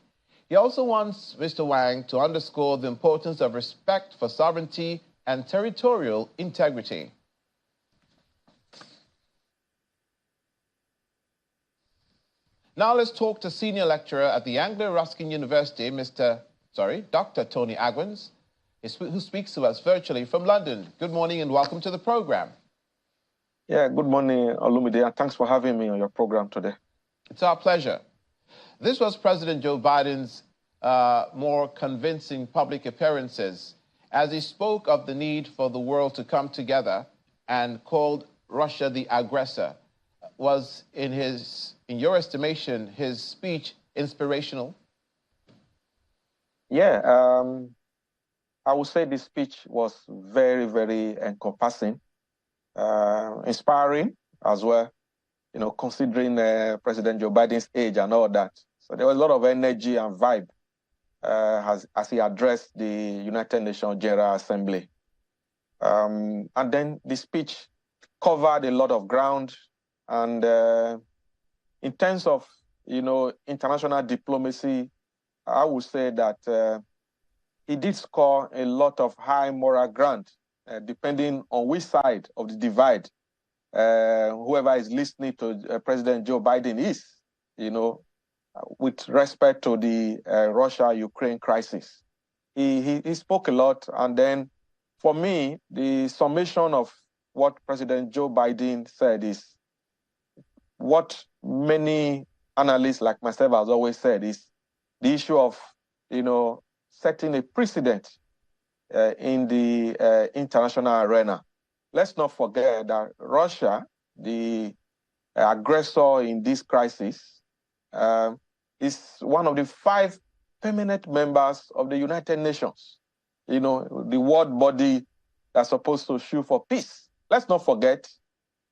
He also wants Mr. Wang to underscore the importance of respect for sovereignty and territorial integrity. Now let's talk to senior lecturer at the Anglo-Ruskin University, Dr. Tony Agwins, who speaks to us virtually from London. Good morning and welcome to the program.
Yeah, good morning, Olumide, and thanks for having me on your program today.
It's our pleasure. This was President Joe Biden's more convincing public appearances, as he spoke of the need for the world to come together and called Russia the aggressor. Was, in your estimation, his speech inspirational?
Yeah, I would say this speech was very, very encompassing, inspiring as well, you know, considering President Joe Biden's age and all that. So there was a lot of energy and vibe as he addressed the United Nations General Assembly. And then the speech covered a lot of ground. And in terms of, you know, international diplomacy, I would say that he did score a lot of high moral ground, depending on which side of the divide whoever is listening to President Joe Biden is, you know, with respect to the Russia-Ukraine crisis. He spoke a lot, and then for me, the summation of what President Joe Biden said is what many analysts like myself has always said is the issue of, you know, setting a precedent in the international arena. Let's not forget that Russia, the aggressor in this crisis, is one of the 5 permanent members of the United Nations, you know, the world body that's supposed to shoot for peace. Let's not forget,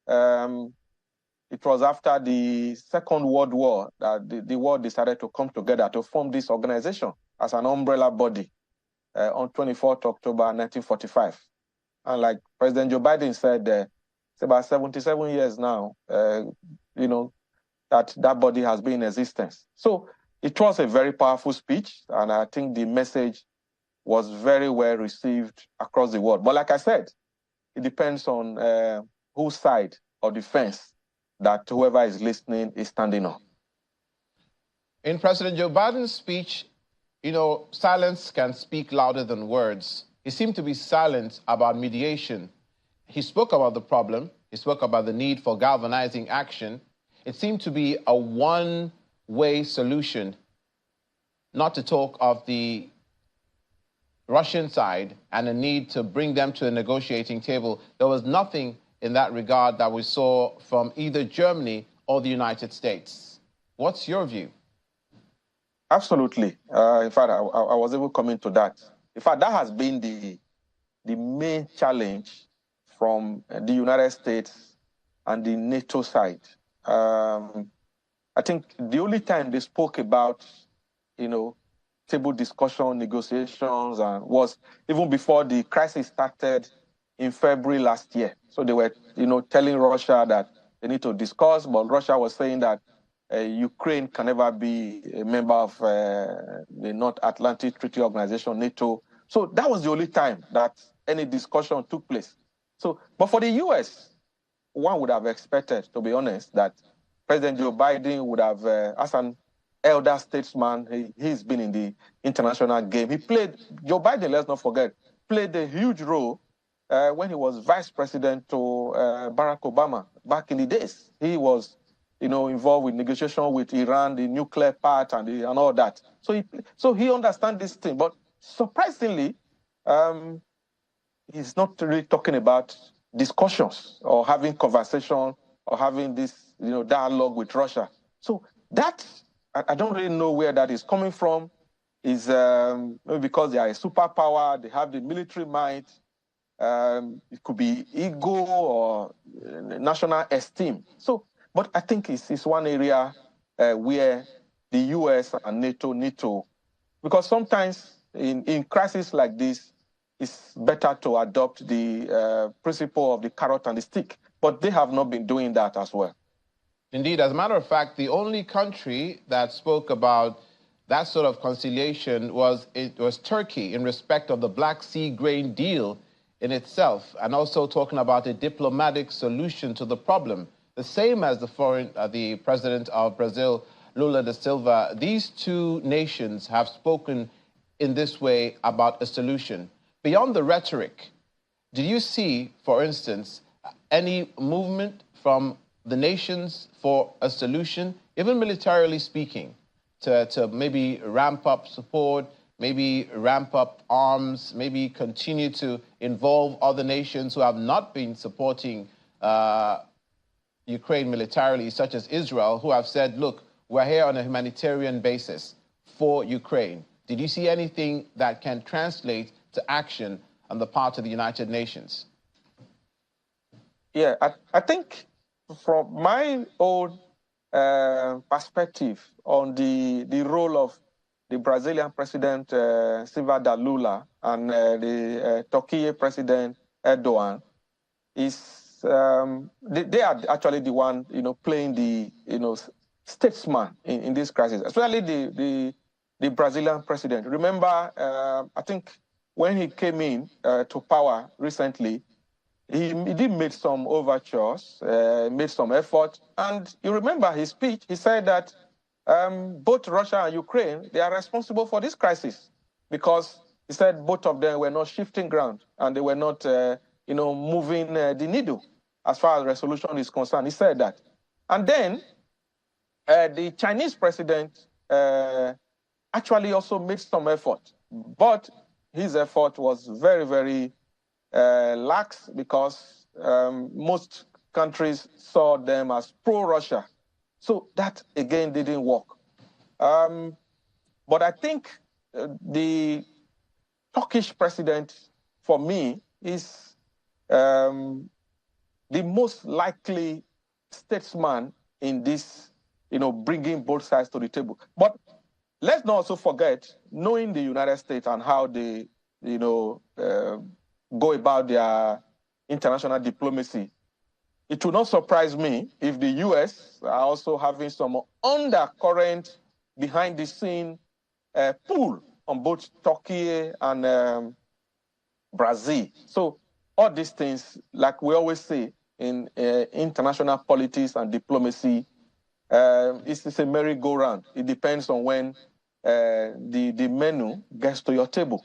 it was after the Second World War that the world decided to come together to form this organization as an umbrella body on 24th October 1945. And like President Joe Biden said, it's about 77 years now, you know, that body has been in existence. So it was a very powerful speech, and I think the message was very well received across the world. But like I said, it depends on whose side of the fence that whoever is listening is standing on.
In President Joe Biden's speech, you know, silence can speak louder than words. He seemed to be silent about mediation. He spoke about the problem. He spoke about the need for galvanizing action. It seemed to be a one-way solution, not to talk of the Russian side and the need to bring them to a negotiating table. There was nothing in that regard that we saw from either Germany or the United States. What's your view?
Absolutely. In fact, I was able to come into that. In fact, that has been the main challenge from the United States and the NATO side. I think the only time they spoke about, you know, table discussion, negotiations, was even before the crisis started in February last year. So they were, you know, telling Russia that they need to discuss, but Russia was saying that Ukraine can never be a member of the North Atlantic Treaty Organization, NATO. So that was the only time that any discussion took place. So, but for the US, one would have expected, to be honest, that President Joe Biden would have, as an elder statesman, he's been in the international game. Joe Biden, let's not forget, played a huge role when he was vice president to Barack Obama back in the days. He was, you know, involved with negotiation with Iran, the nuclear part and all that. So he understands this thing. But surprisingly, he's not really talking about discussions or having conversation or having this, you know, dialogue with Russia. So that, I don't really know where that is coming from. Is maybe because they are a superpower, they have the military might. It could be ego or national esteem. So, but I think it's one area where the US and NATO need to, because sometimes in crises like this, it's better to adopt the principle of the carrot and the stick. But they have not been doing that as well.
Indeed, as a matter of fact, the only country that spoke about that sort of conciliation was Turkey in respect of the Black Sea grain deal in itself, and also talking about a diplomatic solution to the problem. The same as the president of Brazil, Lula da Silva. These two nations have spoken in this way about a solution. Beyond the rhetoric, did you see, for instance, any movement from the nations for a solution, even militarily speaking, to maybe ramp up support, maybe ramp up arms, maybe continue to involve other nations who have not been supporting Ukraine militarily, such as Israel, who have said, look, we're here on a humanitarian basis for Ukraine. Did you see anything that can translate to action on the part of the United Nations?
Yeah, I think from my own perspective on the role of the Brazilian President Silva da Lula and the Turkey President Erdogan is they are actually the one playing the statesman in this crisis, especially the Brazilian president. Remember, I think when he came in to power recently, he did make some overtures, made some effort, and you remember his speech. He said that both Russia and Ukraine, they are responsible for this crisis because he said both of them were not shifting ground and they were not, moving the needle as far as resolution is concerned. He said that. And then the Chinese president actually also made some effort, but his effort was very, very lax because most countries saw them as pro-Russia. So that, again, didn't work. But I think the Turkish president, for me, is the most likely statesman in this, bringing both sides to the table. But let's not also forget, knowing the United States and how they, go about their international diplomacy, it would not surprise me if the U.S. are also having some undercurrent behind-the-scene pull on both Turkey and Brazil. So all these things, like we always say in international politics and diplomacy, it's a merry-go-round. It depends on when the menu gets to your table.